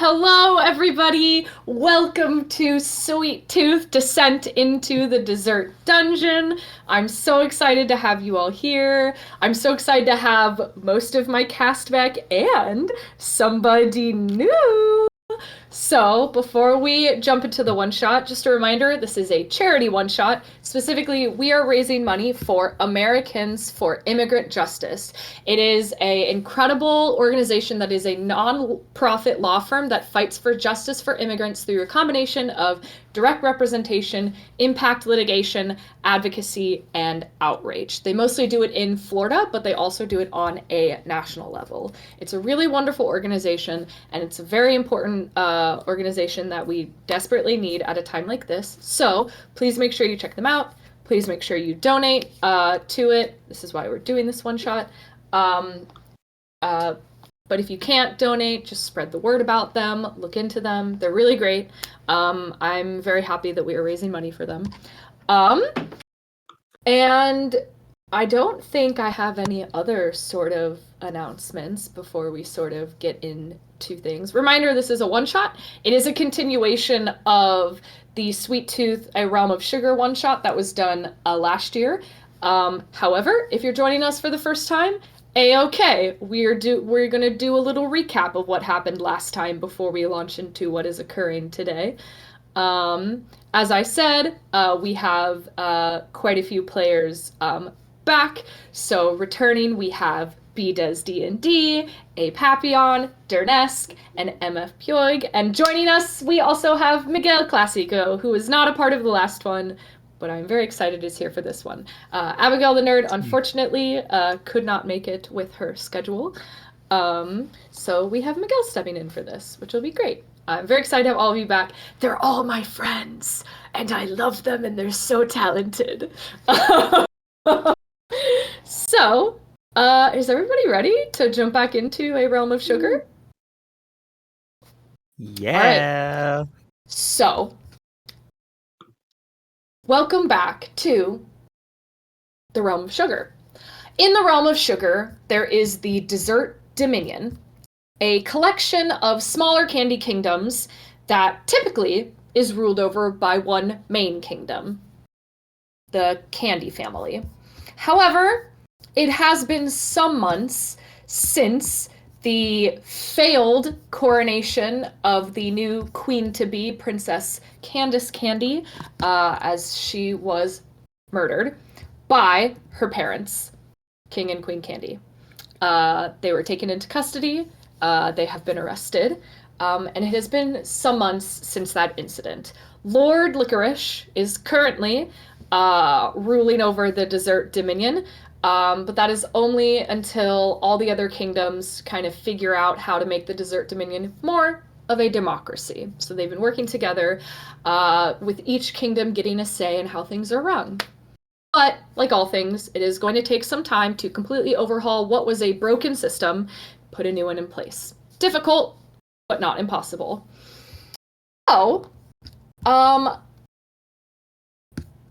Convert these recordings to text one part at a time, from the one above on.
Hello, everybody! Welcome to Sweet Tooth Descent into the Dessert Dungeon. I'm so excited to have you all here. I'm so excited to have most of my cast back and somebody new. So, before we jump into the one shot, just a reminder this is a charity one shot. Specifically, we are raising money for Americans for Immigrant Justice. It is an incredible organization that is a non-profit law firm that fights for justice for immigrants through a combination of direct representation, impact litigation, advocacy, and outreach. They mostly do it in Florida, but they also do it on a national level. It's a really wonderful organization, and it's a very important organization that we desperately need at a time like this. So please make sure you check them out. Please make sure you donate to it. This is why we're doing this one shot. But if you can't donate, just spread the word about them. Look into them. They're really great. I'm very happy that we are raising money for them. And I don't think I have any other sort of announcements before we sort of get into things. Reminder, this is a one-shot. It is a continuation of the Sweet Tooth, A Realm of Sugar one-shot that was done last year. However, if you're joining us for the first time, A-okay, we're going to do a little recap of what happened last time before we launch into what is occurring today. As I said, we have quite a few players back. So returning, we have B Does D&D, A Papillon, Dernesque, and MF Pyoig. And joining us, we also have Miguel Classico, who is not a part of the last one, but I'm very excited is here for this one. Abigail the Nerd, unfortunately, could not make it with her schedule. So we have Miguel stepping in for this, which will be great. I'm very excited to have all of you back. They're all my friends, and I love them, and they're so talented. So, is everybody ready to jump back into A Realm of Sugar? Yeah. All right. So, welcome back to the Realm of Sugar. In the Realm of Sugar, there is the Dessert Dominion, a collection of smaller candy kingdoms that typically is ruled over by one main kingdom, the Candy family. However, it has been some months since the failed coronation of the new queen-to-be, Princess Candace Candy, as she was murdered by her parents, King and Queen Candy. They were taken into custody. They have been arrested, and it has been some months since that incident. Lord Licorice is currently ruling over the Dessert Dominion, but that is only until all the other kingdoms kind of figure out how to make the Dessert Dominion more of a democracy. So they've been working together, with each kingdom getting a say in how things are run. But, like all things, it is going to take some time to completely overhaul what was a broken system, put a new one in place. Difficult, but not impossible. So,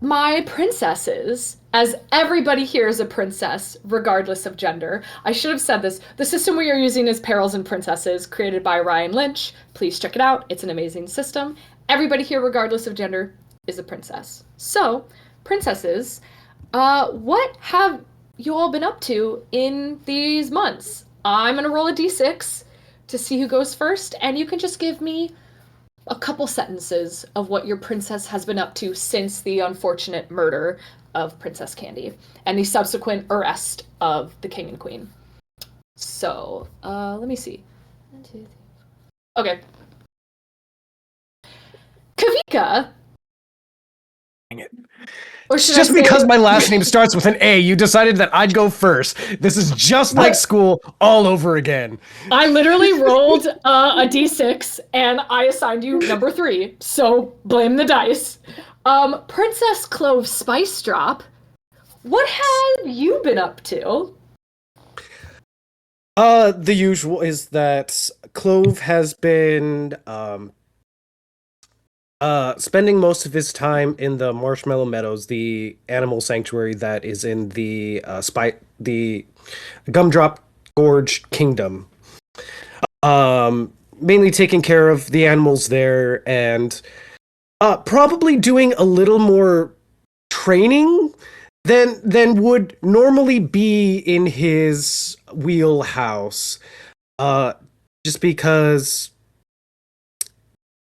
my princesses, as everybody here is a princess, regardless of gender. I should have said this. The system we are using is Perils and Princesses, created by Ryan Lynch. Please check it out. It's an amazing system. Everybody here, regardless of gender, is a princess. So, princesses, what have you all been up to in these months? I'm going to roll a d6 to see who goes first, and you can just give me a couple sentences of what your princess has been up to since the unfortunate murder of Princess Candy and the subsequent arrest of the king and queen. So, let me see. 1, 2, 3. Okay. Kavika. Dang it. Or should Just I say, because my last name starts with an A, you decided that I'd go first. This is just like school all over again. I literally rolled a d6 and I assigned you number 3, so blame the dice. Princess Clove Spicedrop, what have you been up to? The usual is that Clove has been spending most of his time in the Marshmallow Meadows, the animal sanctuary that is in the Gumdrop Gorge Kingdom. mainly taking care of the animals there and probably doing a little more training than would normally be in his wheelhouse. Uh, just because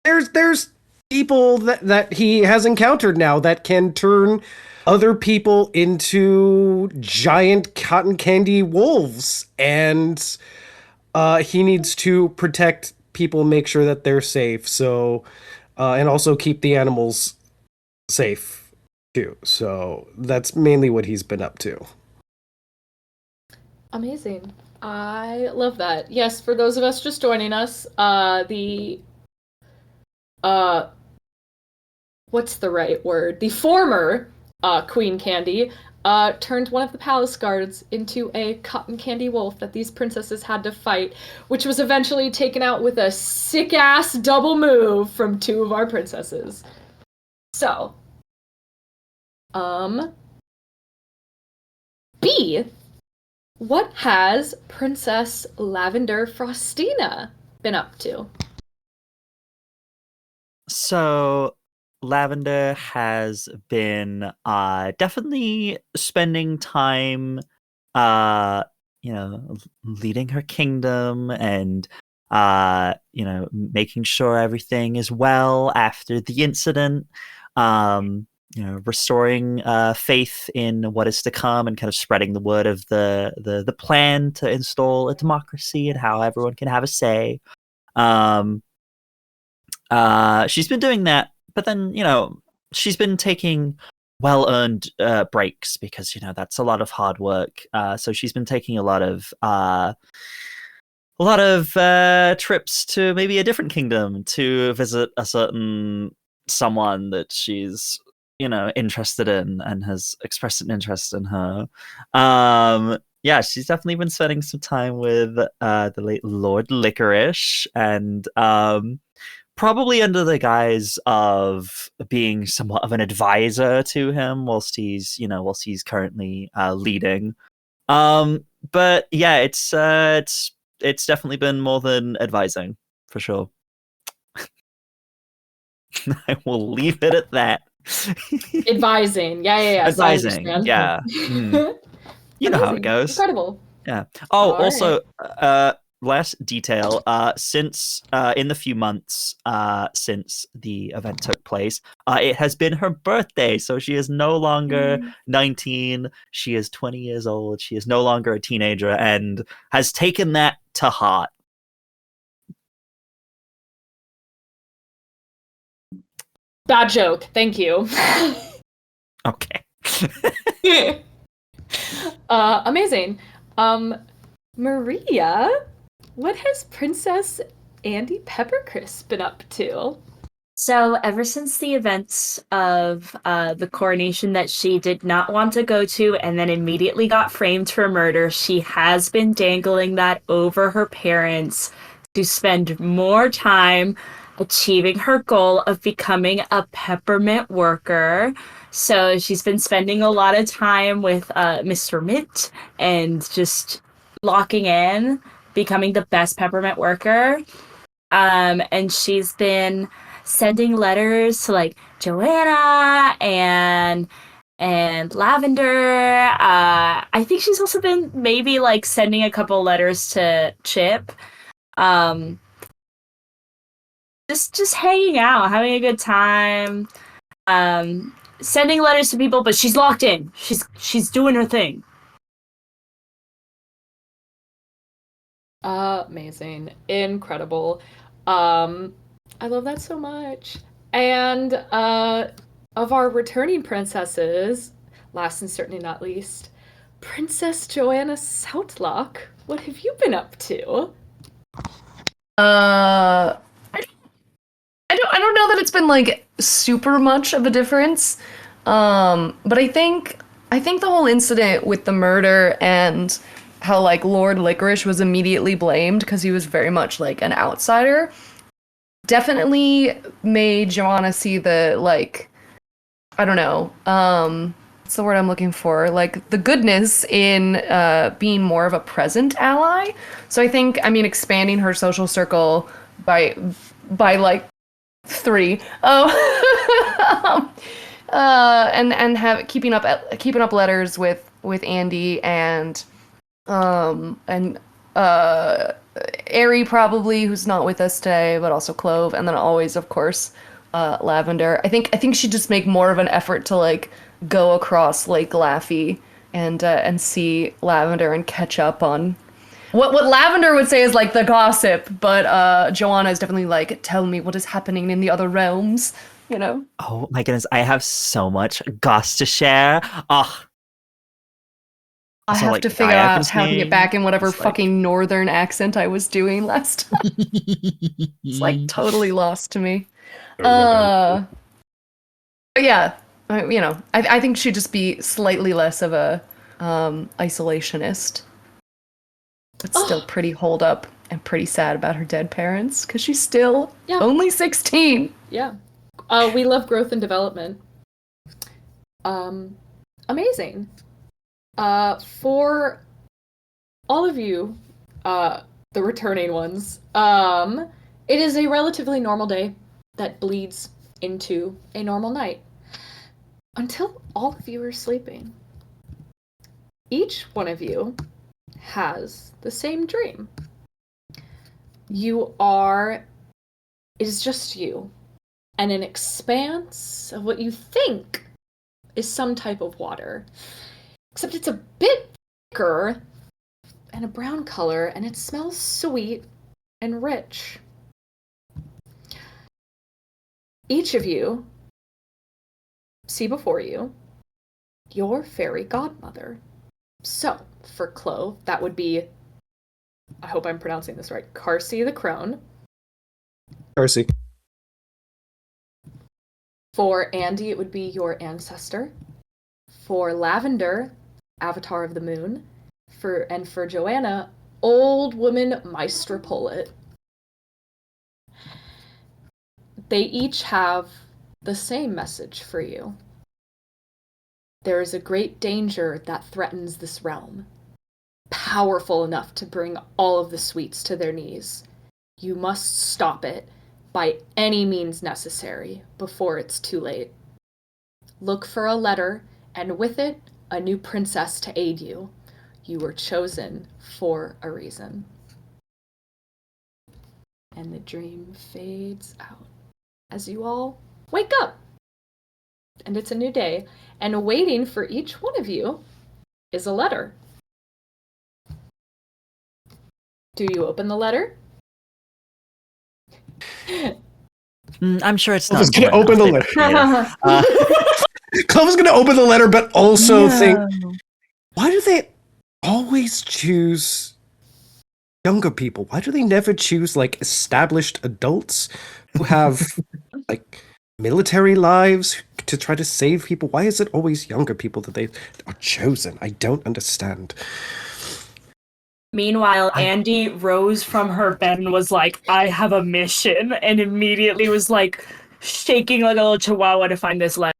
there's people that he has encountered now that can turn other people into giant cotton candy wolves, and he needs to protect people, make sure that they're safe. So, and also keep the animals safe too. So that's mainly what he's been up to. Amazing. I love that. Yes, for those of us just joining us, the uh what's the right word? The former Queen Candy turned one of the palace guards into a cotton candy wolf that these princesses had to fight, which was eventually taken out with a sick ass double move from two of our princesses. So, um, B, what has Princess Lavender Frostina been up to? So Lavender has been definitely spending time uh you know leading her kingdom and making sure everything is well after the incident, restoring faith in what is to come and kind of spreading the word of the plan to install a democracy and how everyone can have a say. um she's been doing that, but then, she's been taking well-earned breaks because, that's a lot of hard work. So she's been taking a lot of trips to maybe a different kingdom to visit a certain someone that she's, interested in and has expressed an interest in her. Yeah, she's definitely been spending some time with the late Lord Licorice, and probably under the guise of being somewhat of an advisor to him whilst he's currently leading. But yeah, it's definitely been more than advising, for sure. I will leave it at that. Advising. Yeah. Advising, I understand. yeah. You know how it goes. Incredible. Yeah. All Also, last detail. Since in the few months since the event took place, it has been her birthday, so she is no longer 19. She is 20 years old. She is no longer a teenager and has taken that to heart. Bad joke. Thank you. Okay. Amazing. Maria, what has Princess Andrea Peppercrisp been up to? So, ever since the events of the coronation that she did not want to go to and then immediately got framed for murder, she has been dangling that over her parents to spend more time achieving her goal of becoming a peppermint worker. So, she's been spending a lot of time with Mr. Mint and just locking in, becoming the best peppermint worker. And she's been sending letters to like Johanna and Lavender. I think she's also been maybe like sending a couple letters to Chip. Just hanging out, having a good time. Sending letters to people, but she's locked in. She's doing her thing. Amazing. Incredible. I love that so much. And of our returning princesses, last and certainly not least, Princess Johanna Sautloch, what have you been up to? I don't know that it's been like super much of a difference. But I think the whole incident with the murder and how like Lord Licorice was immediately blamed because he was very much like an outsider definitely made Joanna see the like, I don't know, what's the word I'm looking for? Like the goodness in being more of a present ally. So I think, I mean, expanding her social circle by like 3. And have keeping up letters with Andy and Aerie probably, who's not with us today, but also Clove, and then always, of course, Lavender. I think she'd just make more of an effort to like go across Lake Laffey and see Lavender and catch up on what Lavender would say is like the gossip, but Johanna is definitely like, tell me what is happening in the other realms, you know? Oh my goodness, I have so much goss to share. Oh, I so, have like, to figure Gaia out how to get back in whatever it's like- fucking northern accent I was doing last time. It's like totally lost to me. But yeah, I think she'd just be slightly less of a isolationist, but still pretty holed up and pretty sad about her dead parents because she's still only 16. Yeah. We love growth and development. Amazing. For all of you, the returning ones, it is a relatively normal day that bleeds into a normal night. Until all of you are sleeping. Each one of you has the same dream. It is just you, and an expanse of what you think is some type of water. Except it's a bit thicker and a brown color, and it smells sweet and rich. Each of you see before you your fairy godmother. So, for Clove, that would be, I hope I'm pronouncing this right, Carsey the Crone. Carsey. For Andy, it would be your ancestor. For Lavender, Avatar of the Moon. And for Johanna, Old Woman Maestra Pullet. They each have the same message for you. There is a great danger that threatens this realm, powerful enough to bring all of the sweets to their knees. You must stop it by any means necessary before it's too late. Look for a letter, and with it, a new princess to aid you. You were chosen for a reason. And the dream fades out as you all wake up. And it's a new day, and waiting for each one of you is a letter. Do you open the letter? I'm sure it's I not. was going to open the letter. Clove is going to open the letter, but also think, why do they always choose younger people? Why do they never choose, like, established adults who have, like, military lives to try to save people? Why is it always younger people that they are chosen? I don't understand. Meanwhile, Andy rose from her bed and was like, I have a mission, and immediately was like shaking like a little chihuahua to find this letter.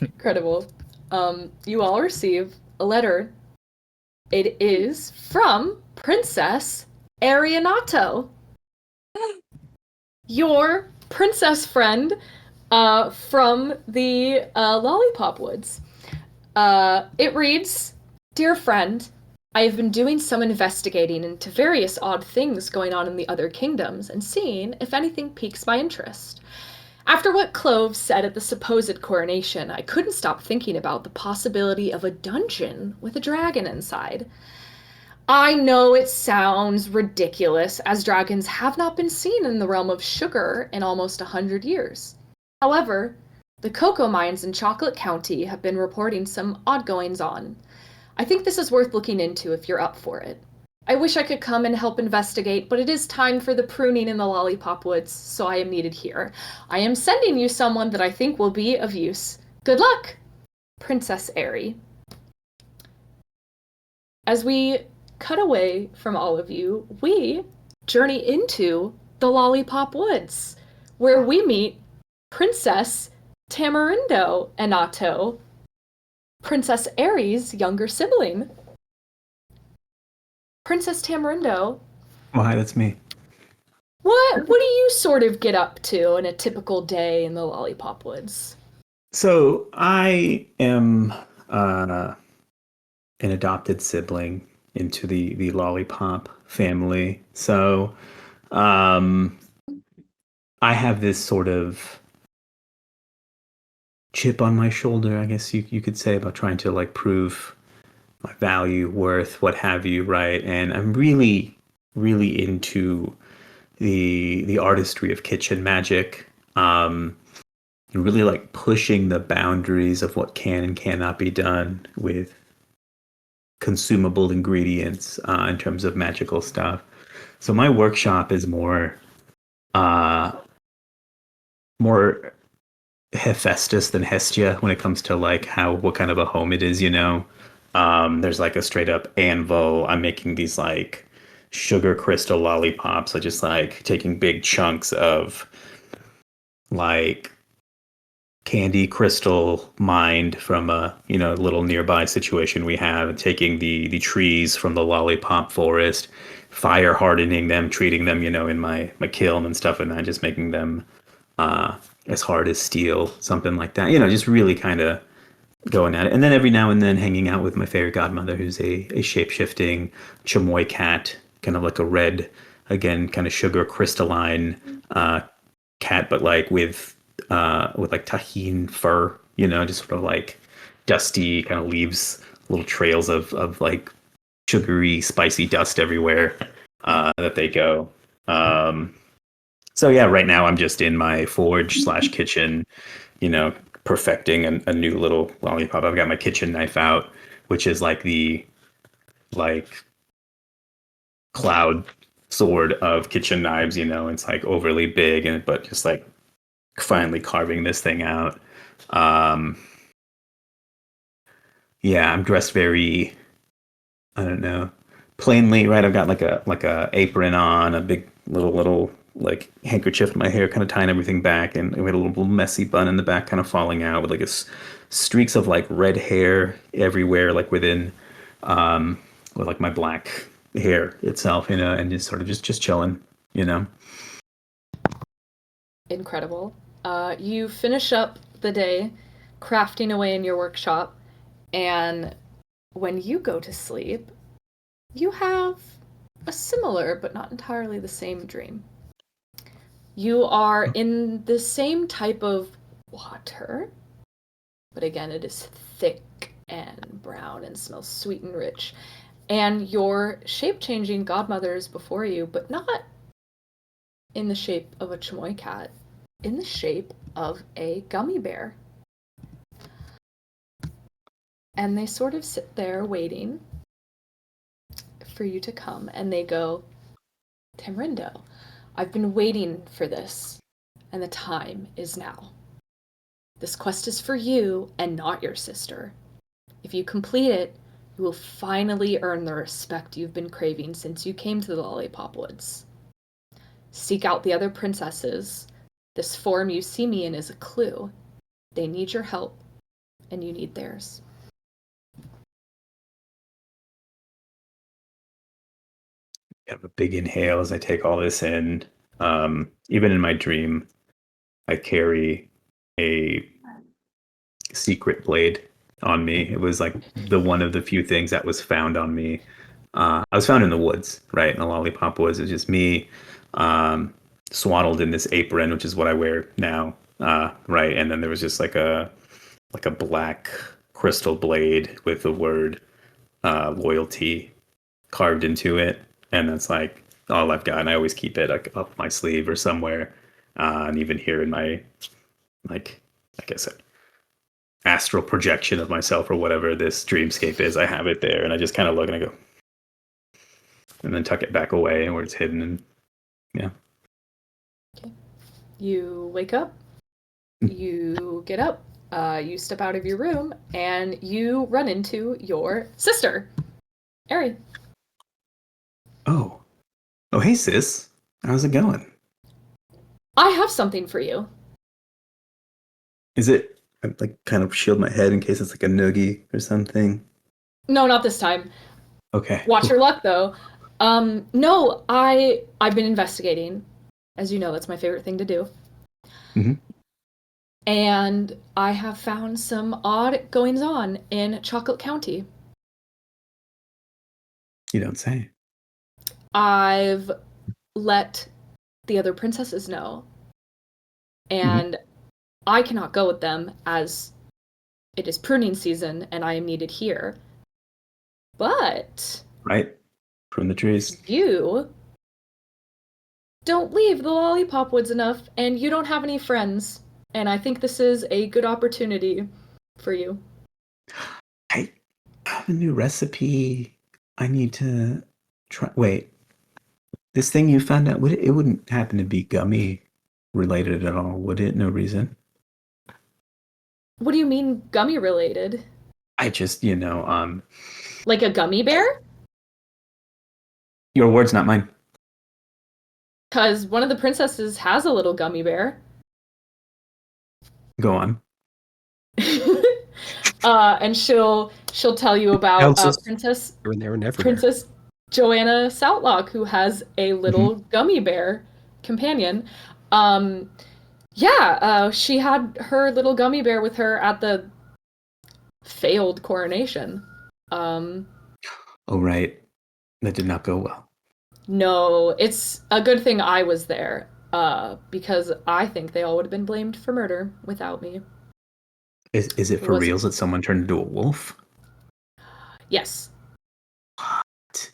Incredible. You all receive a letter. It is from Princess Annatto, your princess friend from the Lollipop Woods. It reads, Dear friend, I have been doing some investigating into various odd things going on in the other kingdoms and seeing if anything piques my interest. After what Clove said at the supposed coronation, I couldn't stop thinking about the possibility of a dungeon with a dragon inside. I know it sounds ridiculous, as dragons have not been seen in the realm of sugar in almost 100 years. However, the cocoa mines in Chocolate County have been reporting some odd goings-on. I think this is worth looking into if you're up for it. I wish I could come and help investigate, but it is time for the pruning in the Lollipop Woods, so I am needed here. I am sending you someone that I think will be of use. Good luck, Princess Aerie. As we cut away from all of you, we journey into the Lollipop Woods, where we meet Princess Tamarindo Annatto, Princess Aerie's younger sibling. Princess Tamarindo, Why, that's me. What do you sort of get up to in a typical day in the Lollipop Woods? So I am an adopted sibling into the Lollipop family. So um, I have this sort of chip on my shoulder, I guess you could say, about trying to like prove my value, worth, what have you, right? And I'm really, really into the artistry of kitchen magic. And really like pushing the boundaries of what can and cannot be done with consumable ingredients in terms of magical stuff. So my workshop is uh, more Hephaestus than Hestia when it comes to like what kind of a home it is, you know. There's like a straight up anvil. I'm making these like sugar crystal lollipops. So just like taking big chunks of like candy crystal mined from a little nearby situation we have, and taking the trees from the lollipop forest, fire hardening them, treating them in my kiln and stuff, and then just making them as hard as steel, something like that, just really kind of going at it. And then every now and then hanging out with my fairy godmother, who's a shape-shifting chamoy cat, kind of like a red, again, kind of sugar crystalline cat, but like with like tahine fur, just sort of like dusty, kind of leaves little trails of like sugary, spicy dust everywhere that they go. So yeah, right now I'm just in my forge slash kitchen, perfecting a new little lollipop. I've got my kitchen knife out, which is like the cloud sword of kitchen knives. It's like overly big, but just like finally carving this thing out. Yeah, I'm dressed very, I don't know, plainly, right? I've got like a apron on, a big little like handkerchief in my hair, kind of tying everything back, and we had a little messy bun in the back, kind of falling out, with like streaks of like red hair everywhere, like within, with like my black hair itself, and just sort of just chilling. Incredible. You finish up the day crafting away in your workshop, and when you go to sleep, you have a similar but not entirely the same dream. You are in the same type of water, but again, it is thick and brown and smells sweet and rich. And your shape-changing godmother is before you, but not in the shape of a chamoy cat, in the shape of a gummy bear. And they sort of sit there waiting for you to come, and they go, Tamarindo, I've been waiting for this, and the time is now. This quest is for you and not your sister. If you complete it, you will finally earn the respect you've been craving since you came to the Lollipop Woods. Seek out the other princesses. This form you see me in is a clue. They need your help, and you need theirs. Have a big inhale as I take all this in. Even in my dream, I carry a secret blade on me. It was like the one of the few things that was found on me. I was found in the woods, right? In the Lollipop Woods. It was just me, swaddled in this apron, which is what I wear now, right? And then there was just like a black crystal blade with the word loyalty carved into it, and that's like all I've got. And I always keep it like up my sleeve or somewhere, and even here in my like I said, astral projection of myself or whatever this dreamscape is, I have it there, and I just kind of look and I go, and then tuck it back away where it's hidden, and yeah. Okay. You wake up, you get up, you step out of your room, and you run into your sister, Ari. Oh, hey sis, how's it going? I have something for you. Is it, I like kind of shield my head in case it's like a noogie or something? No, not this time. Okay. Watch your luck, though. No, I've been investigating. As you know, that's my favorite thing to do. Mhm. And I have found some odd goings-on in Chocolate County. You don't say. I've let the other princesses know, and I cannot go with them as it is pruning season and I am needed here. But Right? Prune the trees. you don't leave the Lollipop Woods enough, and you don't have any friends, and I think this is a good opportunity for you. I have a new recipe. I need to try. Wait, this thing you found out, it wouldn't happen to be gummy related at all, would it? No reason. What do you mean gummy related? I just, Like a gummy bear? your words, not mine. Because one of the princesses has a little gummy bear. Go on. And she'll tell you about Bounces Princess here and there and everywhere. Princess Johanna Sautloch, who has a little gummy bear companion. She had her little gummy bear with her at the failed coronation. Oh, right. That did not go well. No, it's a good thing I was there, because I think they all would have been blamed for murder without me. Is it for reals that someone turned into a wolf? Yes. What?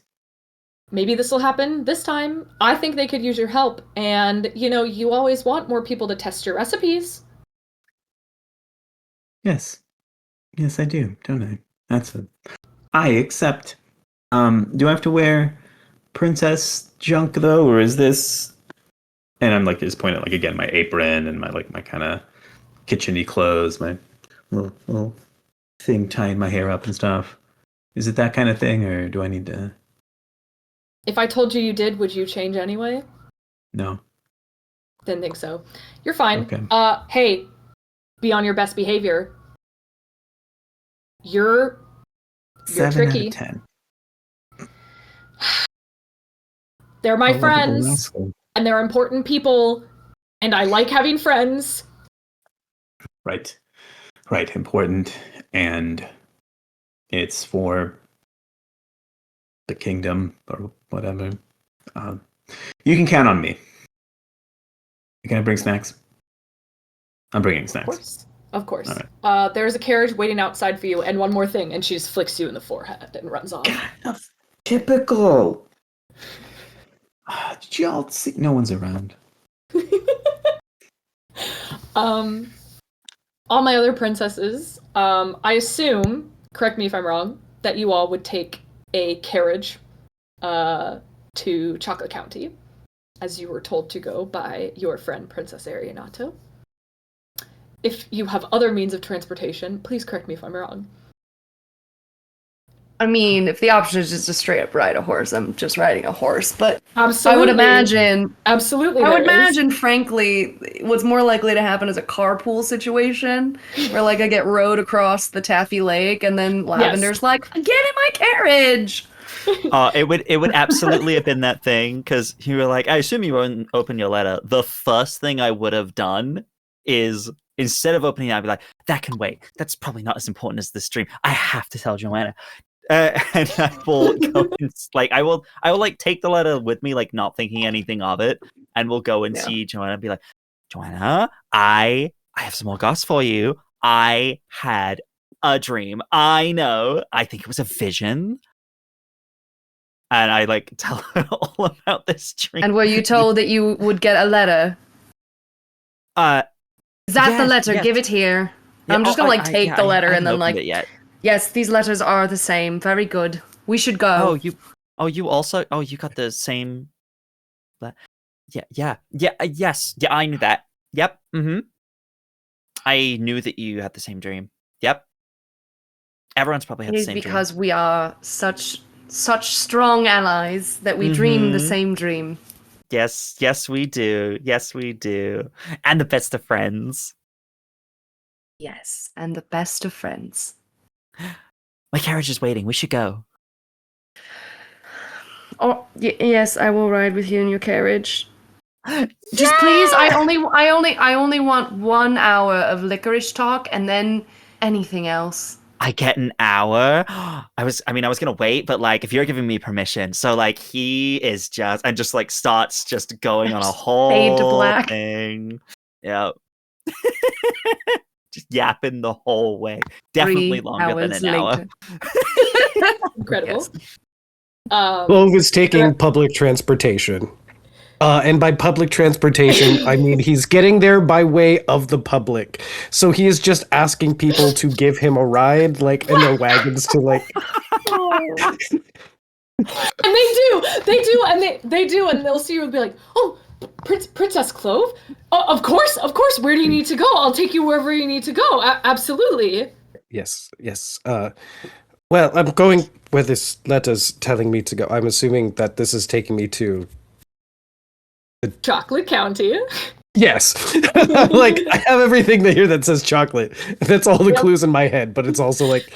Maybe this will happen this time. I think they could use your help, and, you always want more people to test your recipes. Yes. Yes, I do, don't I? I accept. Do I have to wear princess junk though, or is this? And I'm just pointing at again my apron and my kind of kitchen-y clothes, my little thing tying my hair up and stuff. Is it that kind of thing, or do I need to? If I told you did, would you change anyway? No. Didn't think so. You're fine. Okay. Hey, be on your best behavior. You're 7 tricky. out of 10. They're my A lovable friends, rascal. and they're important people, and I like having friends. Right. Important, and it's for the kingdom or whatever. You can count on me. Can I bring snacks? I'm bringing snacks. Of course. All right. There's a carriage waiting outside for you, and one more thing, and she just flicks you in the forehead and runs off. Typical. Did y'all see? No one's around. All my other princesses, I assume, correct me if I'm wrong, that you all would take a carriage to Chocolate County, as you were told to go by your friend Princess Annatto. If you have other means of transportation, please correct me if I'm wrong. I mean, if the option is just to straight up ride a horse, I'm just riding a horse. But Absolutely. I would imagine. Absolutely. I would imagine, frankly, what's more likely to happen is a carpool situation where, I get rowed across the Taffy Lake, and then Lavender's like, "Get in my carriage." It would absolutely have been that thing, because you were like, I assume you won't open your letter. The first thing I would have done is, instead of opening it, I'd be like, that can wait. That's probably not as important as this dream. I have to tell Johanna. And I will go and I will take the letter with me, not thinking anything of it, and we'll go and see Johanna and be like, Johanna, I have some more goss for you. I had a dream. I know. I think it was a vision. And I tell her all about this dream. And were you told that you would get a letter? Is that the letter? Yes. Give it here. Yeah, I'm just gonna take the letter and then it yet. Yes, these letters are the same. Very good. We should go. You got the same. Yes. Yeah, I knew that. Yep. Mm-hmm. I knew that you had the same dream. Yep. Everyone's probably had the same dream. It is because we are such strong allies that we dream the same dream. Yes, we do. Yes, we do. And the best of friends. Yes, and the best of friends. My carriage is waiting. We should go. Oh, yes, I will ride with you in your carriage. Just please, I only want 1 hour of licorice talk and then anything else. I get an hour. I was gonna wait, but like if you're giving me permission, so like he is just and just like starts just going on a Fade to whole black. thing. Yeah. Just yapping the whole way. Definitely 3 longer than hours an hour. later. Incredible. Yes. Clove is taking public transportation. And by public transportation, I mean he's getting there by way of the public. So he is just asking people to give him a ride, like in their wagons to like. And they do, and they'll see you and be like, "Oh, Princess Clove? Of course. Where do you need to go? I'll take you wherever you need to go. Absolutely." Yes. Well, I'm going where this letter's telling me to go. I'm assuming that this is taking me to. Chocolate County. Yes. Like, I have everything here that says chocolate. That's all the clues in my head, but it's also like,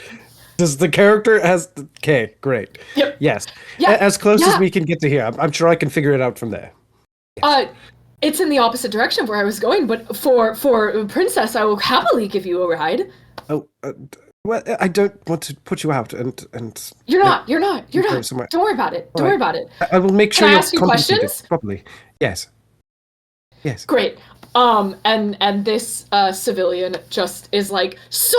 does the character has... Okay, great. Yep. Yes. Yeah. As close as we can get to here. I'm sure I can figure it out from there. It's in the opposite direction of where I was going, but for Princess, I will happily give you a ride. Oh, well, I don't want to put you out and You're not. somewhere. Don't worry about it. Don't worry about it. I will make sure Can I you're ask you compensated questions? properly. Yes. Great. And this civilian just is like, so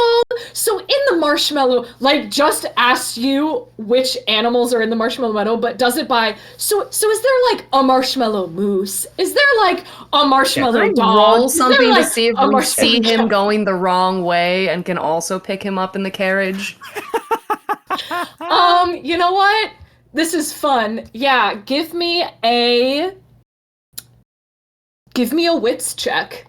in the marshmallow, like just asks you which animals are in the marshmallow meadow, but does it by so is there like a marshmallow moose? Is there like a marshmallow dog? Roll Is there, something like, to see if a we marshmallow see him cat? going the wrong way and can also pick him up in the carriage. You know what? This is fun. Yeah, give me a wits check.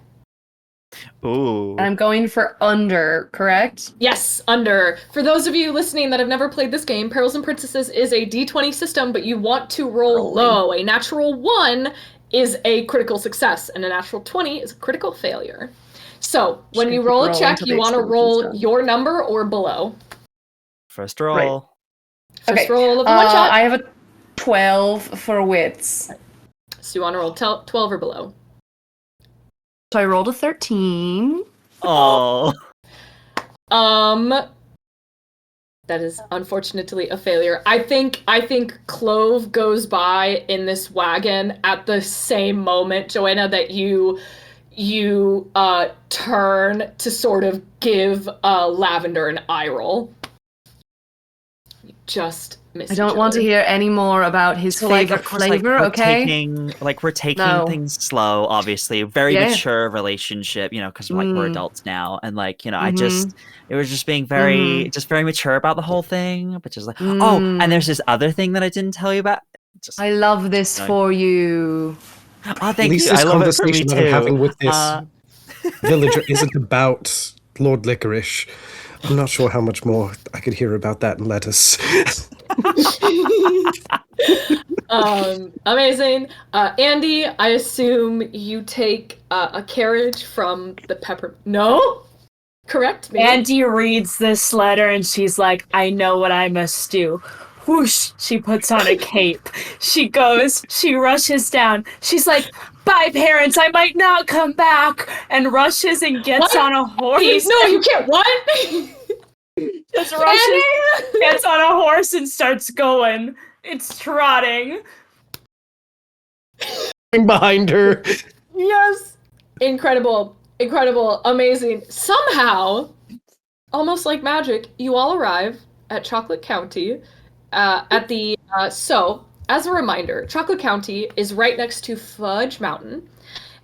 Ooh. And I'm going for under, correct? Yes, under. For those of you listening that have never played this game, Perils and Princesses is a D20 system, but you want to roll low. A natural 1 is a critical success, and a natural 20 is a critical failure. So, when you roll a check, you want to roll your number or below. First roll. First roll of the one shot. I have a 12 for wits. So you want to roll 12 or below. So I rolled a 13. Oh. That is unfortunately a failure. I think Clove goes by in this wagon at the same moment, Joanna, that you turn to sort of give Lavender an eye roll. You just missed. I don't want to hear any more about his favorite flavor, okay? We're taking things slow, obviously. Very mature relationship, because we're adults now. And it was just being very mature about the whole thing. But just like, oh, and there's this other thing that I didn't tell you about. I love this for you. Oh, thank you. I love it for me conversation that I'm having with this villager isn't about Lord Licorice. I'm not sure how much more I could hear about that in letters. Amazing. Andy, I assume you take a carriage from the Pepper... No? Correct me. Andy reads this letter and she's like, I know what I must do. Whoosh, she puts on a cape. She goes, she rushes down. She's like, bye, parents, I might not come back. And rushes and gets on a horse. No, you can't. What? Just rushes, gets on a horse and starts going. It's trotting. Behind her. Yes. Incredible. Amazing. Somehow, almost like magic, you all arrive at Chocolate County. So, as a reminder, Chocolate County is right next to Fudge Mountain,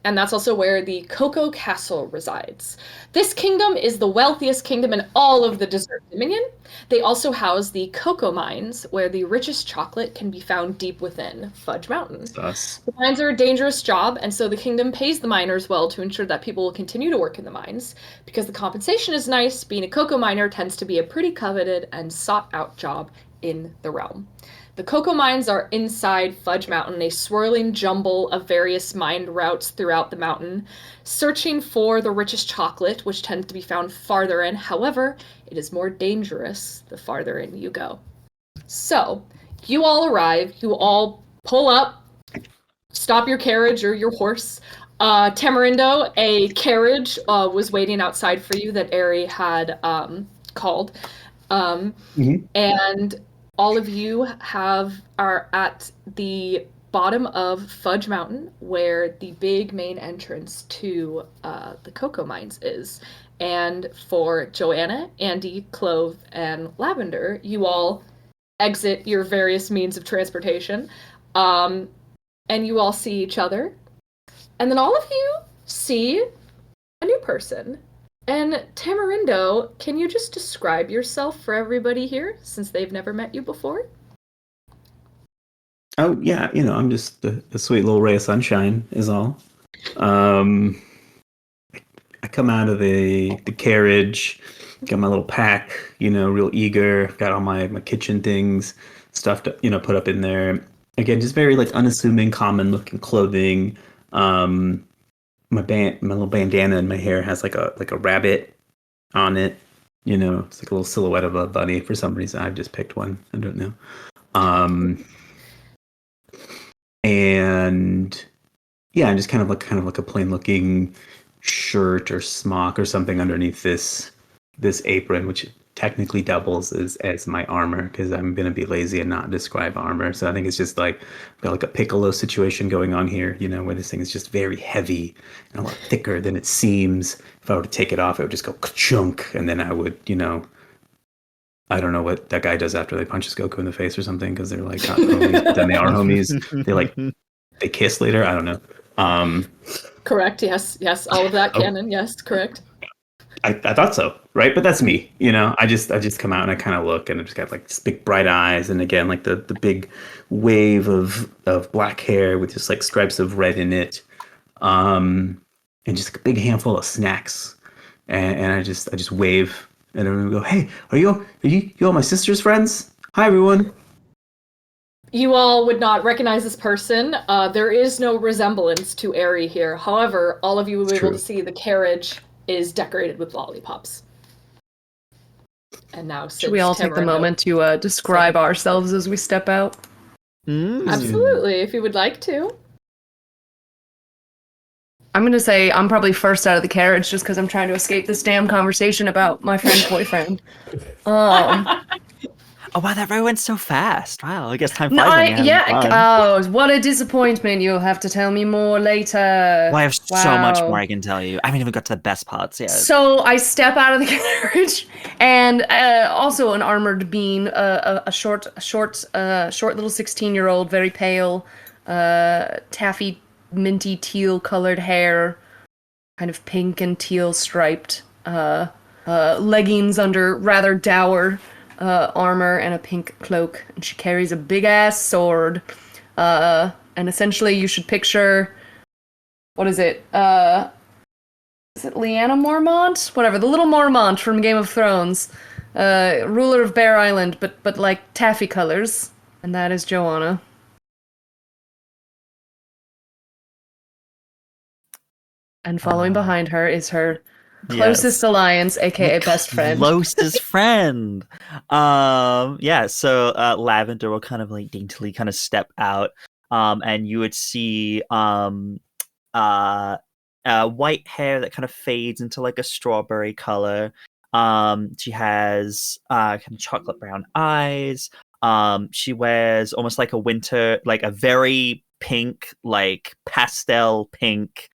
and that's also where the Cocoa Castle resides. This kingdom is the wealthiest kingdom in all of the Desert Dominion. They also house the cocoa mines, where the richest chocolate can be found deep within Fudge Mountain. The mines are a dangerous job, and so the kingdom pays the miners well to ensure that people will continue to work in the mines. Because the compensation is nice, being a cocoa miner tends to be a pretty coveted and sought-out job in the realm. The cocoa mines are inside Fudge Mountain, a swirling jumble of various mine routes throughout the mountain, searching for the richest chocolate, which tends to be found farther in. However, it is more dangerous the farther in you go. So, you all arrive. You all pull up, stop your carriage or your horse. Tamarindo, a carriage was waiting outside for you that Ari had called. And all of you are at the bottom of Fudge Mountain, where the big main entrance to the cocoa mines is. And for Johanna, Andy, Clove, and Lavender, you all exit your various means of transportation, and you all see each other. And then all of you see a new person. And Tamarindo, can you just describe yourself for everybody here, since they've never met you before? Oh yeah, I'm just a sweet little ray of sunshine is all. I come out of the carriage, got my little pack, real eager, got all my kitchen things, stuff to, put up in there. Again, just very like unassuming, common looking clothing. My little bandana in my hair has like a rabbit on it. It's like a little silhouette of a bunny. For some reason, I've just picked one. I don't know. And yeah, I'm just kind of like a plain looking shirt or smock or something underneath this apron, which technically doubles as my armor, because I'm gonna be lazy and not describe armor. So I think it's just like got like a piccolo situation going on here, where this thing is just very heavy and a lot thicker than it seems. If I were to take it off, it would just go ka-chunk, and then I would, I don't know what that guy does after they punches Goku in the face or something, because they're like not homies, but then they are homies. They kiss later. I don't know. Correct. Yes. All of that canon. Yes. Correct. I thought so, right? But that's me. I just come out and I kind of look, and I just got like just big bright eyes, and again like the big wave of black hair with just like stripes of red in it, and just like a big handful of snacks, and I just wave, and everyone go, "Hey, are you all my sister's friends? Hi, everyone." You all would not recognize this person. There is no resemblance to Ari here. However, all of you will be able to see the carriage is decorated with lollipops. And now, should we all take the moment to describe ourselves as we step out? Absolutely, if you would like to. I'm gonna say I'm probably first out of the carriage, just because I'm trying to escape this damn conversation about my friend's boyfriend. Oh wow, that really went so fast. Wow, I guess time flies when you're having fun. Oh, what a disappointment. You'll have to tell me more later. Well, I have so much more I can tell you. I haven't even got to the best parts yet. So I step out of the carriage, and also an armored being, a short little 16-year-old, very pale, taffy, minty teal colored hair, kind of pink and teal striped, leggings under rather dour armor, and a pink cloak, and she carries a big ass sword, and essentially you should picture, what is it? Is it Lyanna Mormont? Whatever, the little Mormont from Game of Thrones, ruler of Bear Island, but like taffy colors, and that is Johanna. And following behind her is her closest alliance, aka best friend. Closest friend. So Lavender will kind of like daintily kind of step out, and you would see white hair that kind of fades into like a strawberry color. She has kind of chocolate brown eyes. She wears almost like a very pink, like pastel pink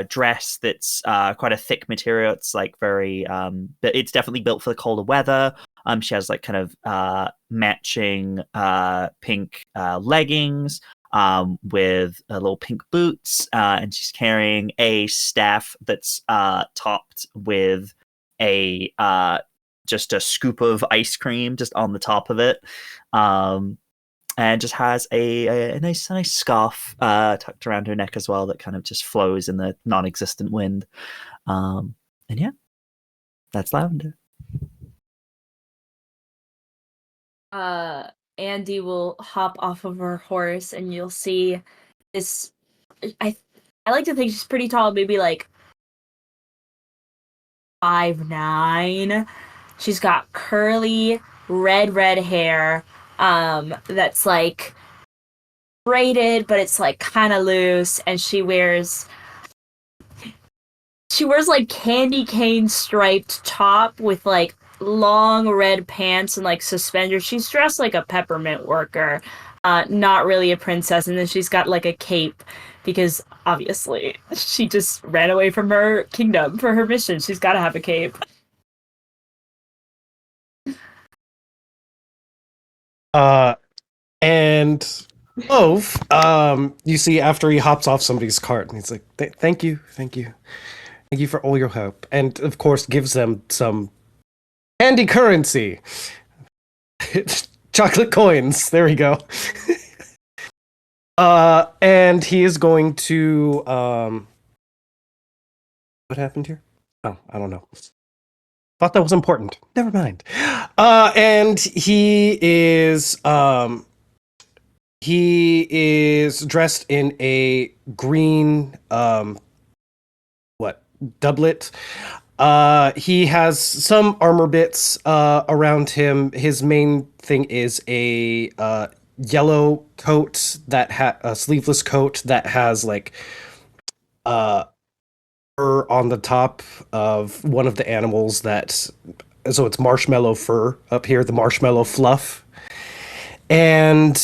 dress that's quite a thick material. It's like very but it's definitely built for the colder weather. She has like kind of matching pink leggings with little pink boots, and she's carrying a staff that's topped with a just a scoop of ice cream just on the top of it. And just has a nice scarf tucked around her neck as well that kind of just flows in the non-existent wind. And yeah, that's Lavender. Andy will hop off of her horse, and you'll see this. I like to think she's pretty tall, maybe like 5'9". She's got curly red hair. that's like braided, but it's like kind of loose, and she wears like candy cane striped top with like long red pants and like suspenders. She's dressed like a peppermint worker, not really a princess. And then she's got like a cape because obviously she just ran away from her kingdom for her mission. She's got to have a cape. And Clove, you see after he hops off somebody's cart, and he's like, thank you for all your help. And of course gives them some handy currency. Chocolate coins, there we go. And he is going to, what happened here? Oh, I don't know. Thought that was important. Never mind. And he is dressed in a green doublet. He has some armor bits around him. His main thing is a yellow coat a sleeveless coat that has like fur on the top of one of the animals so it's marshmallow fur up here, the marshmallow fluff. And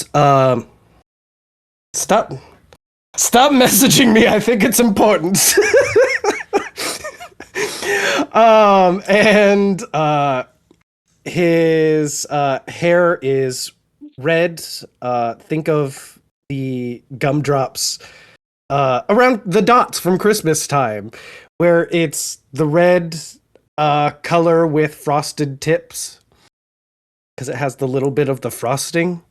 stop messaging me. I think it's important. And his hair is red. Think of the gumdrops around the dots from Christmas time, where it's the red color with frosted tips, because it has the little bit of the frosting.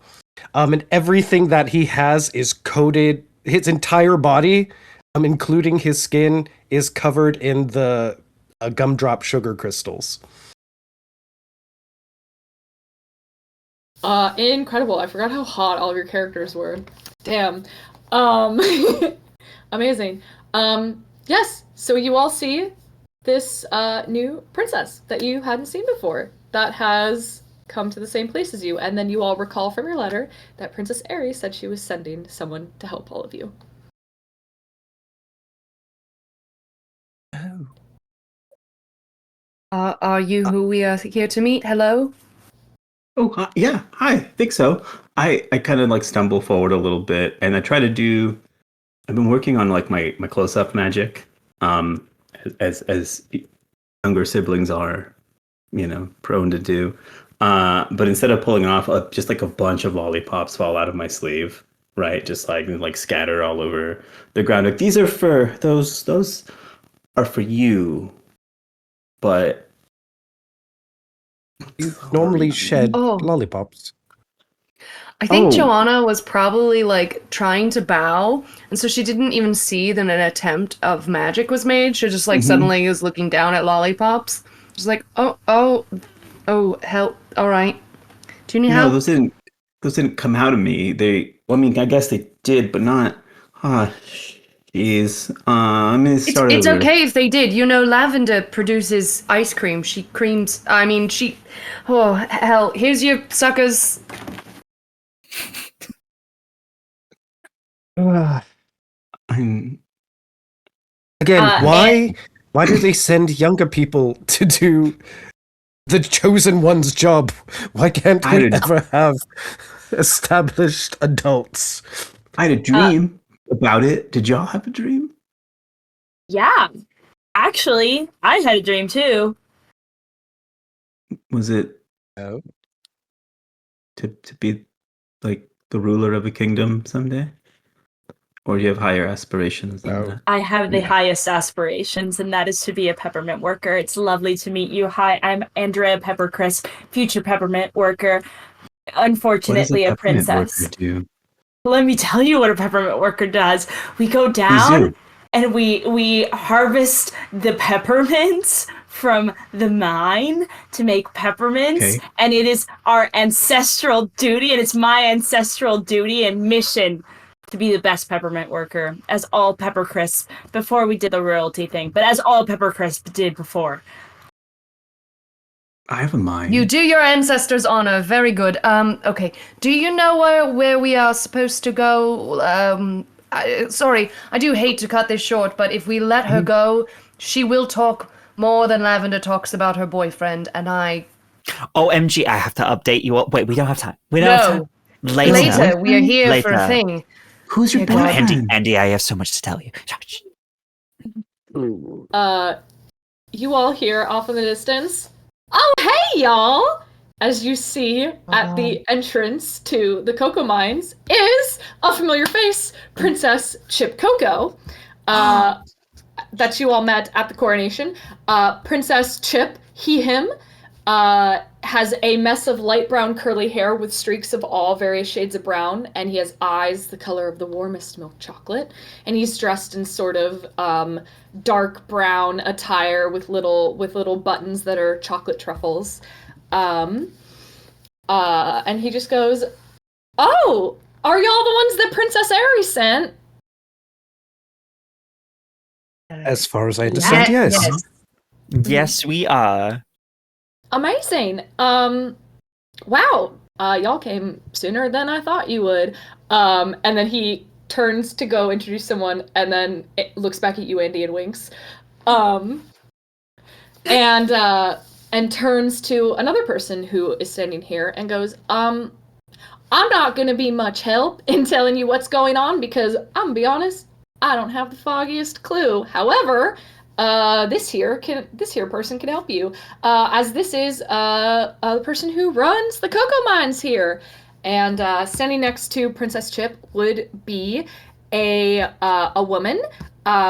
And everything that he has is coated. His entire body, including his skin, is covered in the gumdrop sugar crystals. Incredible. I forgot how hot all of your characters were. Damn. Amazing. Yes, so you all see this new princess that you hadn't seen before that has come to the same place as you, and then you all recall from your letter that Princess Aerie said she was sending someone to help all of you. Oh. Are you who we are here to meet? Hello? Oh, yeah. Hi. I think so. I kind of like stumble forward a little bit, and I've been working on like my close-up magic, as younger siblings are, prone to do. But instead of pulling it off, just like a bunch of lollipops fall out of my sleeve, right? Just like scatter all over the ground. Like, these are those are for you, but You normally shed Oh. lollipops. I think Oh. Johanna was probably like trying to bow, and so she didn't even see that an attempt of magic was made. She just like suddenly was looking down at lollipops. She's like, oh, help! All right, do you need No, help? those didn't come out of me. I guess they did, but not. Jeez. I'm gonna start It's over. okay if they did. Lavender produces ice cream. Oh, hell, here's your suckers. I'm Again, And- why do they send younger people to do the chosen one's job? Why can't I we didn't- ever have established adults? I had a dream about it. Did y'all have a dream? Yeah, actually, I had a dream too. Was it No. to be like the ruler of a kingdom someday? Or do you have higher aspirations than No. that? I have the Yeah. highest aspirations, and that is to be a peppermint worker. It's lovely to meet you. Hi, I'm Andrea Peppercrisp, future peppermint worker. What does Unfortunately, a peppermint princess. worker do? Let me tell you what a peppermint worker does. We go Please down do. and we harvest the peppermints from the mine to make peppermints, Okay. and it is our ancestral duty, and it's my ancestral duty and mission to be the best peppermint worker, as all Peppercrisp before we did the royalty thing, but as all Peppercrisp did before. I have a mind. You do your ancestors honor. Very good. Okay. Do you know where we are supposed to go? Sorry, I do hate to cut this short, but if we let her go, she will talk more than Lavender talks about her boyfriend, and I... OMG, I have to update you. Wait, we don't have time. We don't No. have time. Later. Later, we are here for a Later. thing. Who's your Dear God. boyfriend? Andy, I have so much to tell you. You all hear off in the distance, "Oh, hey, y'all!" As you see at the entrance to the cocoa mines is a familiar face, Princess Chip Coco, that you all met at the coronation. Princess Chip, he, him, has a mess of light brown curly hair with streaks of all various shades of brown, and he has eyes the color of the warmest milk chocolate, and he's dressed in sort of dark brown attire with little buttons that are chocolate truffles. And he just goes, "Oh, are y'all the ones that Princess Aries sent?" As far as I understand, yes. Yes, we are. Amazing. Wow. Y'all came sooner than I thought you would. And then he turns to go introduce someone, and then it looks back at you, Andy, and winks. And turns to another person who is standing here and goes, I'm not gonna be much help in telling you what's going on because I'm gonna be honest, I don't have the foggiest clue. However, this here person can help you, as this is the person who runs the cocoa mines here. And standing next to Princess Chip would be a woman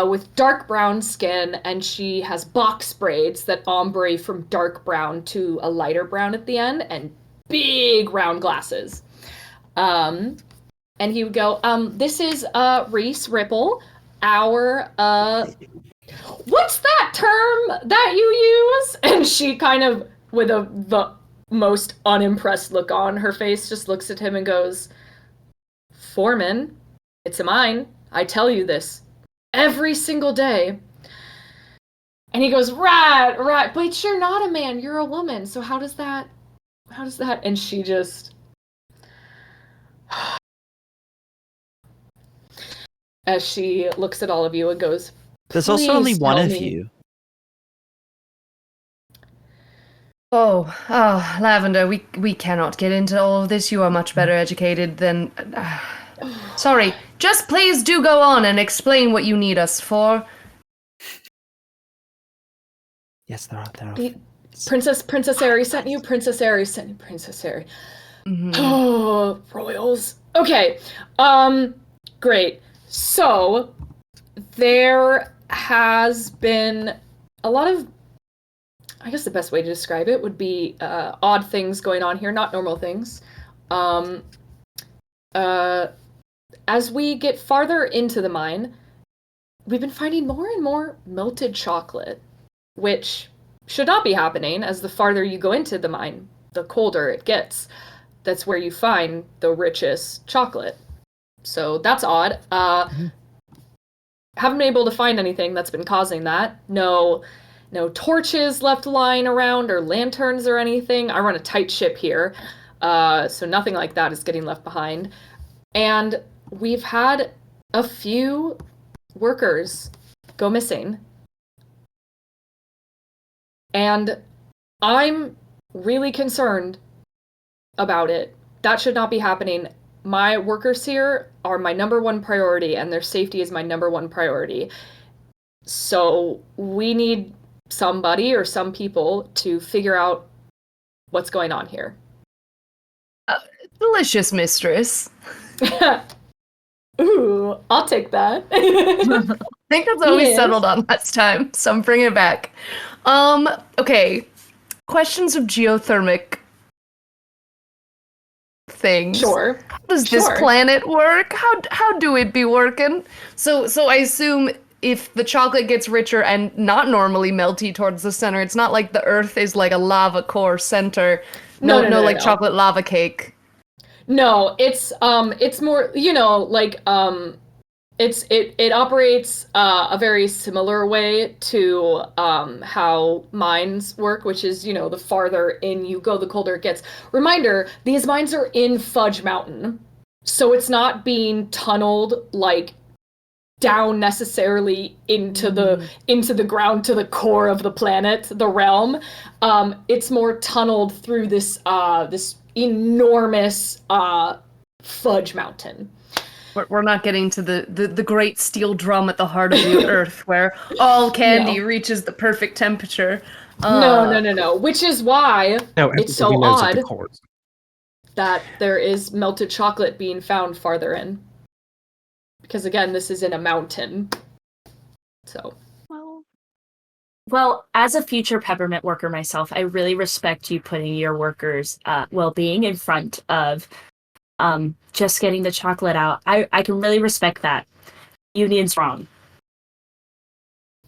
with dark brown skin, and she has box braids that ombre from dark brown to a lighter brown at the end, and big round glasses. And he would go, "This is Reese Ripple, our what's that term that you use?" And she kind of, with the most unimpressed look on her face, just looks at him and goes, "Foreman, it's a mine. I tell you this every single day." And he goes, right, but you're not a man, you're a woman. So how does that, and she just, as she looks at all of you and goes, There's also only "Please one tell of me." you. Oh, Lavender, we cannot get into all of this. You are much better educated than... Sorry, just please do go on and explain what you need us for. Yes, there are. Princess Aries sent you. Princess Aries sent you. Princess Aries. Oh, royals. Okay. Great. So there has been a lot of, I guess the best way to describe it would be odd things going on here, not normal things. As we get farther into the mine, we've been finding more and more melted chocolate, which should not be happening. As the farther you go into the mine, the colder it gets. That's where you find the richest chocolate. So that's odd. Haven't been able to find anything that's been causing that. No torches left lying around or lanterns or anything. I run a tight ship here, so nothing like that is getting left behind. And we've had a few workers go missing. And I'm really concerned about it. That should not be happening. My workers here are my number one priority, and their safety is my number one priority. So we need somebody or some people to figure out what's going on here. Delicious, mistress. Ooh, I'll take that. I think that's what we Yes. settled on last time, so I'm bringing it back. Okay. Questions of geothermic things. Sure. How does this Sure. planet work? How do it be working? So I assume if the chocolate gets richer and not normally melty towards the center, it's not like the Earth is like a lava core center. No, like chocolate lava cake. No, it's more, like, It operates a very similar way to how mines work, which is, the farther in you go, the colder it gets. Reminder, these mines are in Fudge Mountain, so it's not being tunneled like down necessarily into the ground to the core of the planet, the realm. It's more tunneled through this enormous Fudge Mountain. We're not getting to the great steel drum at the heart of the earth where all candy reaches the perfect temperature. No. Which is why it's so odd that there is melted chocolate being found farther in. Because again, this is in a mountain. So. Well, as a future peppermint worker myself, I really respect you putting your workers' well-being in front of just getting the chocolate out. I can really respect that. Union's wrong.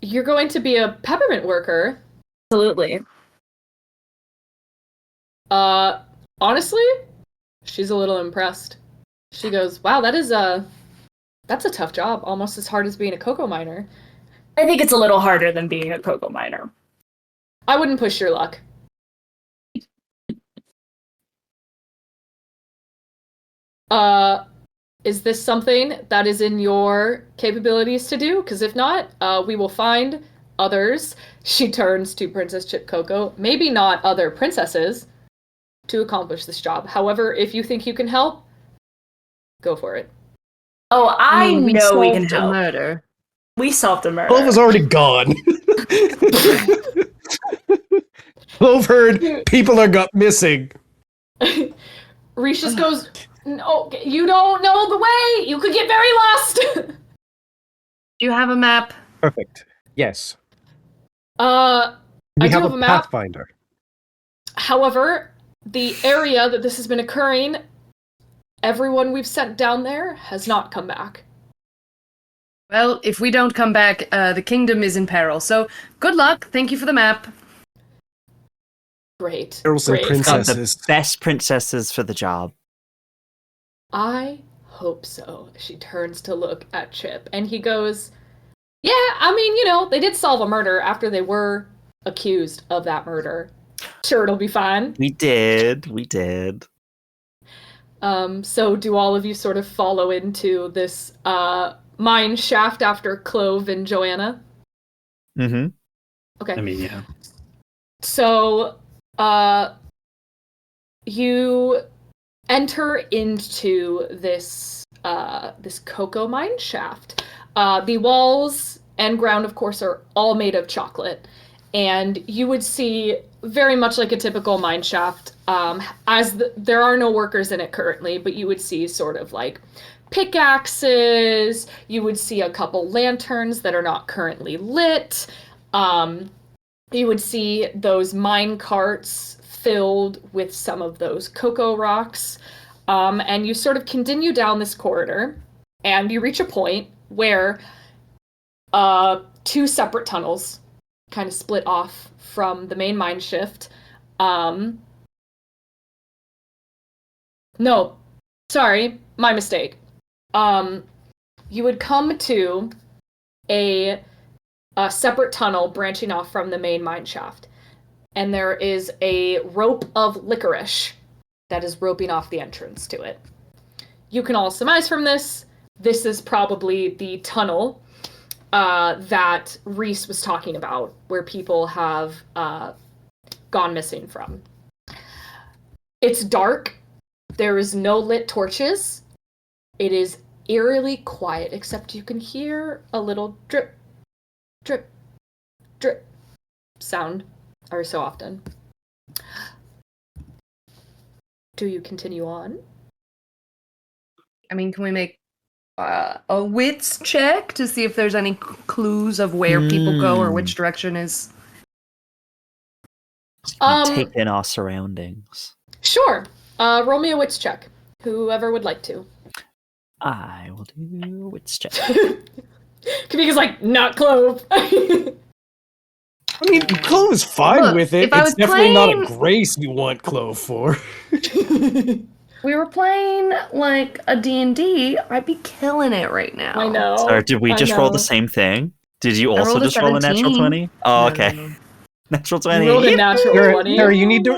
You're going to be a peppermint worker? Absolutely. Honestly, she's a little impressed. She goes, wow, that's a tough job, almost as hard as being a cocoa miner. I think it's a little harder than being a cocoa miner. I wouldn't push your luck. Is this something that is in your capabilities to do? Because if not, we will find others. She turns to Princess Chip Coco. Maybe not other princesses to accomplish this job. However, if you think you can help, go for it. Oh, I know we can solved a help. murder. We solved a murder. Clove was already gone. Clove heard people are missing. Reese just goes, no, you don't know the way. You could get very lost. Do you have a map? Perfect. Yes. I We do have have a a map. pathfinder. However, the area that this has been occurring, everyone we've sent down there has not come back. Well, if we don't come back, the kingdom is in peril. So, good luck. Thank you for the map. Great. Girls and Great. princesses. Got the best princesses for the job. I hope so. She turns to look at Chip, and he goes, yeah, I mean, they did solve a murder after they were accused of that murder. Sure, it'll be fine. We did. So do all of you sort of follow into this mine shaft after Clove and Johanna? Mm-hmm. Okay. I mean, yeah. So, you enter into this cocoa mine shaft. The walls and ground, of course, are all made of chocolate, and you would see very much like a typical mine shaft. There are no workers in it currently, but you would see sort of like pickaxes. You would see a couple lanterns that are not currently lit. You would see those mine carts filled with some of those cocoa rocks. And you sort of continue down this corridor, and you reach a point where two separate tunnels kind of split off from the main mine shift. No, sorry, my mistake. You would come to a separate tunnel branching off from the main mine shaft. And there is a rope of licorice that is roping off the entrance to it. You can all surmise from this is probably the tunnel that Reese was talking about, where people have gone missing from. It's dark. There is no lit torches. It is eerily quiet, except you can hear a little drip, drip, drip sound every so often. Do you continue on? I mean, can we make a wits check to see if there's any clues of where people go or which direction is? Take in our surroundings. Sure. Roll me a wits check. Whoever would like to. I will do a wits check. Kamika's like, not Clove. I mean, Clove is fine Look, with it. if I It's was definitely not a playing- grace you want Clove for. we were playing like a D&D, I'd be killing it right now. I know. So did we I just roll the know. same thing? Did you I also rolled a just roll a natural 17. 20? Oh, No. okay. Natural You 20. rolled a natural Harry, 20. Harry, you need to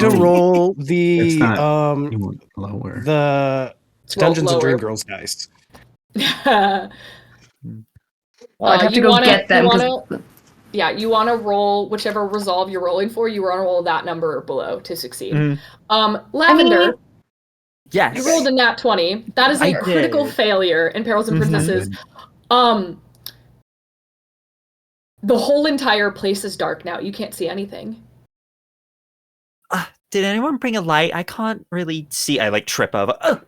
Oh, roll It's the not. You want lower. the Roll Dungeons and lower. Dreamgirls dice. Well, I'd have to you go wanna, get them You because wanna, yeah, you want to roll whichever resolve you're rolling for. You want to roll that number or below to succeed. Mhm. Lavender, Yes. you rolled a nat 20. That is a I critical did. failure in Perils and Mhm. Princesses. The whole entire place is dark now. You can't see anything. Did anyone bring a light? I can't really see. I like trip over.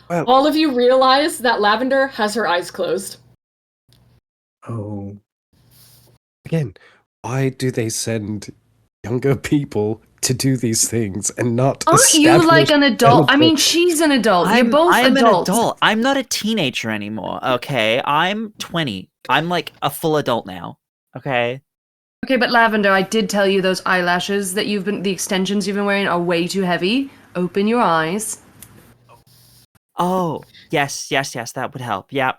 Well, All of you realize that Lavender has her eyes closed. Oh. again, why do they send younger people to do these things and not aren't you like established an adult? I elder- mean, she's an adult. You're both I'm adults. an adult. I'm not a teenager anymore. Okay, I'm 20. I'm like a full adult now. Okay. Okay, but Lavender, I did tell you those eyelashes that the extensions you've been wearing are way too heavy. Open your eyes. Oh, yes, that would help. Yeah.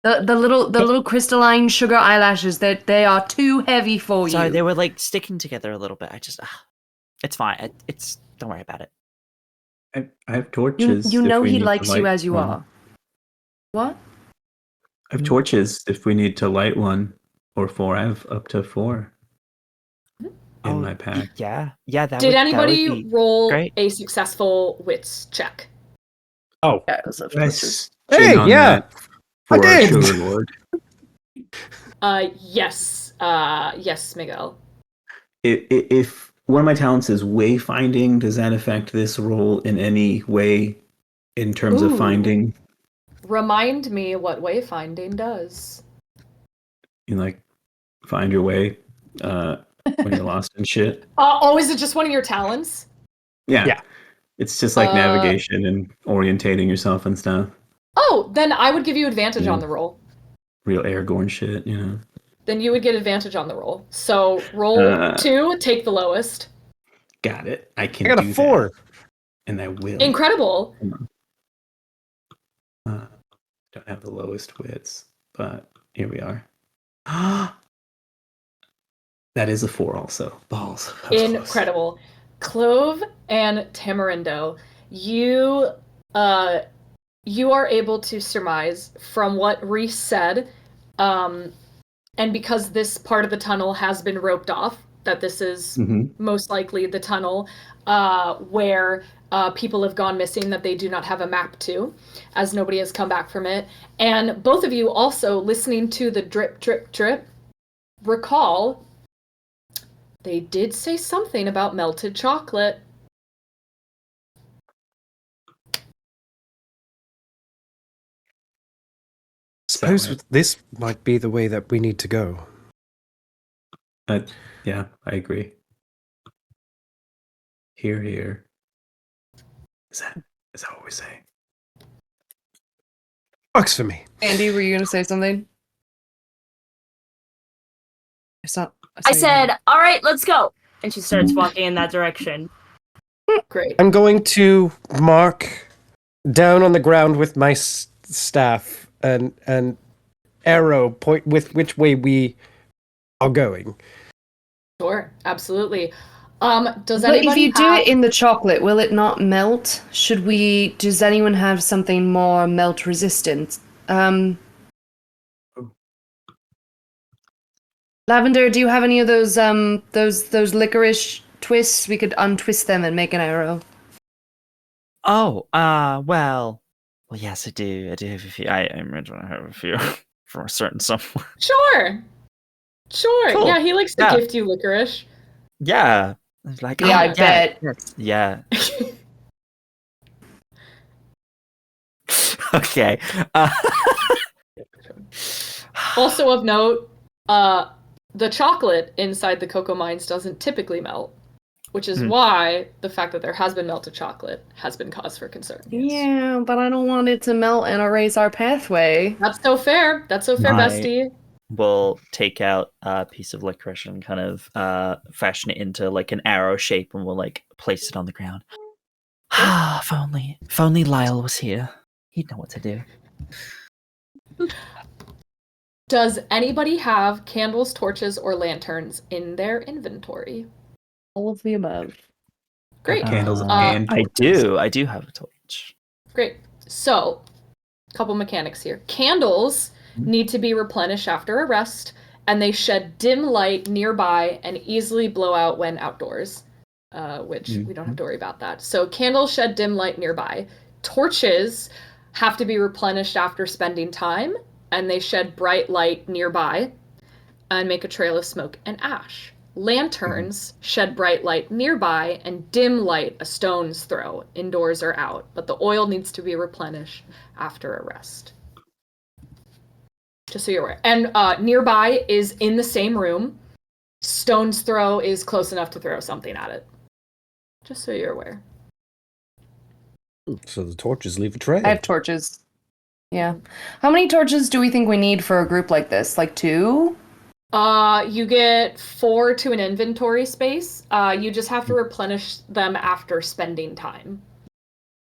The little crystalline sugar eyelashes, they are too heavy for you. Sorry, they were like sticking together a little bit. It's fine. Don't worry about it. I have torches. You if know we he need to likes you light as you one. are. What? I have torches if we need to light one or 4. I have up to 4 in my pack. Yeah. Did anybody be roll great. a successful wits check? Oh, Yeah, it was of Yes. Hey, on yeah, that for I our did. Sugar Lord. Yes. Yes, Miguel. If one of my talents is wayfinding, does that affect this roll in any way in terms of Ooh. finding? Remind me what wayfinding does. You like find your way when you're lost and shit? Is it just one of your talents? Yeah. It's just like navigation and orientating yourself and stuff. Oh, then I would give you advantage on the roll. Real Aragorn shit, you know. Then you would get advantage on the roll. So roll 2, take the lowest. Got it. I can I got do a 4. that. And I will. Incredible. Don't have the lowest wits, but here we are. That is a 4 also. Balls. That was Incredible. Clove and Tamarindo, you are able to surmise from what Reese said, and because this part of the tunnel has been roped off, that this is most likely the tunnel where people have gone missing that they do not have a map to, as nobody has come back from it. And both of you also, listening to the drip, drip, drip, recall they did say something about melted chocolate. Suppose this might be the way that we need to go. Yeah, I agree. Here. Is that what we say? Works for me. Andy, were you going to say something? I said, all right, let's go. And she starts walking in that direction. Great. I'm going to mark down on the ground with my staff and arrow point with which way we are going. Sure, absolutely. Does But anybody if you do have... it in the chocolate, will it not melt? Does anyone have something more melt resistant? Lavender, do you have any of those licorice twists? We could untwist them and make an arrow. Oh, well, yes, I do. I do have a few. I imagine I have a few from a certain someone. Sure. Cool. Yeah, he likes to gift you licorice. Yeah. I was like, Yeah, I bet. Yes. Yeah. Okay. Also of note, the chocolate inside the cocoa mines doesn't typically melt, which is why the fact that there has been melted chocolate has been cause for concern. Yeah, but I don't want it to melt and erase our pathway. That's so fair. That's so fair, bestie. will take out a piece of licorice and kind of fashion it into like an arrow shape, and will like place it on the ground. If only Lyle was here. He'd know what to do. Does anybody have candles, torches, or lanterns in their inventory? All of the above. Great. Candles and I torches. do. I do have a torch. Great. So, a couple mechanics here. Candles need to be replenished after a rest, and they shed dim light nearby and easily blow out when outdoors, which we don't have to worry about that. So, candles shed dim light nearby. Torches have to be replenished after spending time, and they shed bright light nearby and make a trail of smoke and ash. Lanterns shed bright light nearby and dim light a stone's throw, indoors or out, but the oil needs to be replenished after a rest. Just so you're aware. And nearby is in the same room. Stone's throw is close enough to throw something at it. Just so you're aware. So the torches leave a trail. I have torches. Yeah. How many torches do we think we need for a group like this? Like 2? You get 4 to an inventory space. You just have to replenish them after spending time.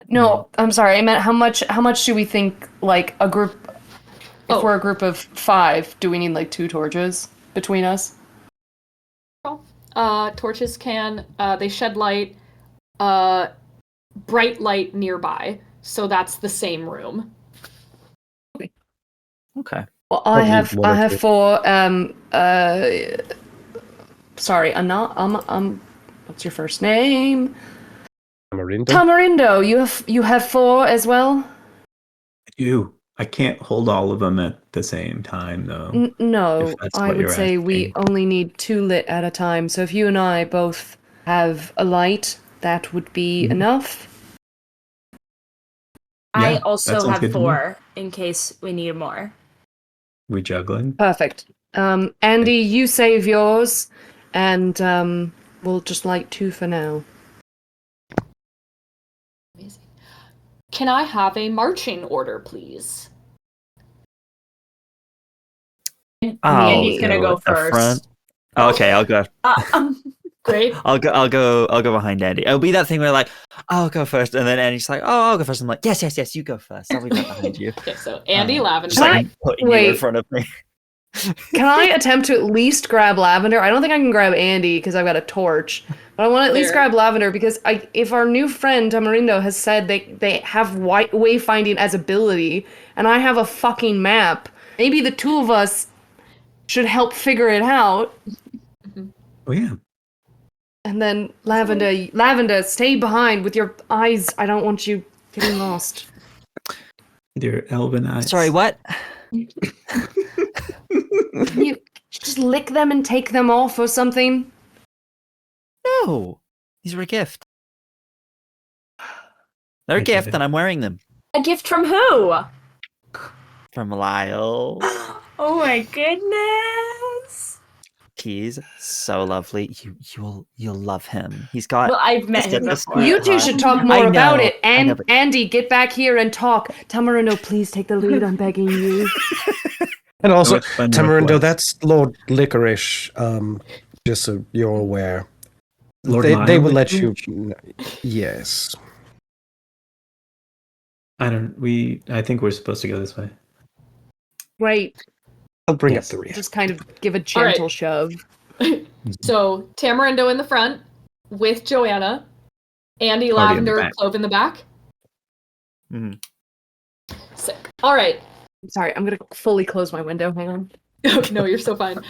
No, I'm sorry. I meant how much do we think like a group if we're a group of 5, do we need like 2 torches between us? Torches can they shed light, bright light nearby. So that's the same room. Okay. Well, I have 4. Sorry, I'm not. What's your first name? Tamarindo. Tamarindo. You have 4 as well. I do. I can't hold all of them at the same time, though. No, if that's I what would you're say we asking. only need 2 lit at a time. So if you and I both have a light, that would be enough. I Yeah, that also sounds have good to me. 4 in case we need more. We juggling? Perfect. Andy, you save yours, and we'll just light 2 for now. Amazing. Can I have a marching order, please? Andy's gonna go at the first. front. Okay, I'll go. Great. I'll go behind Andy. It'll be that thing where like I'll go first, and then Andy's like, "Oh, I'll go first." I'm like, "Yes, you go first. I'll be right behind you." Okay, so Andy, Lavender. Just like putting you in Wait. front of me. Can I attempt to at least grab Lavender? I don't think I can grab Andy because I've got a torch. But I want to at least Fair. grab Lavender because if our new friend Tamarindo has said they have wayfinding as ability, and I have a fucking map, maybe the 2 of us should help figure it out. Oh, yeah. And then Lavender, stay behind with your eyes. I don't want you getting lost. Dear elven eyes. Sorry, what? You just lick them and take them off or something. No, these are a gift. They're a I get gift, it. and I'm wearing them A gift from who? from Lyle. Oh my goodness. He's so lovely. You'll love him. He's got. Well, I've met he's him got this before. You two heart. should talk I more about know, it. I And know, but- Andy, get back here and talk. Tamarindo, please take the lead. I'm begging you. And also, it's fun Tamarindo, Northwest. that's Lord Licorice. Just so you're aware, Lord they will Mild let you. Licorice? Yes. I think we're supposed to go this way. Great. I'll bring Yes. up the rear. Just kind of give a gentle right. shove. So Tamarindo in the front with Johanna, Andy, Party in the Lavender, back. Clove in the back. Mhm. Sick. All right. Sorry, I'm gonna fully close my window. Hang on. No, you're so fine.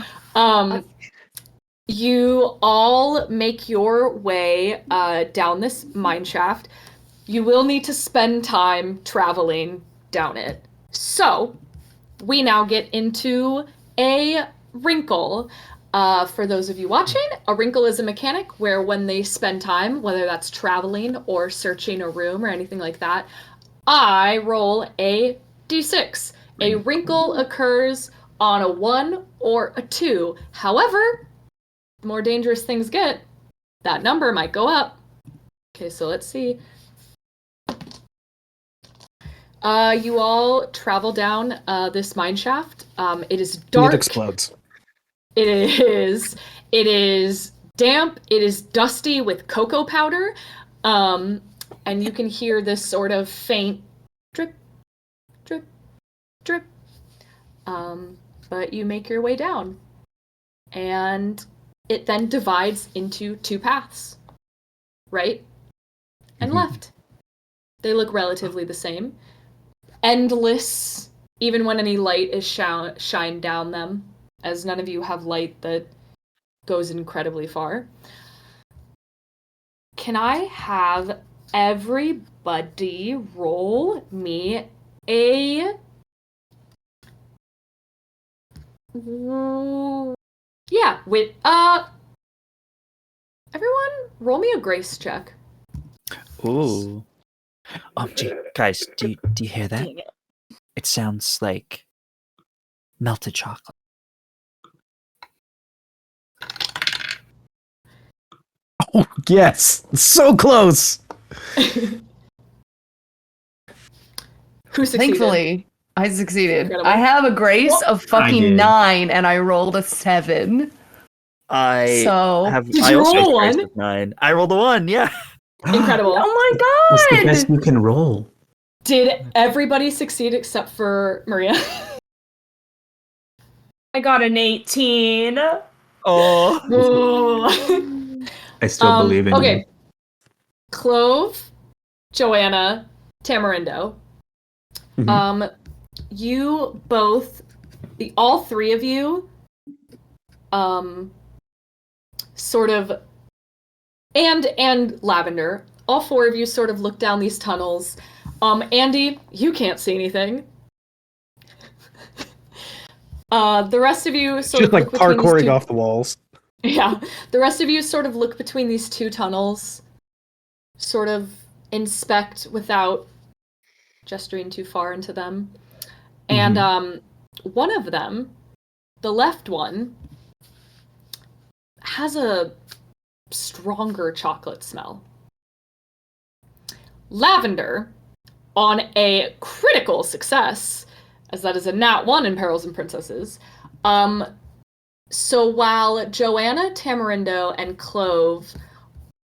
You all make your way down this mine shaft. You will need to spend time traveling down it. So, we now get into a wrinkle. For those of you watching, a wrinkle is a mechanic where when they spend time, whether that's traveling or searching a room or anything like that, I roll a d6. A wrinkle occurs on a 1 or a 2. However, the more dangerous things get, that number might go up. Okay, so let's see. You all travel down this mine shaft. It is dark. It explodes. It is damp. It is dusty with cocoa powder. And you can hear this sort of faint drip, drip, drip. But you make your way down. And it then divides into two paths. Right and left. They look relatively the same. Endless, even when any light is shined down them, as none of you have light that goes incredibly far. Can I have everybody roll me a... Yeah, with, everyone, roll me a grace check. Ooh. Guys, do you hear that? Dang it. It sounds like melted chocolate. Oh, yes. So close. Who succeeded? Thankfully, I succeeded. Incredible. I have a grace of I fucking did. 9, and I rolled a 7. I So Did I you also roll have one? a 9. I rolled a 1, yeah. Incredible. oh That's my the best god! you can roll. Did everybody succeed except for Maria? I got an 18. Oh. I still believe in okay. you. Clove, Johanna, Tamarindo. Mhm. You both, all three of you, sort of, and Lavender, all four of you sort of look down these tunnels. Andy, you can't see anything. The rest of you sort Just of like look between these parkouring two... off the walls. Yeah, the rest of you sort of look between these two tunnels, sort of inspect without gesturing too far into them. And one of them, the left one, has a stronger chocolate smell. Lavender, on a critical success, as that is a nat 1 in Perils and Princesses. So while Johanna, Tamarindo, and Clove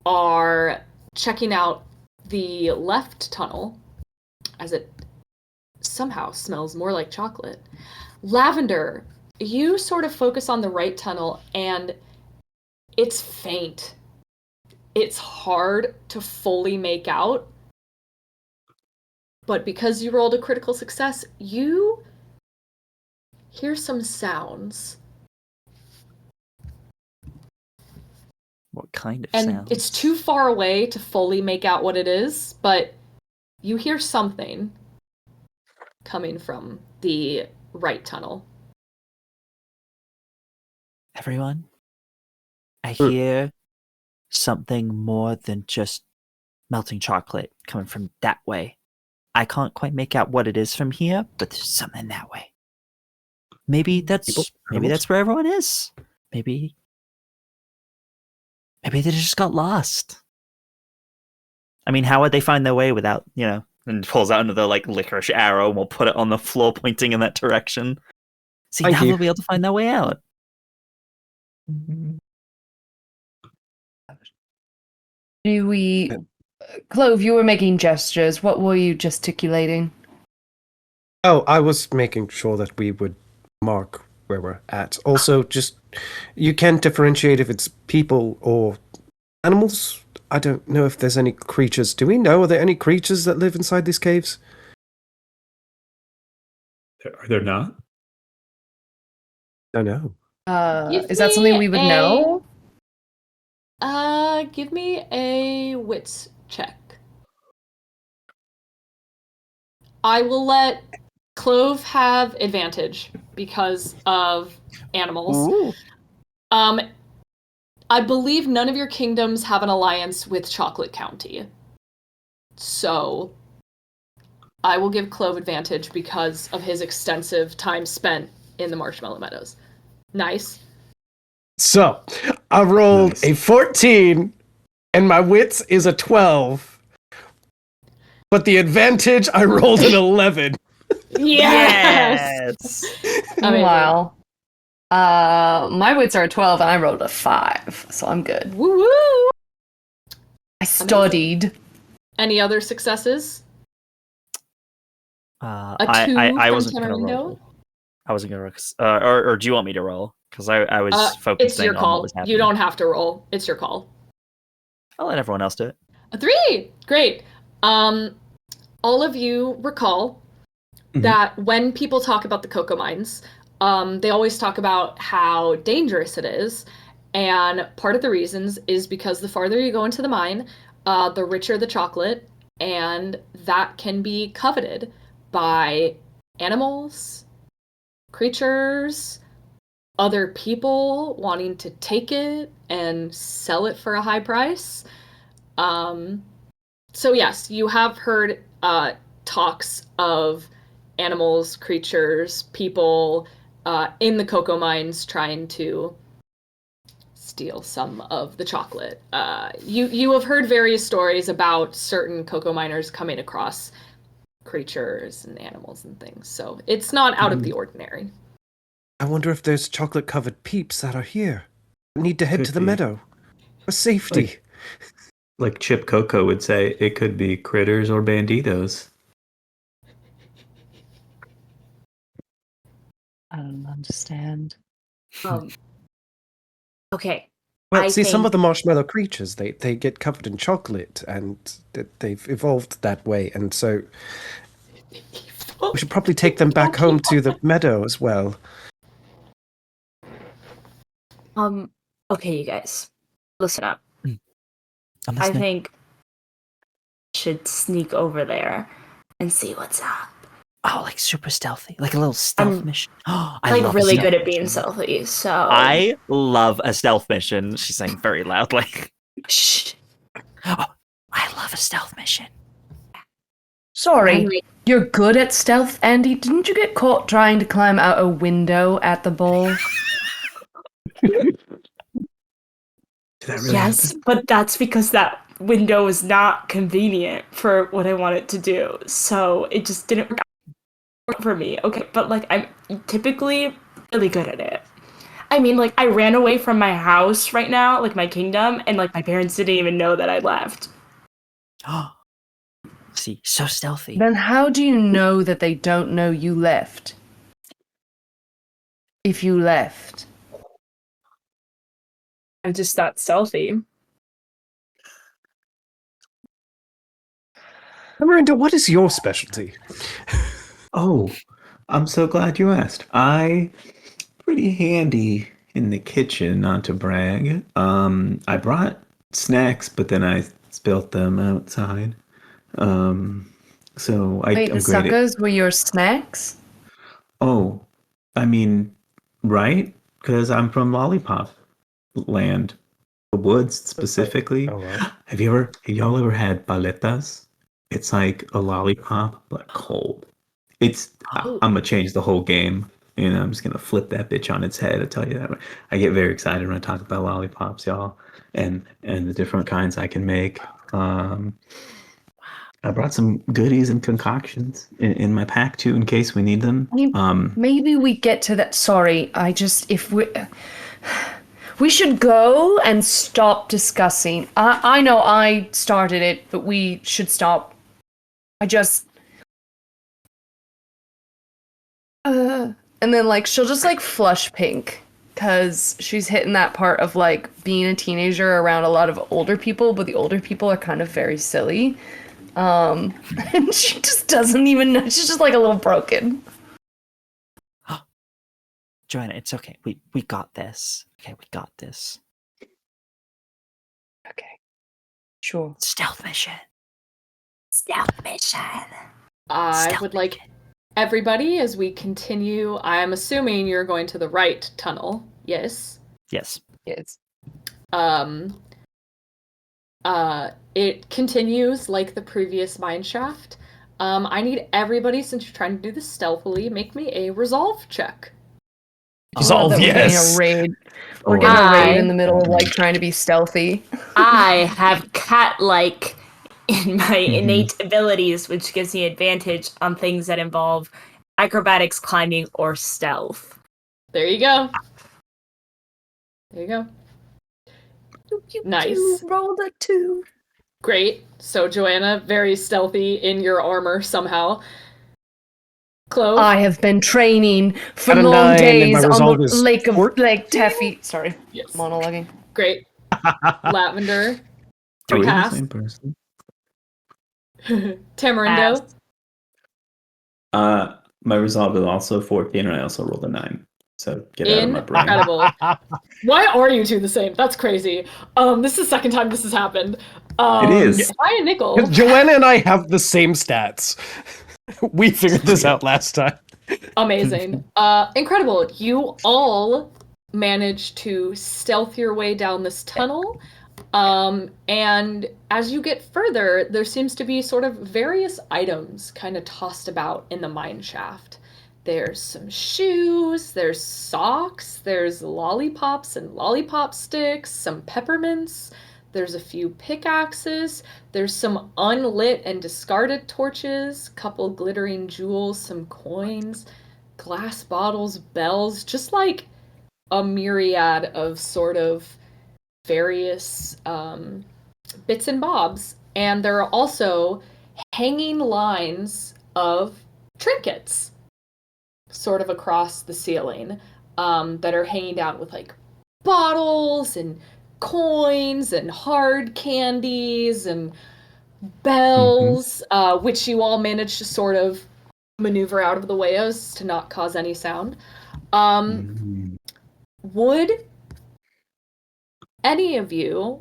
are checking out the left tunnel, as it somehow smells more like chocolate, Lavender, you sort of focus on the right tunnel, and it's faint. It's hard to fully make out. But because you rolled a critical success, you hear some sounds. What kind of And sound? it's too far away to fully make out what it is, but you hear something coming from the right tunnel. Everyone, I hear something more than just melting chocolate coming from that way. I can't quite make out what it is from here, but there's something that way. Maybe that's where everyone is. Maybe they just got lost. I mean, how would they find their way without, and pulls out another licorice arrow and we'll put it on the floor pointing in that direction. See, Thank now you. they'll be able to find their way out. Do we... Clove, you were making gestures. What were you gesticulating? Oh, I was making sure that we would mark where we're at. Also, just, you can differentiate if it's people or animals. I don't know if there's any creatures. Do we know? Are there any creatures that live inside these caves? Are there not? I don't know. Give Is that something me we would a- know? Give me a wits check. I will let Clove have advantage because of animals. Ooh. I believe none of your kingdoms have an alliance with Chocolate County. So I will give Clove advantage because of his extensive time spent in the Marshmallow Meadows. Nice. So, I rolled Nice. a 14, and my wits is a 12. but the advantage, I rolled an 11. Yes. Amazing. Wow. My wits are 12 and I rolled a 5, so I'm good. Woo woo. I studied. Any other successes? A 2 I from wasn't gonna Tamarindo? roll. I wasn't gonna roll. Or do you want me to roll? Because I was focusing It's your on what call. was happening. You don't have to roll. It's your call. I'll let everyone else do it. A 3! Great. All of you recall that when people talk about the cocoa mines, they always talk about how dangerous it is. And part of the reasons is because the farther you go into the mine, the richer the chocolate, and that can be coveted by animals, creatures, other people wanting to take it and sell it for a high price. So yes, you have heard talks of animals, creatures, people in the cocoa mines trying to steal some of the chocolate. You have heard various stories about certain cocoa miners coming across creatures and animals and things, so it's not out of the ordinary. I wonder if there's chocolate-covered peeps that are here. Need to head Could to the be. meadow. For safety. Like Chip Coco would say, it could be critters or banditos. I don't understand. Okay. Well, I see, some think- of the marshmallow creatures, they get covered in chocolate, and they've evolved that way, and so we should probably take them back home to the meadow as well. Okay, you guys, listen up. I'm I listening. think we should sneak over there and see what's up. Oh, like super stealthy, like a little stealth I'm, mission. I like love a really stealth good at being mission. stealthy, so I love a stealth mission. She's saying very loudly. shh. Oh, I love a stealth mission. Sorry, I'm like, you're good at stealth, Andy. Didn't you get caught trying to climb out a window at the ball? Did that really yes, happen? but that's because that window is not convenient for what I wanted to do, so it just didn't work out for me. Okay, but like I'm typically really good at it. I mean, like I ran away from my house right now, like my kingdom, and like my parents didn't even know that I left. See, so stealthy. Then how do you know that they don't know you left? If you left. I'm just not stealthy. Tamarindo, what is your specialty? Oh, I'm so glad you asked. I pretty handy in the kitchen, not to brag. I brought snacks, but then I spilt them outside. So Wait, I'm the great at. suckers were your snacks? Oh, I mean, right? Because I'm from Lollipop Land, the woods specifically. Oh, wow. Have y'all ever had paletas? It's like a lollipop, but cold. I'm gonna change the whole game. You know, I'm just gonna flip that bitch on its head. I tell you that. I get very excited when I talk about lollipops, y'all, and the different kinds I can make. I brought some goodies and concoctions in my pack too, in case we need them. I mean, maybe we get to that. Sorry, we should go and stop discussing. I know I started it, but we should stop. And then like she'll just like flush pink because she's hitting that part of like being a teenager around a lot of older people, but the older people are kind of very silly. And she just doesn't even know. She's just like a little broken. Joanna, it's okay. We got this. Okay, we got this. Okay. Sure. Stealth mission. Stealth mission. I Stealth would like everybody, as we continue, I'm assuming you're going to the right tunnel. Yes. Yes. Yes. It continues like the previous mine shaft. I need everybody, since you're trying to do this stealthily, make me a resolve check. Resolve, That we're getting yes. a raid. We're Oh, getting a raid I- in the middle of like trying to be stealthy. I have cat-like in my innate abilities, which gives me advantage on things that involve acrobatics, climbing, or stealth. There you go. There you go. Nice. Rolled a 2. Great. So Joanna, very stealthy in your armor somehow. Clove. I have been training for Got a long 9, and days my on resolve the is Lake of 14. Taffy. Sorry, Yes. monologuing. Great. Lavender. Are we the Pass. same person? Tamarindo. My resolve is also 14, and I also rolled a 9. So get out of my brain. Incredible. Why are you two the same? That's crazy. This is the second time this has happened. It is. Hi, Nickel. Joanna and I have the same stats. We figured this out last time. Amazing. Incredible. You all managed to stealth your way down this tunnel. And as you get further, there seems to be sort of various items kind of tossed about in the mine shaft. There's some shoes, there's socks, there's lollipops and lollipop sticks, some peppermints, there's a few pickaxes, there's some unlit and discarded torches, couple glittering jewels, some coins, glass bottles, bells, just like a myriad of sort of various bits and bobs. And there are also hanging lines of trinkets sort of across the ceiling that are hanging down with like bottles and coins and hard candies and bells, which you all managed to sort of maneuver out of the way as to not cause any sound. Would any of you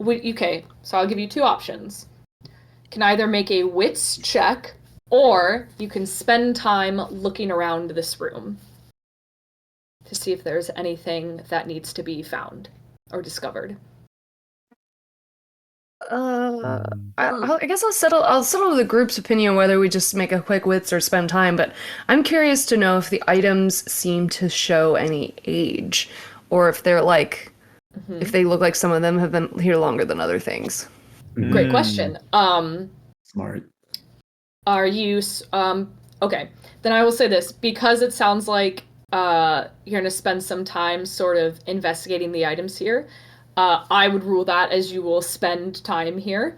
okay, so I'll give you two options. You can either make a wits check, or you can spend time looking around this room to see if there's anything that needs to be found or discovered. I guess I'll settle the group's opinion whether we just make a quick wits or spend time, but I'm curious to know if the items seem to show any age, or if they're like, if they look like some of them have been here longer than other things. Great question. Smart. Are you okay, then I will say this, because it sounds like you're gonna spend some time sort of investigating the items here. I would rule that as you will spend time here,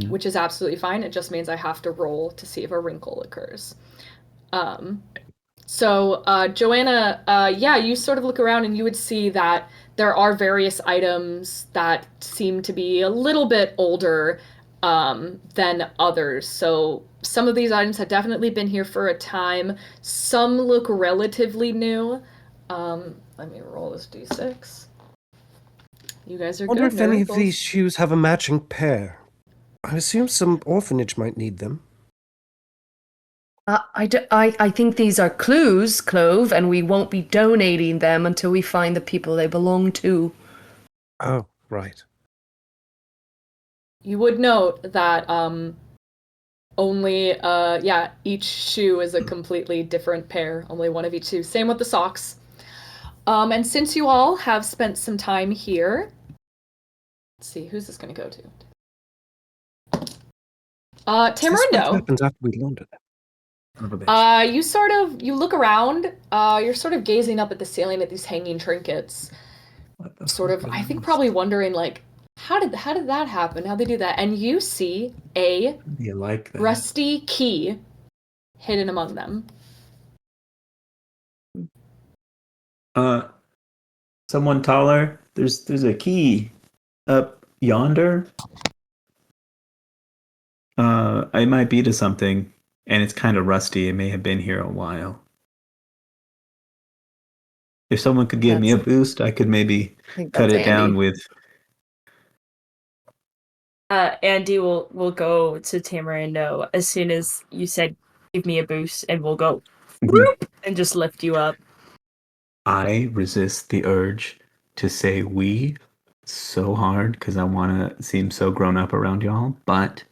which is absolutely fine. It just means I have to roll to see if a wrinkle occurs. So Joanna, yeah, you sort of look around and you would see that there are various items that seem to be a little bit older than others. So some of these items have definitely been here for a time. Some look relatively new. Let me roll this d6. You guys are I wonder good. if no any of wrinkles. these shoes have a matching pair. I assume some orphanage might need them. I think these are clues, Clove, and we won't be donating them until we find the people they belong to. Oh, right. You would note that only each shoe is a completely different pair, only one of each shoe. Same with the socks. And since you all have spent some time here, let's see, who's this going to go to? Is this what Tamarindo. happens after we launder them? Son of a bitch. You look around, you're sort of gazing up at the ceiling at these hanging trinkets, What the sort of, fuck I is think this? probably wondering like, how did that happen? How'd they do that? And you see a You like that? rusty key hidden among them. Someone taller. There's a key up yonder. I might be to something, and it's kind of rusty. It may have been here a while. If someone could give me a boost, I could maybe I think cut that's it down Andy. with. Andy will go to Tamarindo as soon as you said give me a boost, and we'll go whoop, and just lift you up. I resist the urge to say we so hard because I want to seem so grown up around y'all, but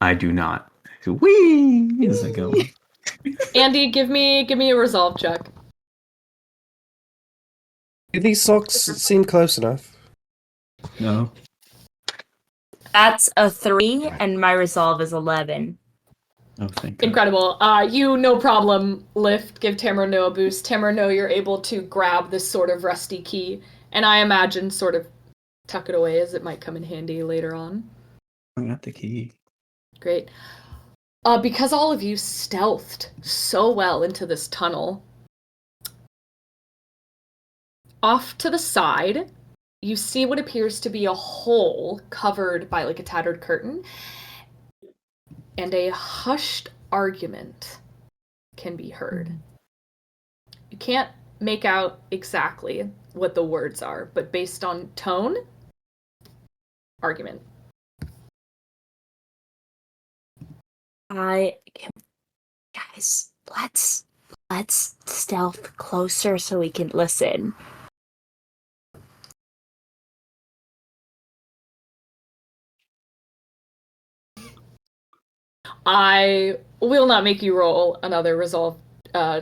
I do not. We as I go. Andy, give me a resolve check. Do these socks seem close enough? No. That's a 3, and my resolve is 11. Oh, thank God. Incredible. You, no problem, lift, give Tamarindo a boost. Tamarindo, you're able to grab this sort of rusty key, and I imagine sort of tuck it away as it might come in handy later on. I got the key. Great. Because all of you stealthed so well into this tunnel, off to the side, you see what appears to be a hole covered by like a tattered curtain, and a hushed argument can be heard. You can't make out exactly what the words are, but based on tone, argument. Guys, let's stealth closer so we can listen. I will not make you roll another resolve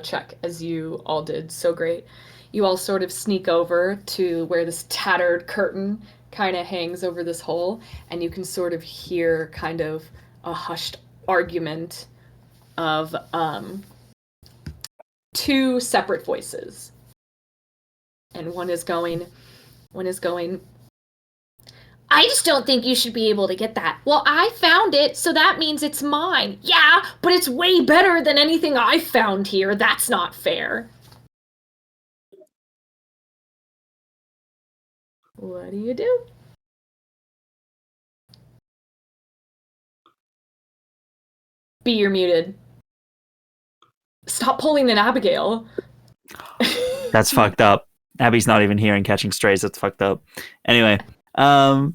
check, as you all did so great. You all sort of sneak over to where this tattered curtain kind of hangs over this hole, and you can sort of hear kind of a hushed argument of two separate voices. And one is going, I just don't think you should be able to get that. Well, I found it, so that means it's mine. Yeah, but it's way better than anything I found here. That's not fair. What do you do? B, you're muted. Stop pulling an Abigail. That's fucked up. Abby's not even here and catching strays. That's fucked up. Anyway, I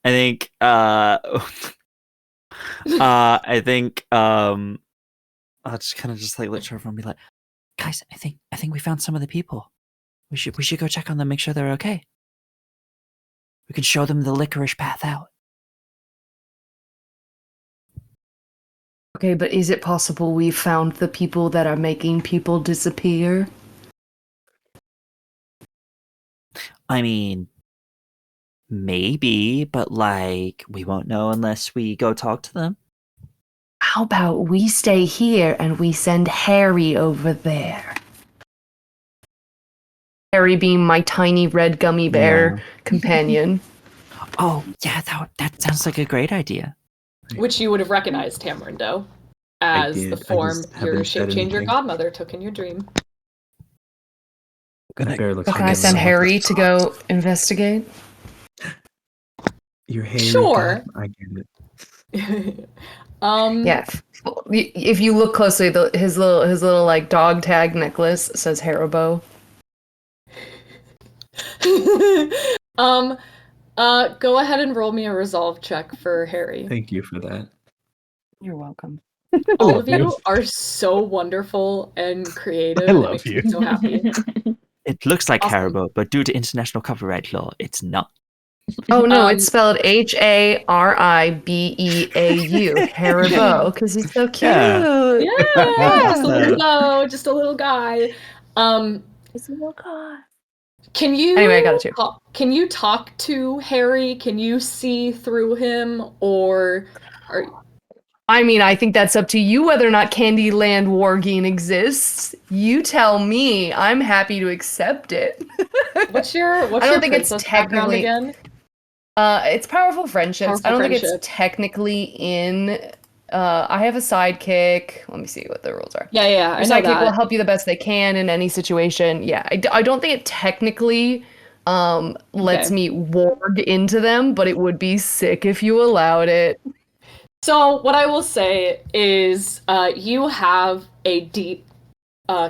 think I'll just kind of just like let everyone be like, guys, I think we found some of the people. We should go check on them, make sure they're okay. We can show them the licorice path out. Okay, but is it possible we found the people that are making people disappear? I mean, maybe, but like we won't know unless we go talk to them. How about we stay here and we send Harry over there? Harry being my tiny red gummy bear companion. Oh, yeah, that sounds like a great idea. Which you would have recognized, Tamarindo, as the form your shape-changer godmother took in your dream. That bear looks Can I send Harry to go investigate? Your hair. Sure. I get it. Yeah. If you look closely, his little like dog tag necklace says Haribo. Go ahead and roll me a resolve check for Harry. Thank you for that. You're welcome. All of you are so wonderful and creative. I love It makes you. me so happy. It looks like Awesome. Haribo, but due to international copyright law, it's not. Oh no, it's spelled Haribeau. Haribo, because he's so cute. Yeah, just a little guy. It's a little car. Can you Anyway, I got it too. Can you talk to Harry? Can you see through him, or I mean, I think that's up to you whether or not Candyland Wargame exists. You tell me. I'm happy to accept it. what's your I don't think it's princess background technically again? It's Powerful Friendships. Powerful I don't think Friendship. it's technically in. I have a sidekick. Let me see what the rules are. Yeah, I Your know sidekick that. will help you the best they can in any situation. Yeah, I don't think it technically lets Okay. me warg into them, but it would be sick if you allowed it. So what I will say is, you have a deep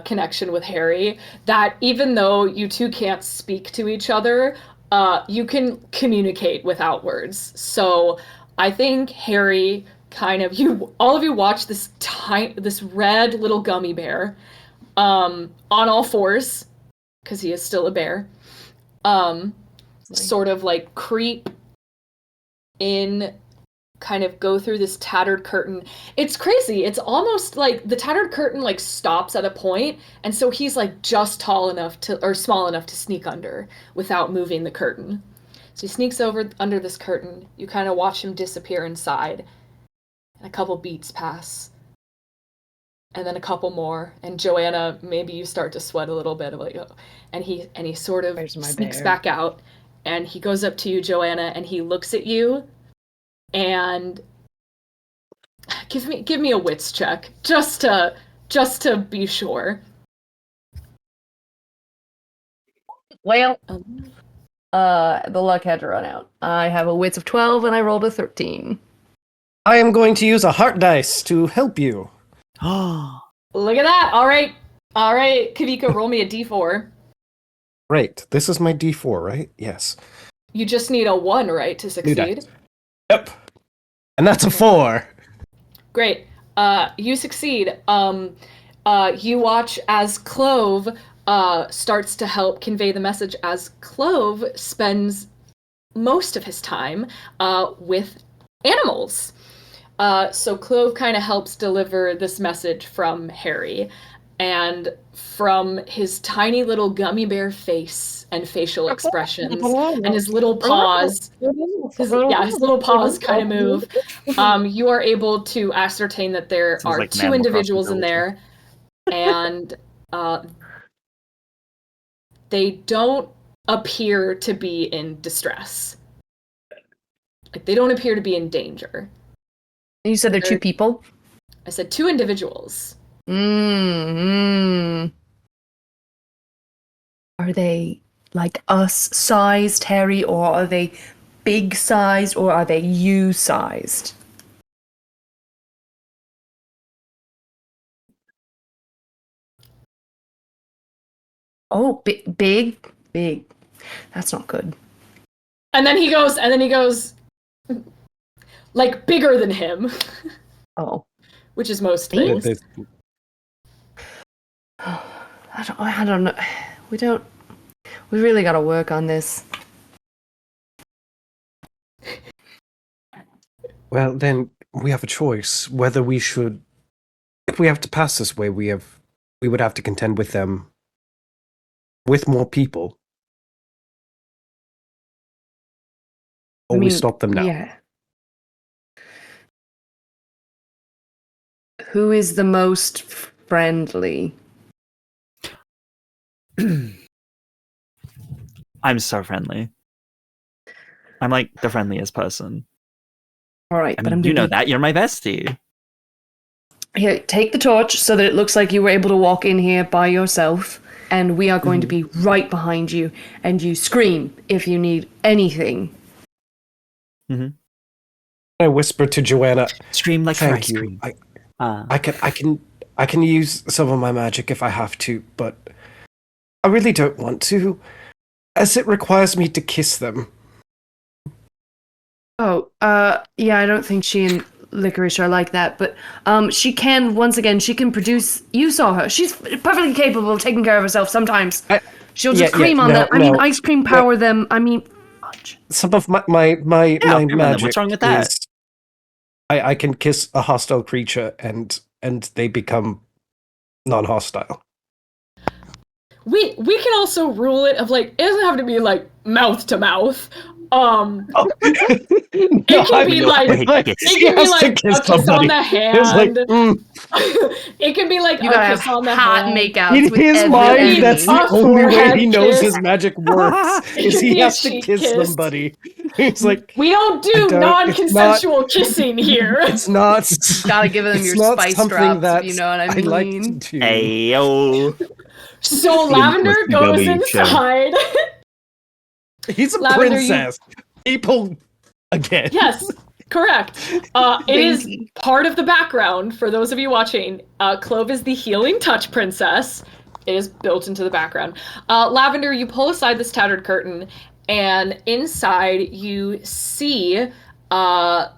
connection with Harry that even though you two can't speak to each other, you can communicate without words. So I think Harry kind of all of you watch this red little gummy bear, on all fours, because he is still a bear, sort of like creep in, kind of go through this tattered curtain. It's crazy. It's almost like the tattered curtain like stops at a point, and so he's like just small enough to sneak under without moving the curtain. So he sneaks over under this curtain. You kind of watch him disappear inside. And a couple beats pass. And then a couple more. And Joanna, maybe you start to sweat a little bit. Like, oh. And he sort of Where's my sneaks bear? back out. And he goes up to you, Joanna, and he looks at you. And give me a wits check. Just to be sure. Well, the luck had to run out. I have a wits of 12 and I rolled a 13. I am going to use a heart dice to help you. Look at that. All right, Kavika, roll me a d4. Great. This is my D4, right? Yes. You just need a 1, right, to New succeed? dice. Yep. And that's a 4. Great. You succeed. You watch as Clove starts to help convey the message, as Clove spends most of his time with animals. So Clove kind of helps deliver this message from Harry, and from his tiny little gummy bear face and facial expressions and his little paws, his little paws kind of move, you are able to ascertain that there Sounds are like two Animal Crossing individuals in villager. there, and they don't appear to be in distress. Like, they don't appear to be in danger. You said they're two people? I said 2 individuals. Mm-hmm. Are they like us-sized, Harry, or are they big-sized, or are they you-sized? Oh, big. That's not good. And then he goes, like, bigger than him, Oh. which is most Me? things. I don't know. We really gotta work on this. Well, then we have a choice whether we should. If we have to pass this way, we would have to contend with them with more people. Or we stop them now. Yeah. Who is the most friendly? I'm so friendly. I'm like the friendliest person. All right, I but mean, I'm you gonna know that. You're my bestie. Here, take the torch so that it looks like you were able to walk in here by yourself, and we are going to be right behind you, and you scream if you need anything. I whisper to Joanna, Scream like for "Thank ice you. cream. I can use some of my magic if I have to, but I really don't want to, as it requires me to kiss them." Oh, yeah, I don't think she and Licorice are like that, but she can, once again, she can produce. You saw her. She's perfectly capable of taking care of herself sometimes. She'll just cream on them. I mean, ice cream power them. I mean, fudge. Some of my I'll cream on them. magic. What's wrong with that? is I can kiss a hostile creature and they become non-hostile. We can also rule it of, like, it doesn't have to be like mouth to mouth. It can be like a kiss on the hand. It's like, It can be like You a gotta kiss have on the hot hand. makeouts in with his every mind, enemy. that's the A only way forehead he knows kiss. his magic works. It Is could he be a has to cheek kiss kiss. somebody. He's like, We don't do don't- non-consensual kissing here. it's not. Gotta give them it's your not spice something drops, that if you know what I mean. like to do. Ayo. So Lavender goes CW show. inside. He's a Lavender, princess. People again. Yes, correct. It is part of the background for those of you watching. Clove is the healing touch princess. It is built into the background. Lavender, you pull aside this tattered curtain, and inside you see that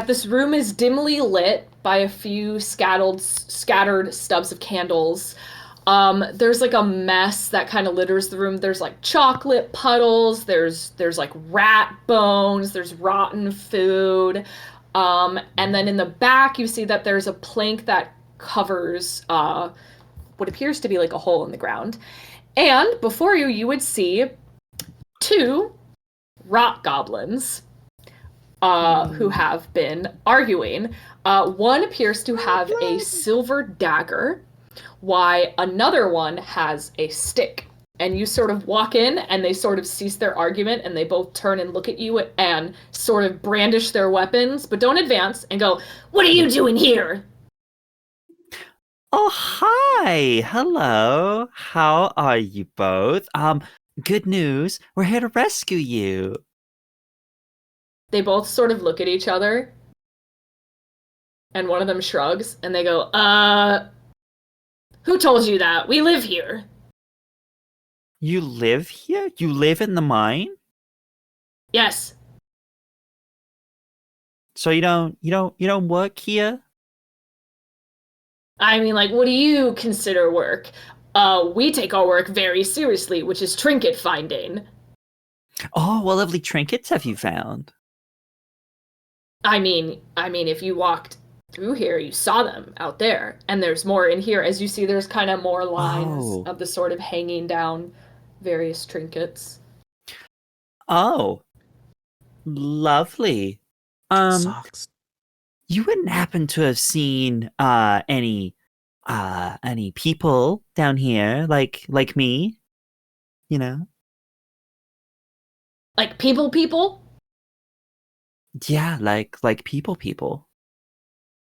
this room is dimly lit by a few scattered stubs of candles. There's like a mess that kind of litters the room. There's like chocolate puddles, there's like rat bones, there's rotten food. And then in the back you see that there's a plank that covers what appears to be like a hole in the ground. And before you would see 2 rock goblins who have been arguing. One appears to have a silver dagger, while another one has a stick. And you sort of walk in, and they sort of cease their argument, and they both turn and look at you and sort of brandish their weapons, but don't advance, and go, "What are you doing here?" Oh, hi. Hello. How are you both? Good news. We're here to rescue you. They both sort of look at each other, and one of them shrugs, and they go, "Who told you that? We live here." You live here? You live in the mine? "Yes." So you don't work here? I mean, like, what do you consider work? We take our work very seriously, which is trinket finding. Oh, what lovely trinkets have you found? I mean, if you walked through here, you saw them out there, and there's more in here. As you see, there's kind of more lines of the sort of hanging down various trinkets. Oh, lovely. Socks. You wouldn't happen to have seen any people down here like me, you know? Like people? Yeah, like people.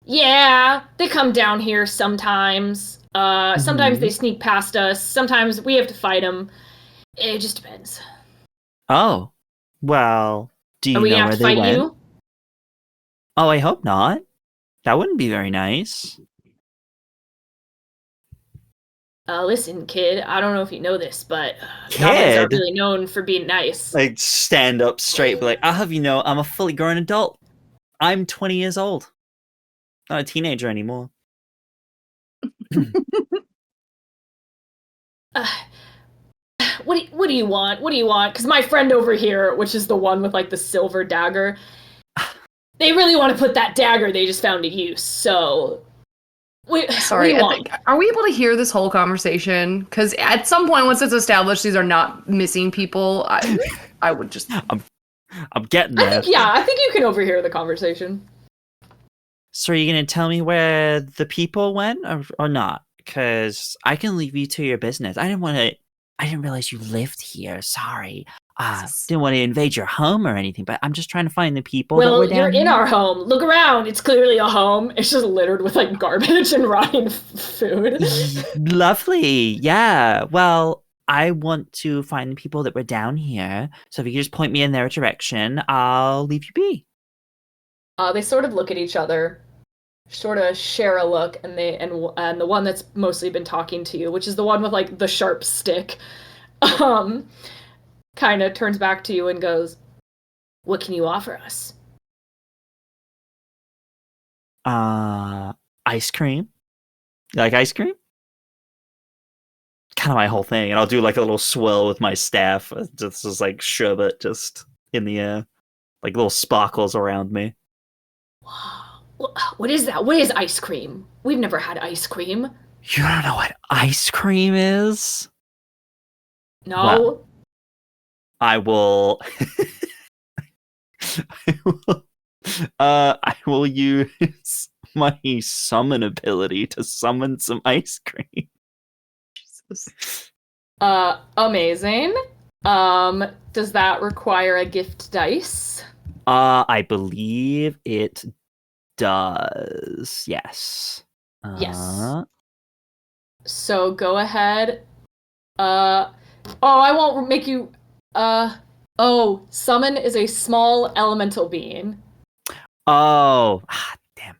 Yeah, they come down here sometimes. Sometimes they sneak past us. Sometimes we have to fight them. It just depends. Oh, well, do you Are we know gonna where have to they fight went? you? Oh, I hope not. That wouldn't be very nice. Listen, kid, I don't know if you know this, but goblins are really known for being nice. Like, stand up straight, be like, I'll have you know, I'm a fully grown adult. I'm 20 years old. Not a teenager anymore. What do you want? What do you want? Because my friend over here, which is the one with like the silver dagger, they really want to put that dagger they just found to use. So, Sorry, are we able to hear this whole conversation? Because at some point, once it's established these are not missing people, I would just. I'm getting there. I think you can overhear the conversation. So are you going to tell me where the people went or not? Because I can leave you to your business. I didn't realize you lived here. Sorry. Didn't want to invade your home or anything, but I'm just trying to find the people that were down you're in here. our home. Look around. It's clearly a home. It's just littered with like garbage and rotting food. Lovely. Yeah. Well, I want to find the people that were down here. So if you could just point me in their direction, I'll leave you be. They sort of look at each other, sort of share a look, and the one that's mostly been talking to you, which is the one with like the sharp stick, kind of turns back to you and goes, "What can you offer us?" Ice cream. You like ice cream? Kind of my whole thing, and I'll do like a little swirl with my staff. Just like sherbet just in the air, like little sparkles around me. What is that? What is ice cream? We've never had ice cream. You don't know what ice cream is? No. Well, I will. I will use my summon ability to summon some ice cream. Jesus. Amazing. Does that require a gift dice? I believe it does. Yes. Yes. So go ahead. I won't make you. Summon is a small elemental being. Oh, damn.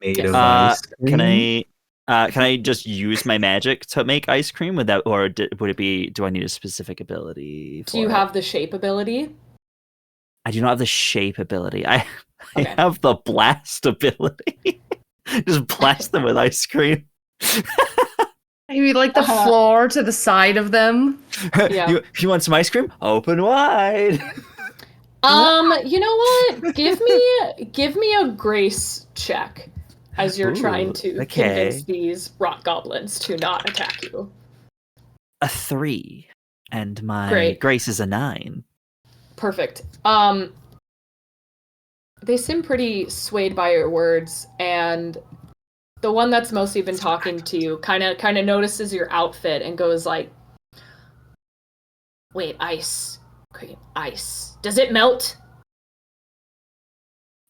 Made of ice cream? Can I just use my magic to make ice cream? Would that, or would it be? Do I need a specific ability? Do you have the shape ability? I do not have the shape ability. I Okay. have the blast ability. Just blast them with ice cream. Maybe like the floor to the side of them. Yeah. You want some ice cream? Open wide. You know what? Give me a grace check as you're trying to convince these rock goblins to not attack you. A 3, and my grace is a 9. Perfect. They seem pretty swayed by your words, and the one that's mostly been talking to you kind of notices your outfit and goes like, "Wait, ice cream, ice. Does it melt?"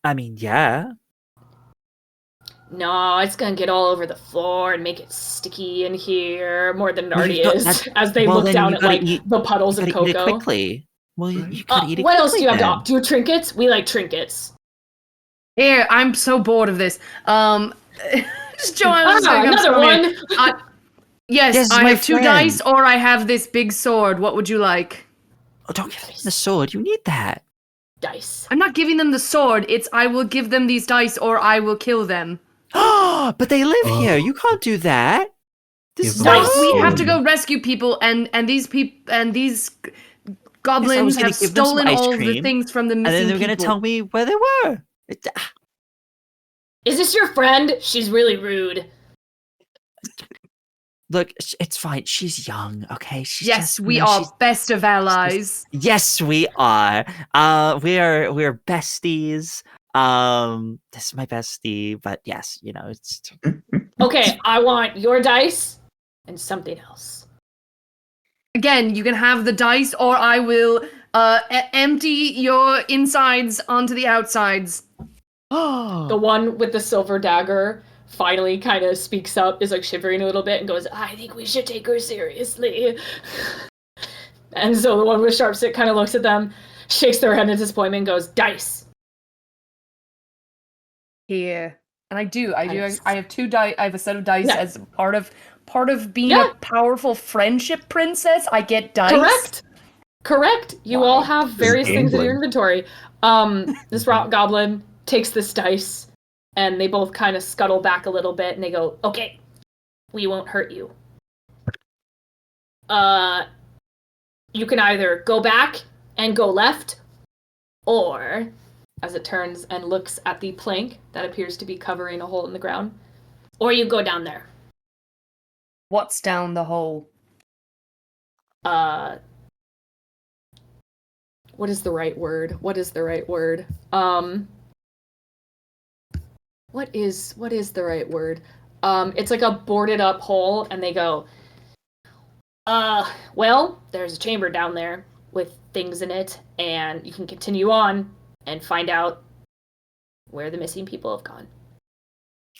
I mean, yeah. No, it's gonna get all over the floor and make it sticky in here more than it Well, already you've got is. that- As they well, look then down you at gotta like eat- the puddles of You gotta eat it cocoa. quickly. Well, you gotta eat it What else do you have to quickly offer? Do you trinkets? We like trinkets. Here, I'm so bored of this. Joanna's gonna come Another storm in. one. Yes, This is I my have 2 friend. dice, or I have this big sword. What would you like? Oh, don't give them the sword. You need that. Dice. I'm not giving them the sword. It's I will give them these dice, or I will kill them. But they live here. You can't do that. This is Give not them Dice. the We have to sword. go rescue people, and these goblins gonna have give them some stolen ice all of the cream, things from the And missing then they're people. gonna tell me where they were. Is this your friend? She's really rude. Look, it's fine. She's young, okay? She's Yes, just, we are best of allies. Yes, we are. We're besties. This is my bestie, but yes, it's Okay, I want your dice and something else. Again, you can have the dice, or I will empty your insides onto the outsides. The one with the silver dagger finally kind of speaks up, is like shivering a little bit, and goes, "I think we should take her seriously." And so the one with sharp stick kind of looks at them, shakes their head in disappointment, and goes, "Dice." Here, and I Dice. have 2 dice. I have a set of dice Yeah. as part of being Yeah. a powerful friendship princess. I get dice. Correct. You Why? all have various things in your gambling. inventory. This rock goblin takes this dice, and they both kind of scuttle back a little bit, and they go, "Okay, we won't hurt you. You can either go back and go left, or," as it turns and looks at the plank that appears to be covering a hole in the ground, "or you go down there." What's down the hole? What is the right word? What is the right word? What is the right word? It's like a boarded up hole, and they go, well, there's a chamber down there with things in it, and you can continue on and find out where the missing people have gone.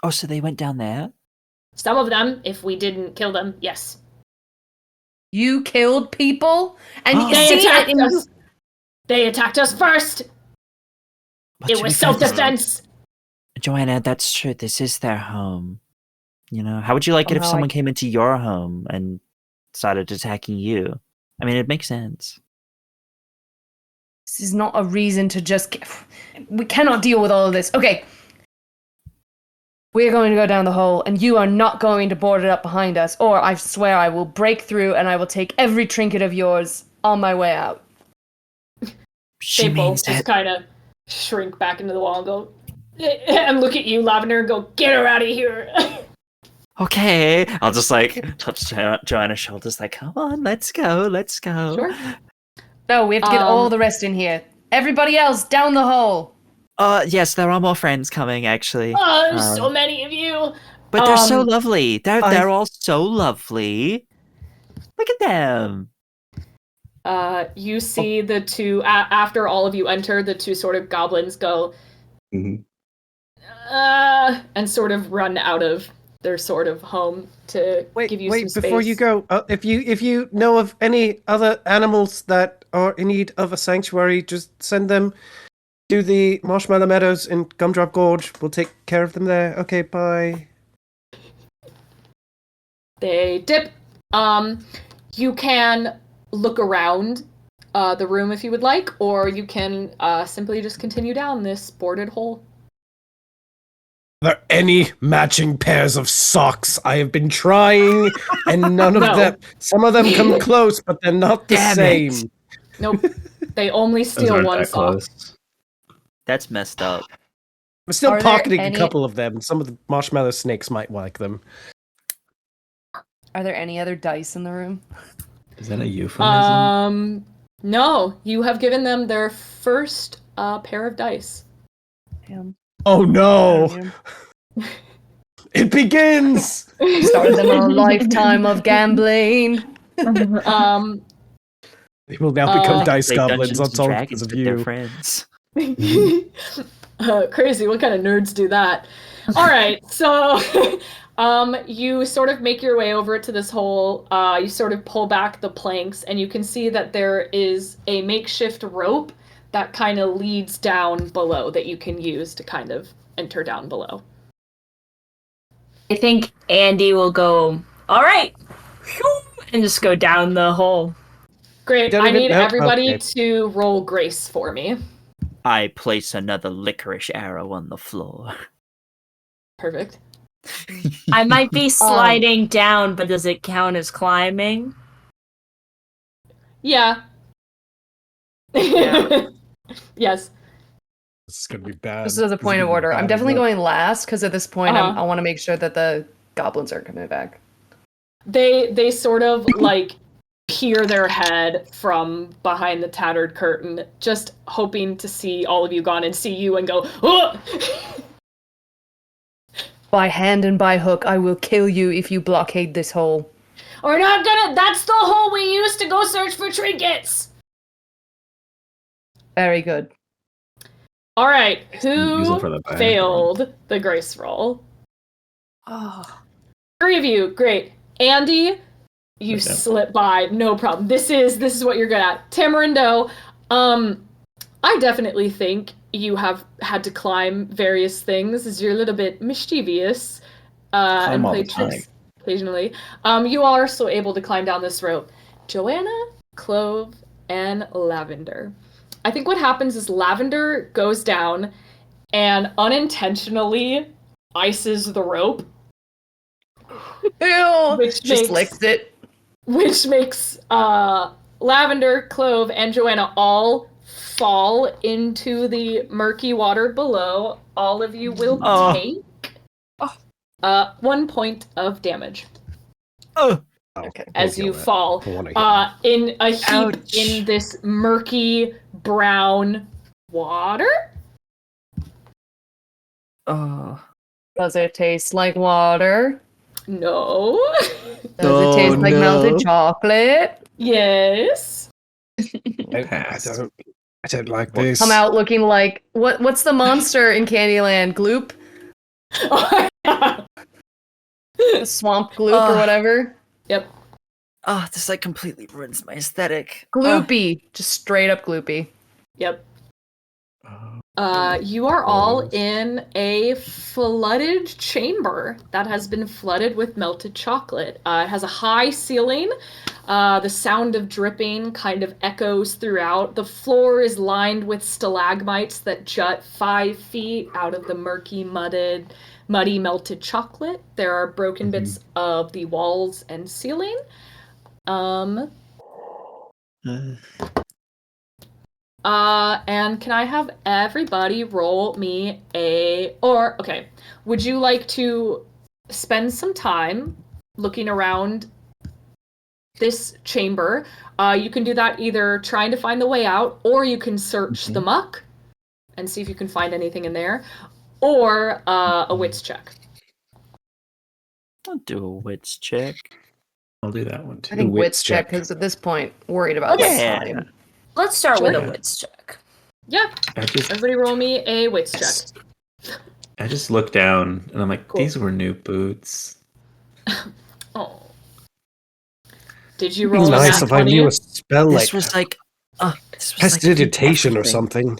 Oh, so they went down there? Some of them, if we didn't kill them, yes. You killed people, and Oh. They see, attacked and us. They attacked us first. But It to be was fair, self-defense. Joanna, that's true. This is their home. How would you like it if Somehow someone came into your home and started attacking you? I mean, it makes sense. This is not a reason to just. We cannot deal with all of this. Okay. We're going to go down the hole, and you are not going to board it up behind us, or I swear I will break through and I will take every trinket of yours on my way out. She They means both just it. kind of shrink back into the wall and go, and look at you, Lavender, and go, "Get her out of here." Okay. I'll just touch Joanna's shoulders, come on, let's go, let's go. Sure. No, we have to get all the rest in here. Everybody else, down the hole. Yes, there are more friends coming, actually. Oh, there's so many of you. But they're so lovely. They're all so lovely. Look at them. You see the two, after all of you enter, the two sort of goblins go, Mhm. and sort of run out of their sort of home to give you some space. Before you go, if you know of any other animals that are in need of a sanctuary, just send them to the Marshmallow Meadows in Gumdrop Gorge. We'll take care of them there. Okay, bye. They dip. You can look around the room if you would like, or you can simply just continue down this boarded hole. Are there any matching pairs of socks? I have been trying, and none of No. them. Some of them come close, but they're not the Damn same. it. Nope. They only Those steal aren't one that sock. close. That's messed up. I'm still Are there pocketing any- a couple of them. Some of the marshmallow snakes might like them. Are there any other dice in the room? Is that a euphemism? No, you have given them their first pair of dice. Damn. Oh no! Damn. It begins! Started them on a lifetime of gambling. Um, They will now become dice Play goblins. Dungeons That's and all Dragons because of with their you. friends. crazy. What kind of nerds do that? All right, so you sort of make your way over to this hole. You sort of pull back the planks, and you can see that there is a makeshift rope that kind of leads down below that you can use to kind of enter down below. I think Andy will go, all right, and just go down the hole. Great. Don't I even need know- everybody okay. to roll grace for me. I place another licorice arrow on the floor. Perfect. I might be sliding down, but does it count as climbing? Yeah. Yeah. Yes. This is gonna be bad. Just as a This is point of gonna be order, I'm bad definitely enough. going last because at this point Uh-huh. I want to make sure that the goblins are coming back. They sort of like peer their head from behind the tattered curtain, just hoping to see all of you gone and see you and go, oh! By hand and by hook, I will kill you if you blockade this hole. We're not gonna, that's the hole we used to go search for trinkets! Very good. All right, Use them for who the bag. failed the grace roll? Oh. 3 of you, great. Andy, you Right now. slip by, no problem. This is what you're good at. Tamarindo, I definitely think you have had to climb various things as you're a little bit mischievous and all play the time. tricks occasionally. You are also able to climb down this rope. Johanna, Clove, and Lavender. I think what happens is Lavender goes down and unintentionally ices the rope, Ew! Which Just makes- licks it. which makes Lavender, Clove, and Johanna all fall into the murky water below. All of you will Oh. take 1 point of damage Oh, Okay. as you fall I wanna hear in a heap Ouch. in this murky brown water. oh. Does it taste like water? No. Does it taste like melted chocolate? Yes. I don't like this. Come out looking like what's the monster in Candyland? Gloop? The swamp gloop or whatever? Yep. Oh, this like completely ruins my aesthetic. Gloopy. Just straight up gloopy. Yep. You are all Gross. in a flooded chamber that has been flooded with melted chocolate. It has a high ceiling. The sound of dripping kind of echoes throughout. The floor is lined with stalagmites that jut 5 feet out of the murky, muddy melted chocolate. There are broken bits of the walls and ceiling. And can I have everybody roll me okay, would you like to spend some time looking around this chamber? You can do that either trying to find the way out, or you can search the muck and see if you can find anything in there, or a wits check. I'll do a wits check. I'll do that one too. I think wits wits check check. because at this point worried about Yeah. time. Let's start with a Sure. wits check. Yeah, I just everybody roll me a wits check. look down and I'm like, Cool. these were new boots. Oh. Did you roll a Nice nat if I 20? knew a spell This like was like, this was prestidigitation or everything. something.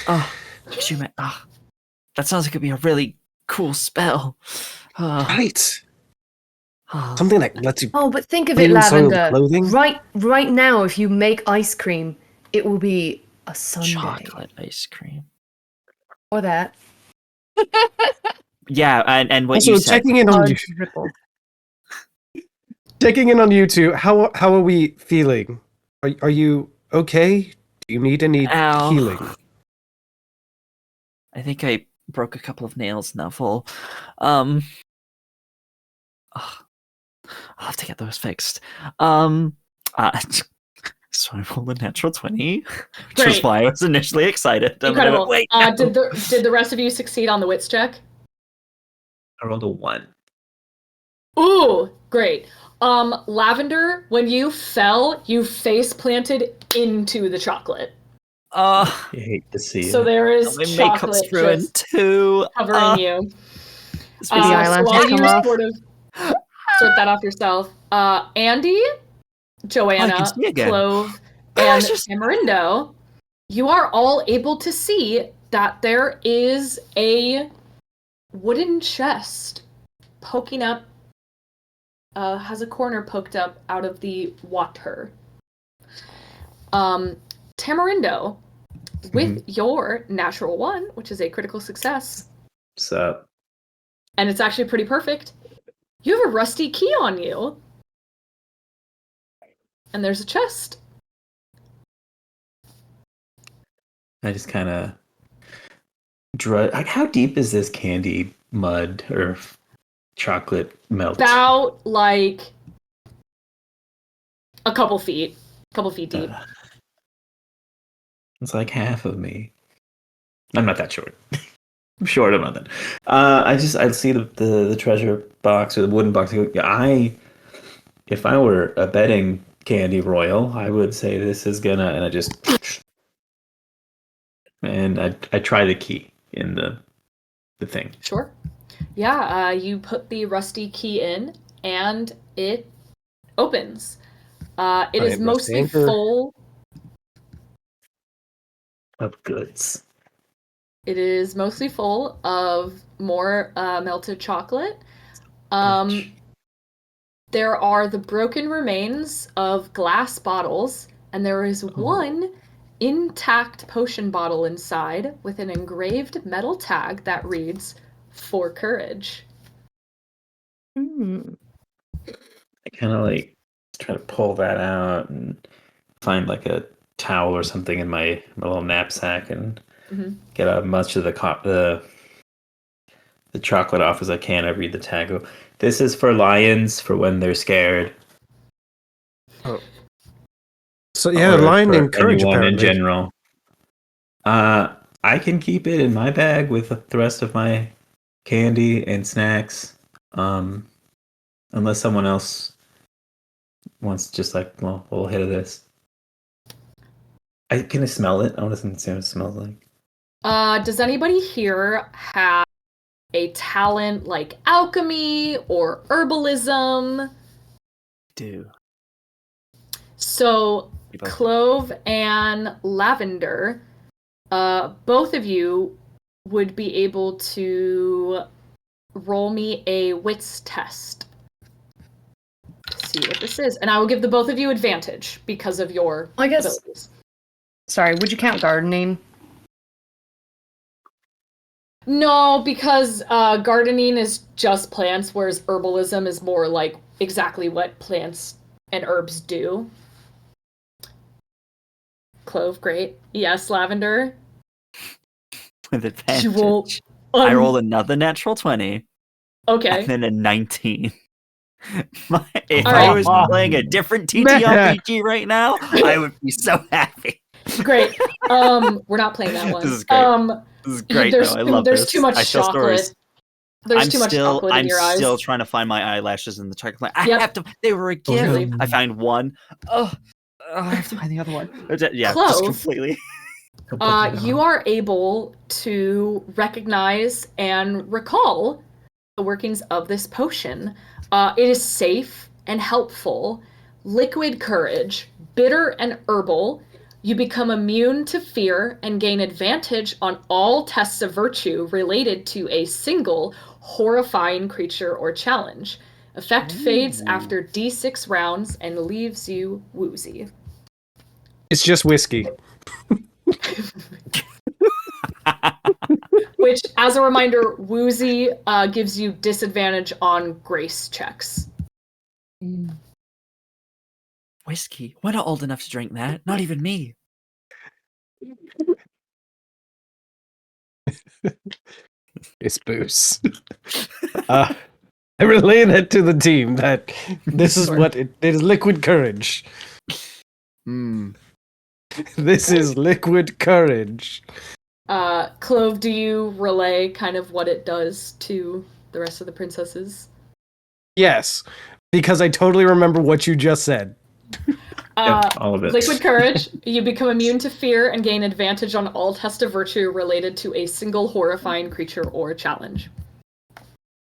Oh, could you that sounds like it'd be a really cool spell. Oh, Right. oh. Something that lets you. Oh, but think of it, Clean soiled Lavender. clothing? Right now, if you make ice cream, it will be a sundae. Chocolate ice cream. Or that. Yeah, and what Also, you said. checking in on you. Fudge ripple. Checking in on you two. How are we feeling? Are you okay? Do you need any Ow. healing? I think I broke a couple of nails in that fall. I'll have to get those fixed. So I rolled a natural 20, which Great. was why I was initially excited. And then I Incredible. went, Wait, no. Did the rest of you succeed on the wits check? I rolled a 1. Ooh, great. Lavender, when you fell, you face planted into the chocolate. I hate to see So it. there is My makeup's chocolate ruined just too. covering you. It's The really eyelashes so while come you off. sort of sort that off yourself, Andy, Joanna, see again. Clove, Oh, and it's just- Tamarindo, you are all able to see that there is a wooden chest poking up, has a corner poked up out of the water. Tamarindo, with your natural 1, which is a critical success, What's up? and it's actually pretty perfect, you have a rusty key on you. And there's a chest. I just kind of like, how deep is this candy mud or chocolate melt? About like a couple feet deep. It's like half of me. I'm not that short. I'm short. I'm not that. I see the treasure box or the wooden box. I go, if I were a betting candy royal, I would say this is gonna, and I try the key in the thing. Sure. Yeah, you put the rusty key in and it opens. It is Rusty mostly anchor. full. Of goods. It is mostly full of more melted chocolate. There are the broken remains of glass bottles, and there is one intact potion bottle inside with an engraved metal tag that reads, "For Courage." Hmm. I kind of like try to pull that out and find like a towel or something in my little knapsack and get as much of the chocolate off as I can. I read the tag. Go, this is for lions for when they're scared. So yeah, Or lion for and courage anyone in apparently. general. I can keep it in my bag with the rest of my candy and snacks. Unless someone else wants just like, well, a little hit of this. Can I smell it? I want to see what it smells like. Does anybody here have a talent like alchemy or herbalism? Do. So, You both do. Clove and Lavender, both of you would be able to roll me a wits test to see what this is. And I will give the both of you advantage because of your I guess. abilities. Sorry, would you count gardening? No, because gardening is just plants, whereas herbalism is more like exactly what plants and herbs do. Clove, great. Yes, Lavender. With advantage. You will, I rolled another natural 20 Okay. and then a 19. If All I right. was playing a different TTRPG right now, I would be so happy. Great. We're not playing that one. This is great. This is great, though. I love There's this. too much I tell chocolate. stories. There's too much chocolate in your eyes. I'm still trying to find my eyelashes in the chocolate. I Yep. have to. They were a gift. Really? I found one. Oh, I have to find the other one. Yeah, Clove. just completely. You are able to recognize and recall the workings of this potion. It is safe and helpful. Liquid courage, bitter and herbal. You become immune to fear and gain advantage on all tests of virtue related to a single horrifying creature or challenge. Effect fades after D6 rounds and leaves you woozy. It's just whiskey. Which, as a reminder, woozy gives you disadvantage on grace checks. Whiskey. We're not old enough to drink that. Not even me. It's booze. I relay that to the team that this is Sure. what it is. Liquid courage. This is liquid courage. Clove, do you relay kind of what it does to the rest of the princesses? Yes, because I totally remember what you just said. All of it. Liquid courage. You become immune to fear and gain advantage on all tests of virtue related to a single horrifying creature or challenge.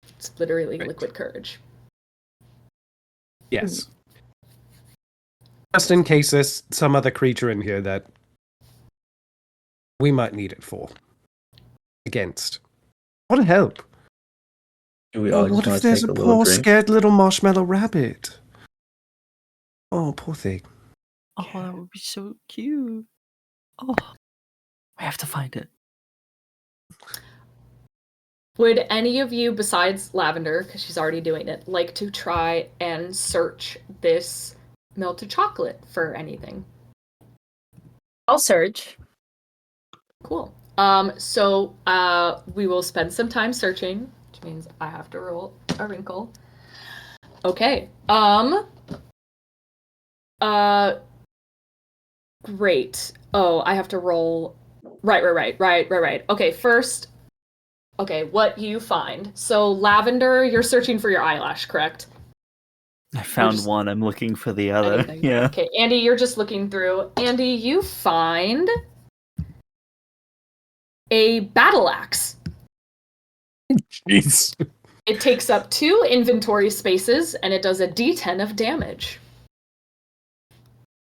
It's literally liquid courage. Yes. Just in case there's some other creature in here that we might need it for. Against. What a help. We all just What want if to there's take a a little poor, drink. scared little marshmallow rabbit? Oh, poor thing. Oh, that would be so cute. Oh, we have to find it. Would any of you, besides Lavender, because she's already doing it, like to try and search this melted chocolate for anything? I'll search. Cool. So we will spend some time searching, which means I have to roll a wrinkle. Okay. Great. Oh, I have to roll. Right. Okay, first. Okay, what you find. So, Lavender, you're searching for your eyelash, correct? I found just- one. I'm looking for the other. Anything. Yeah. Okay, Andy, you're just looking through. Andy, you find a battle axe. Jeez. It takes up 2 inventory spaces, and it does a d10 of damage.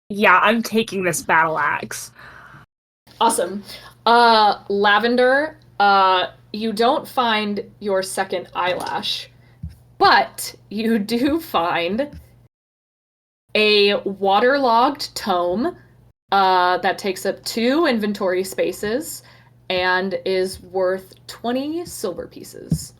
Yeah, I'm taking this battle axe. Awesome. Lavender, you don't find your second eyelash, but you do find a waterlogged tome that takes up 2 inventory spaces and is worth 20 silver pieces.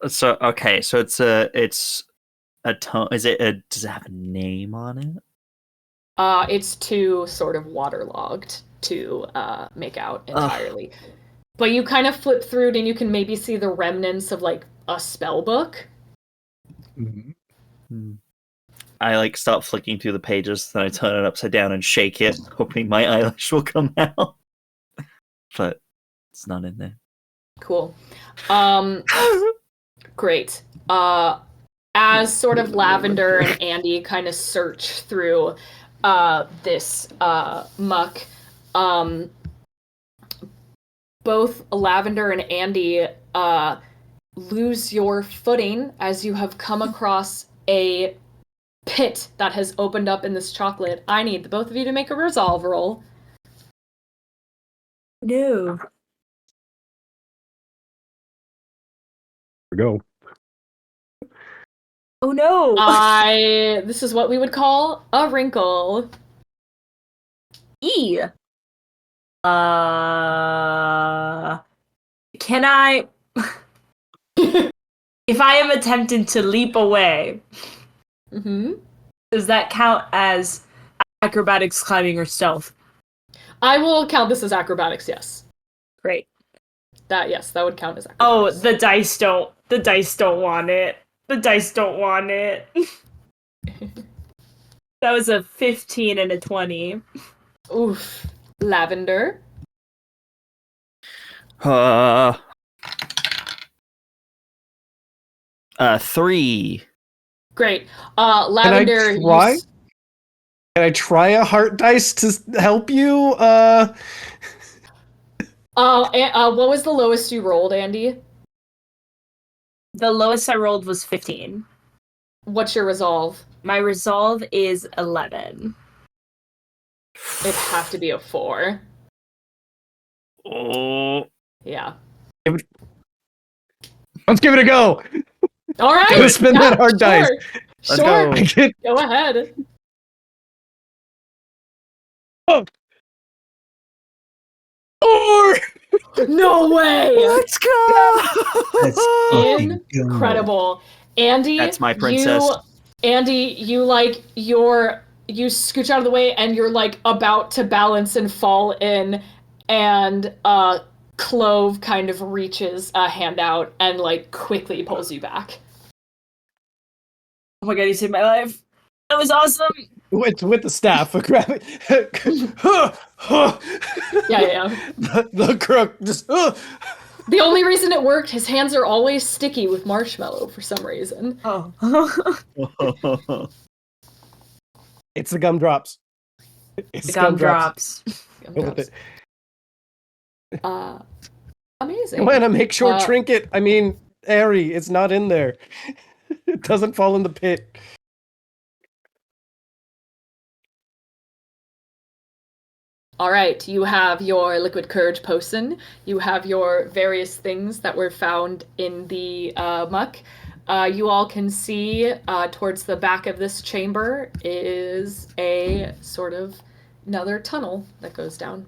So okay, so it's a tone. Does it have a name on it? It's too sort of waterlogged to make out entirely. But you kind of flip through it and you can maybe see the remnants of like a spell book. I start flicking through the pages, then I turn it upside down and shake it, hoping my eyelash will come out. But it's not in there. Cool. Great. As sort of Lavender and Andy kind of search through this muck, both Lavender and Andy lose your footing as you have come across a pit that has opened up in this chocolate. I need the both of you to make a resolve roll. No. We go. Oh no. This is what we would call a wrinkle. E. Can I if I am attempting to leap away, does that count as acrobatics, climbing, or stealth? I will count this as acrobatics, yes. Great. That would count as Oh, acrobatics. the dice don't want it. The dice don't want it. That was a 15 and a 20. Oof. Lavender. 3. Great. Lavender. Can I try? Can I try a heart dice to help you? What was the lowest you rolled, Andy? The lowest I rolled was 15. What's your resolve? My resolve is 11. It'd have to be a 4. Oh. Yeah. Let's give it a go. All right. Let's spin that hard dice. Let's Sure. go. Go ahead. Oh. 4. No way. Let's go! Let's fucking go. Incredible. Andy, That's my princess. You scooch out of the way and you're like about to balance and fall in, and Clove kind of reaches a hand out and like quickly pulls you back. Oh my god, you saved my life. That was awesome. With the staff, grab it. Yeah. The crook just. The only reason it worked, his hands are always sticky with marshmallow for some reason. Oh. It's the gumdrops. It's The gumdrops. With it. Amazing. Johanna, make sure trinket. I mean, Airy, it's not in there. It doesn't fall in the pit. All right, you have your liquid courage potion. You have your various things that were found in the muck. You all can see towards the back of this chamber is a sort of another tunnel that goes down.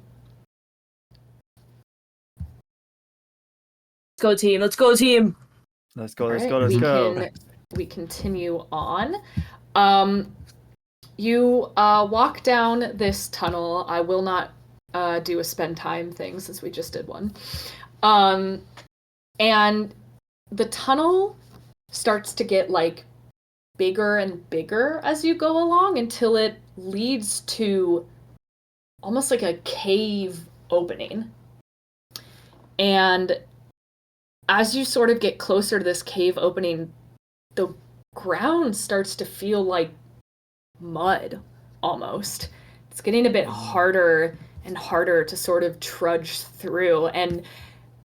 Let's go, team. Let's go, team. Let's go. We continue on. You walk down this tunnel. I will not do a spend time thing since we just did one. And the tunnel starts to get like bigger and bigger as you go along until it leads to almost like a cave opening. And as you sort of get closer to this cave opening, the ground starts to feel like mud almost. It's getting a bit harder and harder to sort of trudge through, and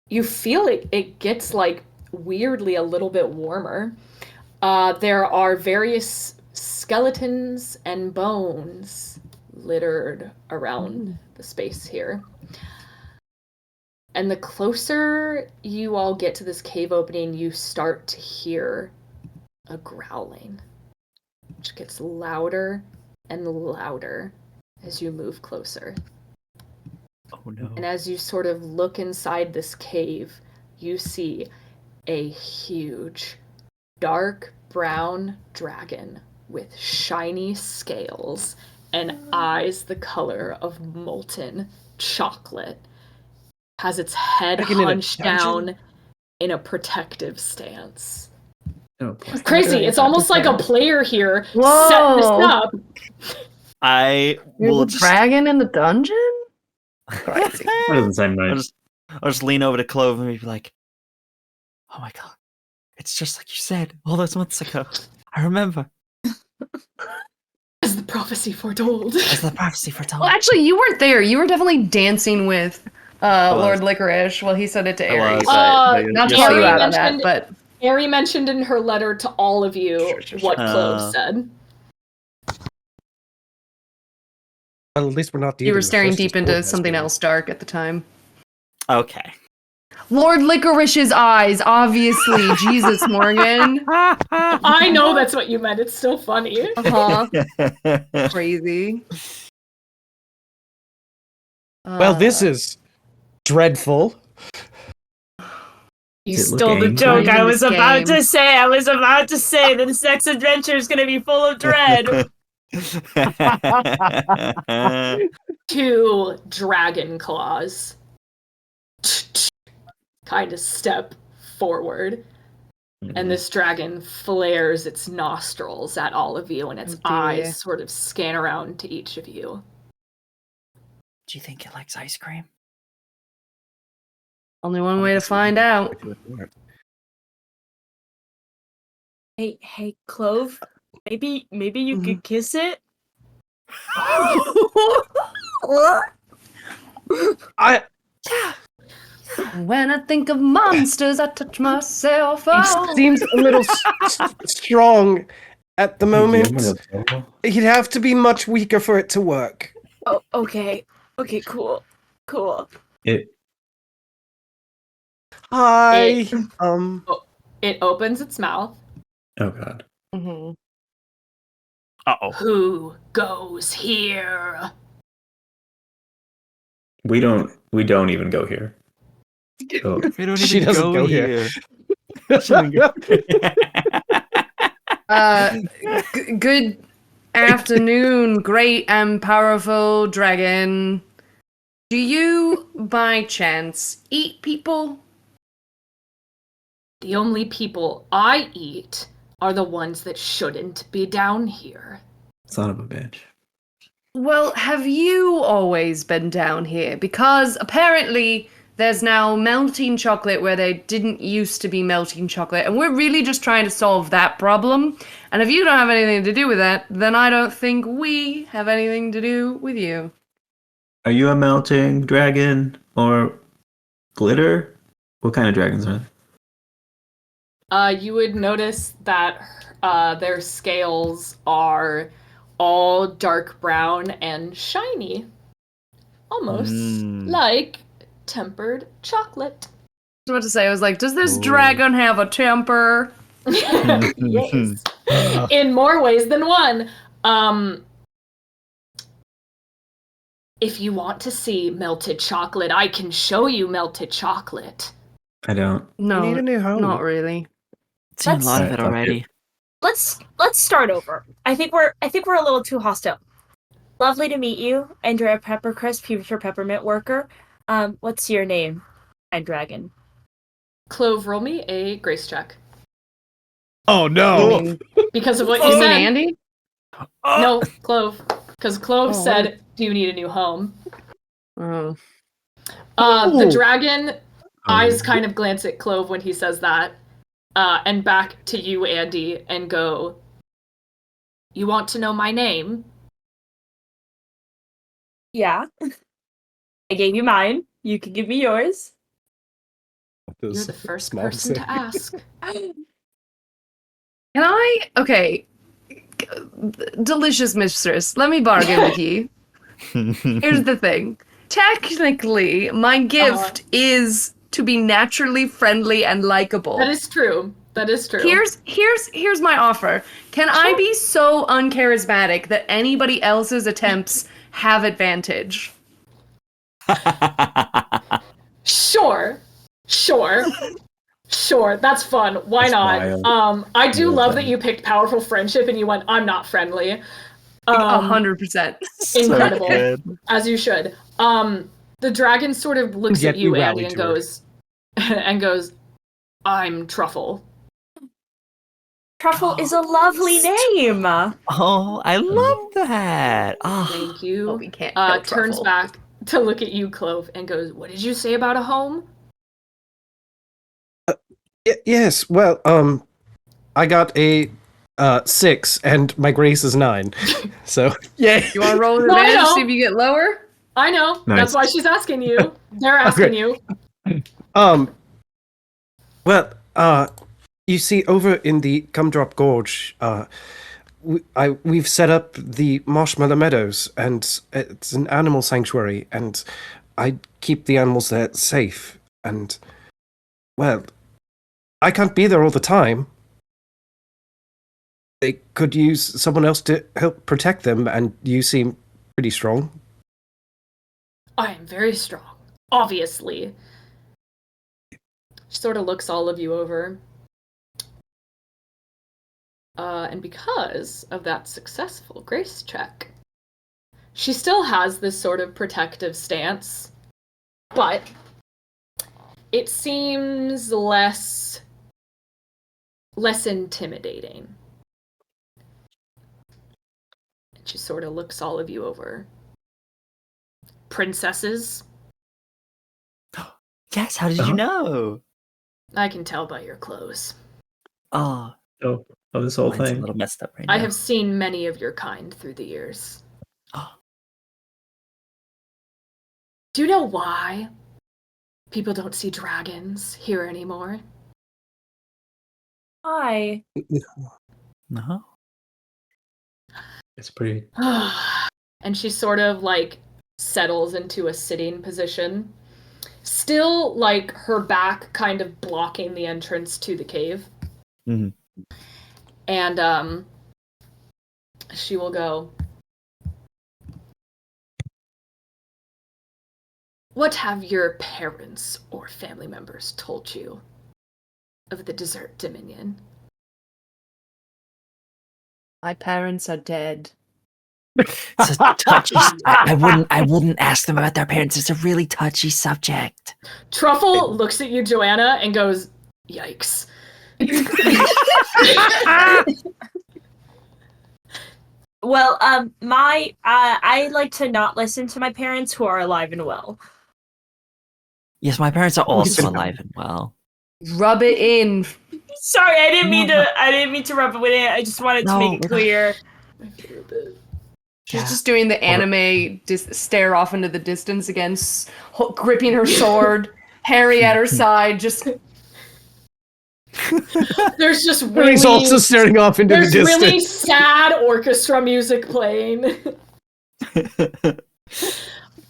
you feel it gets like weirdly a little bit warmer. There are various skeletons and bones littered around the space here. And the closer you all get to this cave opening, you start to hear a growling, which gets louder and louder as you move closer. Oh no. And as you sort of look inside this cave, you see a huge, dark brown dragon with shiny scales and eyes the color of molten chocolate. Has its head hunched down in a protective stance. Oh, Crazy. It's almost like a player here Whoa. set this up. I will There's a dragon in the dungeon? That doesn't sound right. I'll just lean over to Clove and be like, "Oh my god, it's just like you said all those months ago. I remember." As the prophecy foretold. As the prophecy foretold. Well, actually, you weren't there. You were definitely dancing with Lord Licorice while he said it to Aries. Not to call you out on that, but Ari mentioned in her letter to all of you what Clove said. Well, at least we're not. you were staring deep into something else dark at the time. Okay. Lord Licorice's eyes, obviously. Jesus, Morgan. I know that's what you meant. It's still funny. Uh-huh. Crazy. Well, this is dreadful. You Does it look stole the angry? joke I was This about game. to say. I was about to say that this next adventure is going to be full of dread. 2 dragon claws kind of step forward, and this dragon flares its nostrils at all of you, and its eyes sort of scan around to each of you. Do you think it likes ice cream? Only one way to find out. Hey, Clove. Maybe you could kiss it. When I think of monsters, I touch myself. It seems a little strong at the moment. He'd have to be much weaker for it to work. Oh, okay. Okay, cool. Hi. It opens its mouth. Oh god. Mm-hmm. Uh-oh. Who goes here? We don't even go here. So, We don't She even doesn't go here. Good afternoon, great and powerful dragon. Do you, by chance, eat people? The only people I eat are the ones that shouldn't be down here. Son of a bitch. Well, have you always been down here? Because apparently there's now melting chocolate where there didn't used to be melting chocolate, and we're really just trying to solve that problem. And if you don't have anything to do with that, then I don't think we have anything to do with you. Are you a melting dragon or glitter? What kind of dragons are they? You would notice that their scales are all dark brown and shiny. Almost like tempered chocolate. I was about to say, I was like, does this dragon have a temper? Yes. In more ways than one. If you want to see melted chocolate, I can show you melted chocolate. I don't. No, We need a new home. not really. Seen a lot of it Fuck it. already. Let's start over. I think we're a little too hostile. Lovely to meet you, Andrea Peppercrisp, future peppermint worker. What's your name? And dragon. Clove, roll me a grace check. Oh no! I mean, Because of what you you mean said. Andy? No, Clove. Because Clove Oh, said, do you need a new home? Oh. The dragon eyes kind of glance at Clove when he says that, and back to you, Andy, and go, you want to know my name? Yeah. I gave you mine. You can give me yours. You're the first person to ask. Can I? Okay. Delicious mistress, let me bargain with you. Here's the thing. Technically, my gift is to be naturally friendly and likable. That is true. That is true. Here's my offer. Can I be so uncharismatic that anybody else's attempts have advantage? Sure. That's fun. Why That's not? wild. I do Really love fun. that you picked powerful friendship and you went, I'm not friendly. 100%. Incredible. Good. As you should. The dragon sort of looks Yet at you, you Andy, rallied and to her. goes, I'm Truffle. Truffle is a lovely name. Oh, I love that. Thank you. Oh, we can't kill Turns Truffle. back to look at you, Clove, and goes, what did you say about a home? Yes, well, I got a 6, and my grace is 9. So, yay! You want to roll with No, I advantage, know. see if you get lower? I know. Nice. That's why she's asking you. They're asking you. Well, you see, over in the Gumdrop Gorge, we've set up the Marshmallow Meadows, and it's an animal sanctuary, and I keep the animals there safe, and, well, I can't be there all the time. They could use someone else to help protect them, and you seem pretty strong. I am very strong. Obviously. She sort of looks all of you over. And because of that successful grace check, she still has this sort of protective stance, but it seems less intimidating. And she sort of looks all of you over. Princesses, Yes, how did you know? I can tell by your clothes. Oh, Oh, this whole mine's a thing. little messed up right now. I have seen many of your kind through the years. Oh. Do you know why people don't see dragons here anymore? Hi. No. It's pretty. And she sort of like settles into a sitting position, still like her back kind of blocking the entrance to the cave. Mm-hmm. And she will go, what have your parents or family members told you of the Desert Dominion? My parents are dead. It's a touchy. I wouldn't ask them about their parents. It's a really touchy subject. Truffle looks at you, Joanna, and goes, "Yikes." Well, I like to not listen to my parents who are alive and well. Yes, my parents are also alive and well. Rub it in. Sorry, I didn't mean to rub it in. I just wanted to make it clear. My favorite bit. She's just doing the anime stare off into the distance again, gripping her sword, Harry at her side, just... There's just really... He's also staring off into the There's distance. really sad orchestra music playing.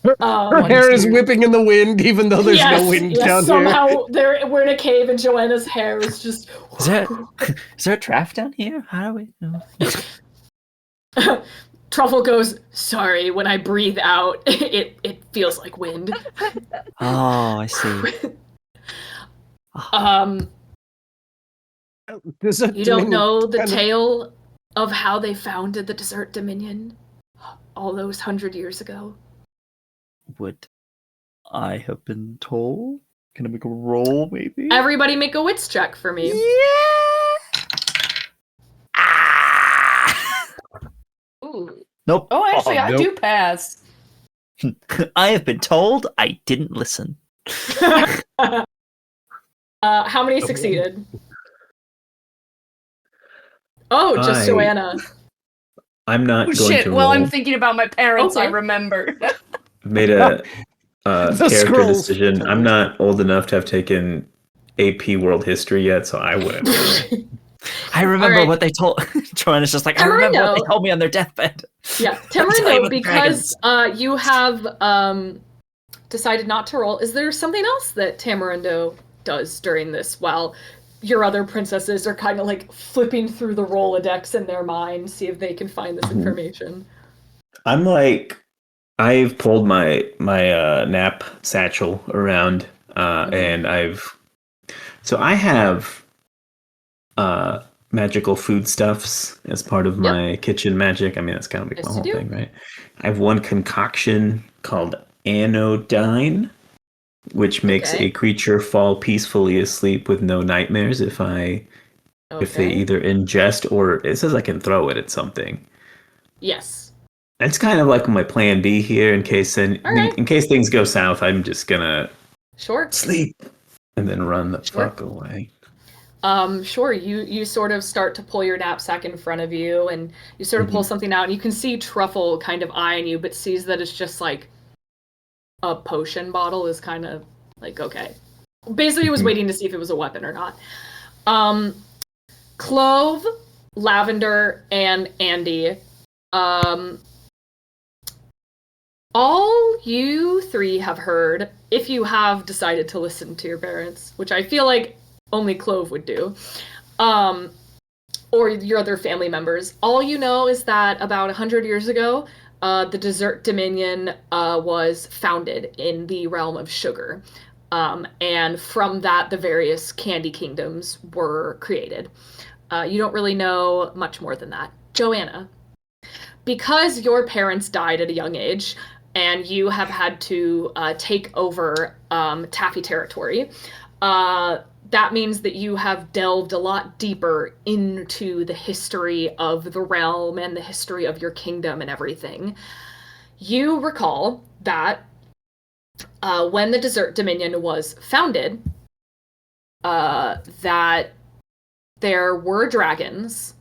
Her hair is whipping in the wind, even though there's no wind down somehow we're in a cave and Joanna's hair is just... Is there a draft down here? How do we know? Truffle goes, "Sorry, when I breathe out, it feels like wind." Oh, I see. You don't know the tale of how they founded the Desert Dominion all those 100 years ago? Would I have been told? Can I make a roll, maybe? Everybody make a wits check for me. Yeah! Ooh. Nope. Oh, actually, I nope. do pass. I have been told. I didn't listen. How many succeeded? Oh, just Joanna. I'm not going Shit, to well, roll. I'm thinking about my parents, I Okay. remember. Made a character scrolls. decision. I'm not old enough to have taken AP World History yet, so I wouldn't. I remember Alright. what they told. Joanna's just like, I remember what they Tamarindo. told me on their deathbed. Yeah, Tell you Tamarindo, about the because you have decided not to roll, is there something else that Tamarindo does during this while your other princesses are kind of like flipping through the Rolodex in their mind, see if they can find this information? I'm like, I've pulled my nap satchel around, and I have magical foodstuffs as part of my kitchen magic. I mean, that's kind of like my whole thing, right? I have one concoction called anodyne, which makes a creature fall peacefully asleep with no nightmares if they either ingest or it says I can throw it at something. Yes. That's kind of like my plan B here in case things go south. I'm just gonna sleep and then run the fuck away. Sure. You sort of start to pull your knapsack in front of you, and you sort of pull something out, and you can see Truffle kind of eyeing you, but sees that it's just like a potion bottle. Is kind of like, okay. Basically, was waiting to see if it was a weapon or not. Clove, Lavender, and Andy. All you three have heard, if you have decided to listen to your parents, which I feel like only Clove would do, or your other family members, all you know is that about 100 years ago, the Desert Dominion was founded in the realm of sugar. And from that, the various candy kingdoms were created. You don't really know much more than that. Joanna, because your parents died at a young age, and you have had to take over Taffy territory, that means that you have delved a lot deeper into the history of the realm and the history of your kingdom and everything. You recall that when the Desert Dominion was founded, that there were dragons,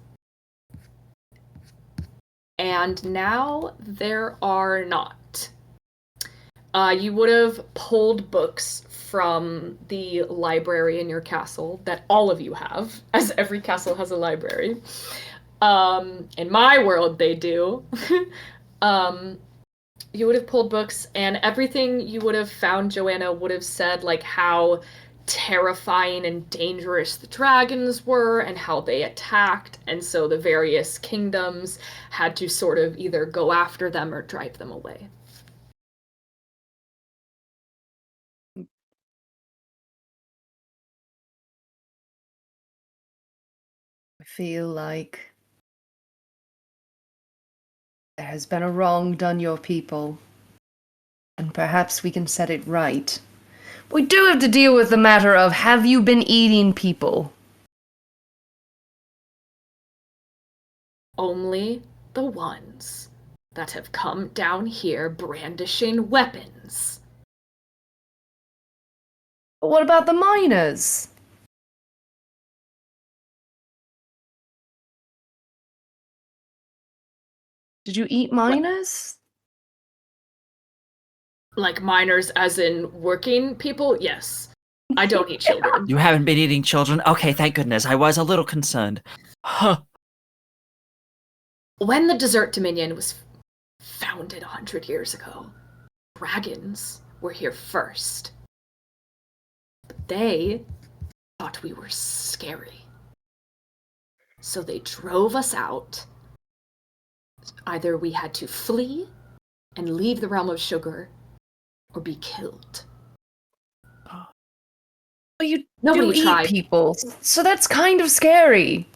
and now there are not. You would have pulled books from the library in your castle that all of you have, as every castle has a library. In my world, they do. You would have pulled books, and everything you would have found, Joanna, would have said like how terrifying and dangerous the dragons were and how they attacked, and so the various kingdoms had to sort of either go after them or drive them away. I feel like There has been a wrong done your people, and perhaps we can set it right. We do have to deal with the matter of, have you been eating people? Only the ones that have come down here brandishing weapons. But what about the miners? Did you eat miners? Like minors as in working people? Yes. I don't eat children. You haven't been eating children? Okay, thank goodness. I was a little concerned. Huh. When the Desert Dominion was founded 100 years ago, dragons were here first. But they thought we were scary. So they drove us out. Either we had to flee and leave the realm of sugar, or be killed. But you Nobody do tried. eat people, so that's kind of scary.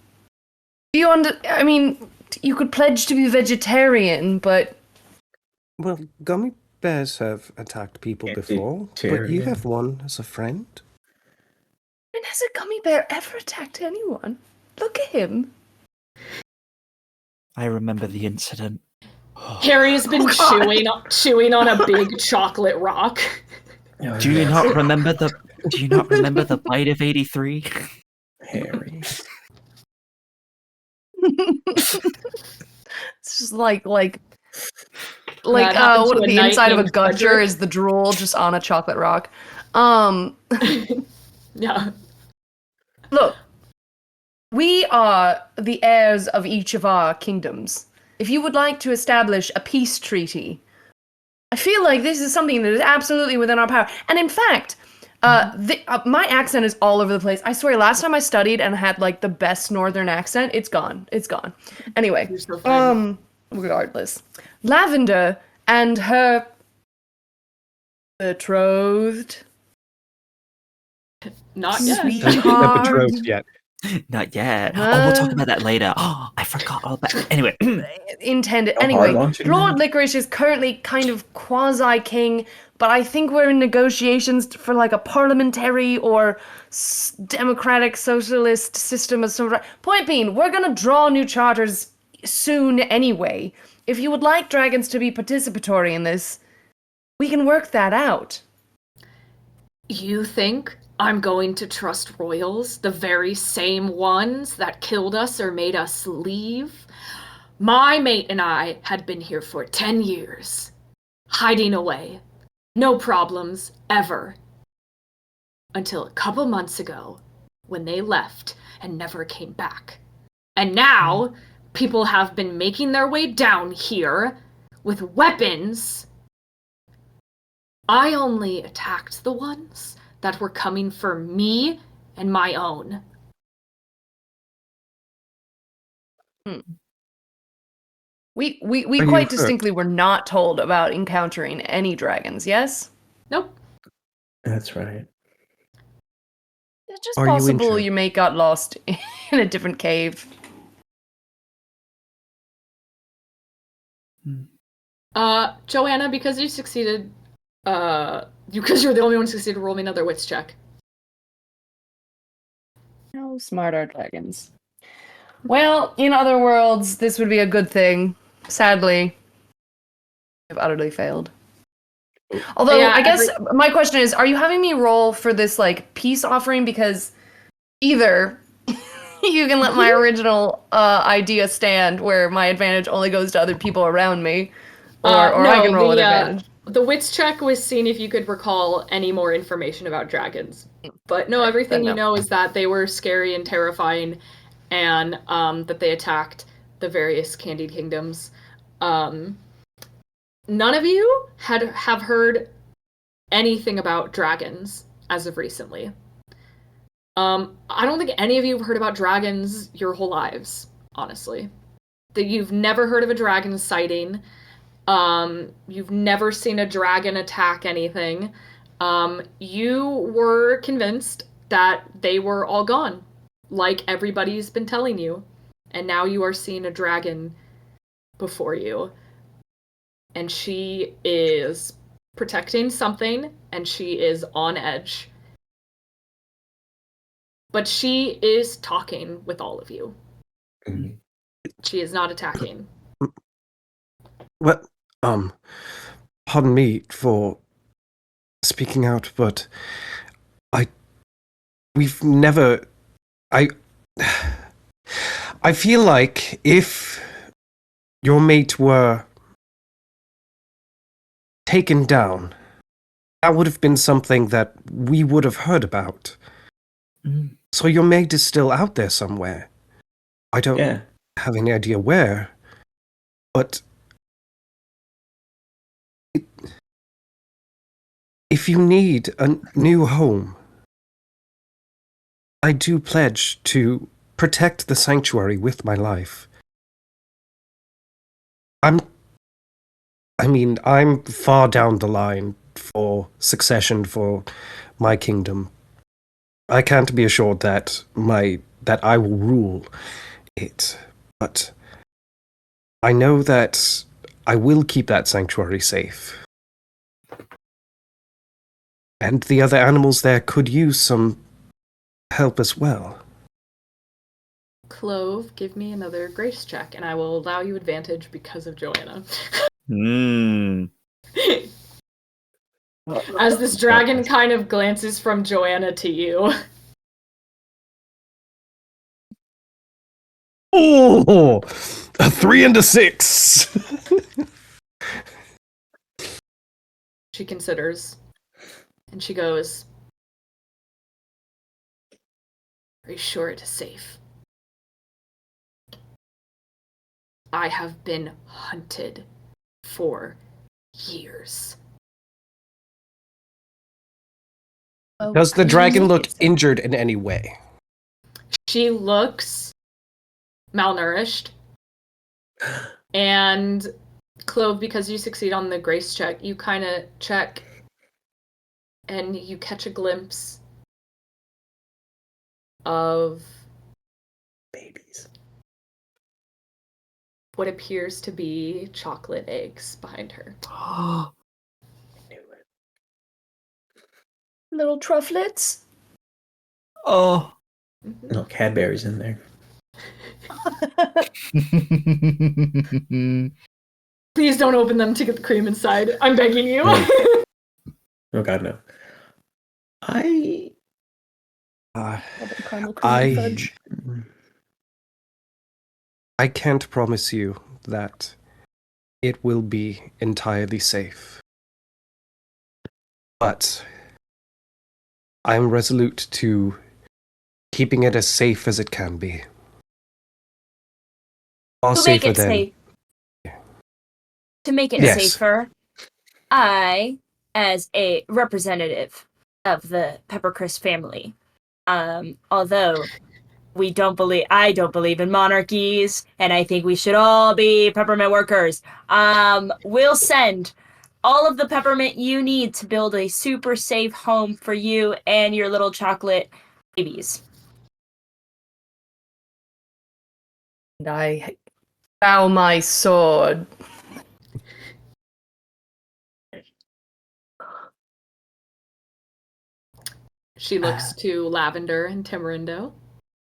I mean, you could pledge to be vegetarian, but... Well, gummy bears have attacked people before, but you have one as a friend. When has a gummy bear ever attacked anyone? Look at him. I remember the incident. Harry's been chewing on a big chocolate rock. Do you not remember the bite of 83? Harry. It's just like That happened to a the knight inside of a named gutcher Frederick. is the drool just on a chocolate rock. Yeah. Look, we are the heirs of each of our kingdoms. If you would like to establish a peace treaty, I feel like this is something that is absolutely within our power. And in fact, my accent is all over the place. I swear, last time I studied and had like the best northern accent, it's gone. It's gone. Anyway, You're so fine. regardless, Lavender and her betrothed Not yet. sweetheart. Betrothed yet. Not yet. Oh, we'll talk about that later. Oh, I forgot all about it. Anyway. Intended. No Anyway, hard launching. Lord Licorice is currently kind of quasi-king, but I think we're in negotiations for like a parliamentary or democratic socialist system of some. Point being, we're gonna draw new charters soon anyway. If you would like dragons to be participatory in this, we can work that out. You think I'm going to trust royals, the very same ones that killed us or made us leave? My mate and I had been here for 10 years, hiding away. No problems, ever. Until a couple months ago, when they left and never came back. And now, people have been making their way down here with weapons. I only attacked the ones that were coming for me and my own. We you quite hurt? distinctly were not told about encountering any dragons, yes? Nope. That's right. It's just Are you possible injured? your mate got lost in a different cave. Johanna, because you succeeded, because you're the only one who succeeded, roll me another wits check. How smart are dragons? Well, in other worlds, this would be a good thing. Sadly, I've utterly failed. Although, Yeah, I guess my question is, are you having me roll for this, like, peace offering? Because either you can let my original idea stand, where my advantage only goes to other people around me, or I can roll with advantage. The wits check was seeing if you could recall any more information about dragons. But no, everything you know is that they were scary and terrifying, and that they attacked the various candied kingdoms. None of you have heard anything about dragons as of recently. I don't think any of you have heard about dragons your whole lives, honestly. That you've never heard of a dragon sighting. You've never seen a dragon attack anything. You were convinced that they were all gone, like everybody's been telling you. And now you are seeing a dragon before you. and she is protecting something, and she is on edge. But she is talking with all of you. Mhm. She is not attacking. Well, pardon me for speaking out, but we've never, I feel like if your mate were taken down, that would have been something that we would have heard about. Mm. So your mate is still out there somewhere. I don't Yeah. have any idea where, but if you need a new home, I do pledge to protect the sanctuary with my life. I'm far down the line for succession for my kingdom. I can't be assured that I will rule it, but I know that I will keep that sanctuary safe. And the other animals there could use some help as well. Clove, give me another grace check, and I will allow you advantage because of Johanna. Mm. As this dragon kind of glances from Johanna to you. Oh, a 3 and a 6. She considers, and she goes, "Are you sure it is safe? I have been hunted for years." Does the dragon look injured in any way? She looks malnourished. And Clove, because you succeed on the grace check, you kind of check and you catch a glimpse of Babies. what appears to be chocolate eggs behind her. I knew it. Little trufflets. Oh. Mhm. No, Cadbury's in there. Please don't open them to get the cream inside. I'm begging you. Oh God, no. I Caramel cream fudge. I can't promise you that it will be entirely safe. But I'm resolute to keeping it as safe as it can be. Far To make safer it than... safe. To make it Yes. safer, I, as a representative of the Peppercrisp family, although I don't believe in monarchies, and I think we should all be peppermint workers, we'll send all of the peppermint you need to build a super safe home for you and your little chocolate babies. And I bow my sword. She looks to Lavender and Tamarindo.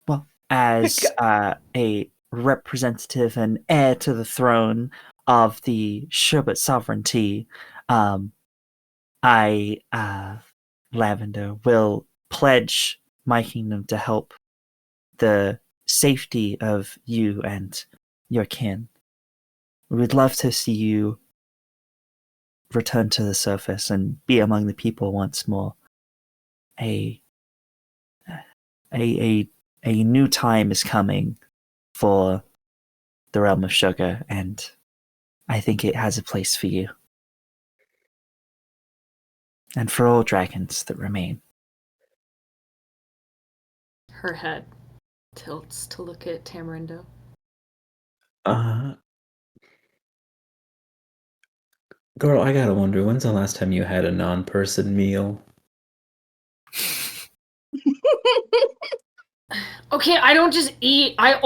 Well, as a representative and heir to the throne of the Sherbet sovereignty, I, Lavender, will pledge my kingdom to help the safety of you and your kin. We'd love to see you return to the surface and be among the people once more. A new time is coming for the realm of sugar, and I think it has a place for you. And for all dragons that remain. Her head tilts to look at Tamarindo. Girl, I gotta wonder, when's the last time you had a non-person meal? Okay, I don't just eat. I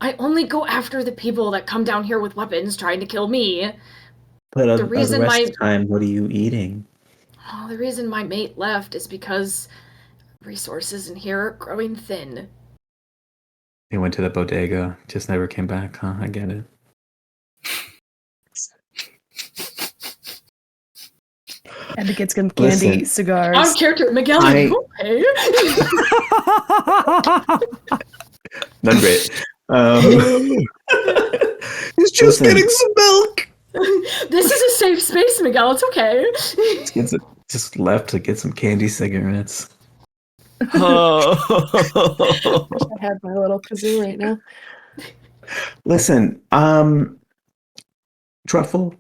I only go after the people that come down here with weapons trying to kill me. But The the reason rest my- of the time, what are you eating? Oh, the reason my mate left is because resources in here are growing thin. He went to the bodega, just never came back, huh? I get it. Had to get some candy, Listen, cigars. Out of character, Miguel, are you okay? Not great. He's just Listen. getting some milk. This is a safe space, Miguel. It's okay. Just left to get some candy cigarettes. Oh. Wish I had my little kazoo right now. Listen, Truffle,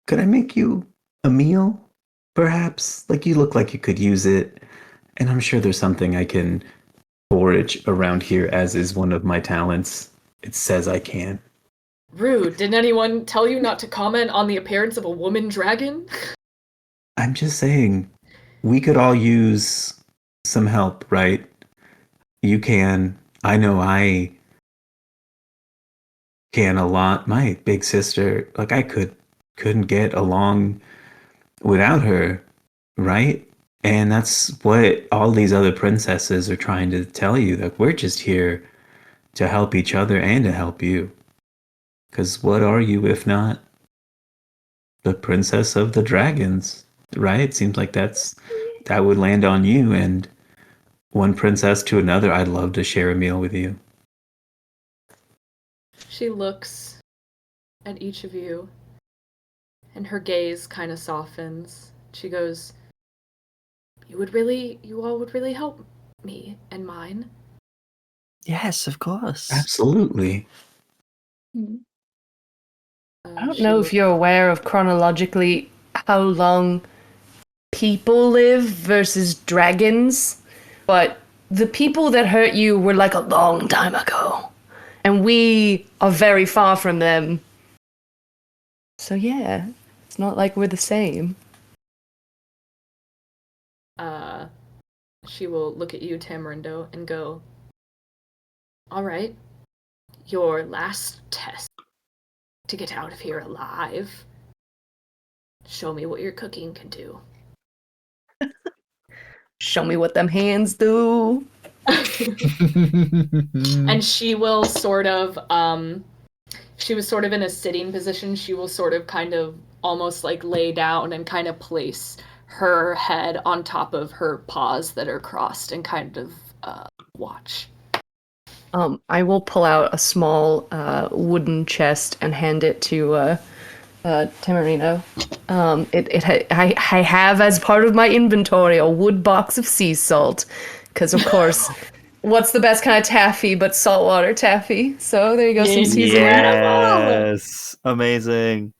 could I make you a meal? Perhaps? Like, you look like you could use it. And I'm sure there's something I can forage around here, as is one of my talents. It says I can. Rude. Didn't anyone tell you not to comment on the appearance of a woman dragon? I'm just saying, we could all use some help, right? You can. I know I can a lot. My big sister, like, I couldn't get along without her, right? And that's what all these other princesses are trying to tell you, that we're just here to help each other and to help you. Because what are you if not the princess of the dragons, right? Seems like that would land on you, and one princess to another, I'd love to share a meal with you. She looks at each of you, and her gaze kind of softens. She goes, you all would really help me and mine. Yes, of course. Absolutely. I don't know if you're aware of chronologically how long people live versus dragons, but the people that hurt you were like a long time ago, and we are very far from them. So yeah, it's not like we're the same. She will look at you, Tamarindo, and go, all right, your last test to get out of here alive. Show me what your cooking can do. Show me what them hands do. And she will sort of, she was sort of in a sitting position. She will sort of kind of almost like lay down and kind of place her head on top of her paws that are crossed and kind of watch. I will pull out a small wooden chest and hand it to Tamarindo. I have as part of my inventory a wood box of sea salt, because of course, what's the best kind of taffy but saltwater taffy? So there you go, some seasoning. Yes, amazing.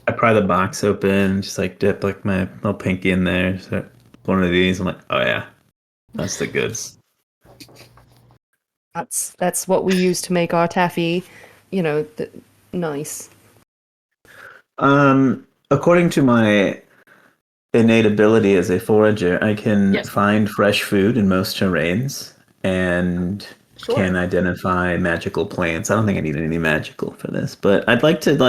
I pry the box open, just like dip like my little pinky in there. So one of these, I'm like, oh yeah, that's the goods. That's what we use to make our taffy. You know, nice. According to my innate ability as a forager, I can find fresh food in most terrains and can identify magical plants. I don't think I need any magical for this, but I'd like to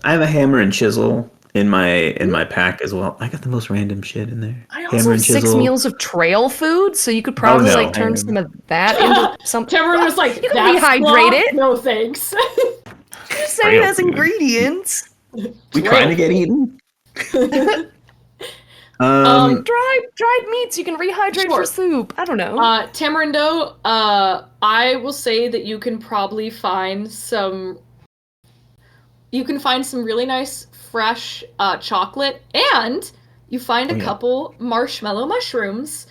I have a hammer and chisel in my pack as well. I got the most random shit in there. I also have 6 meals of trail food, so you could probably turn some of that into something. Cameron was like, you can rehydrate it. No thanks. Just say it has ingredients. We trying to get eaten? Dried meats you can rehydrate for soup. I don't know. Tamarindo, I will say that you can probably find some. You can find some really nice fresh chocolate, and you find a couple marshmallow mushrooms.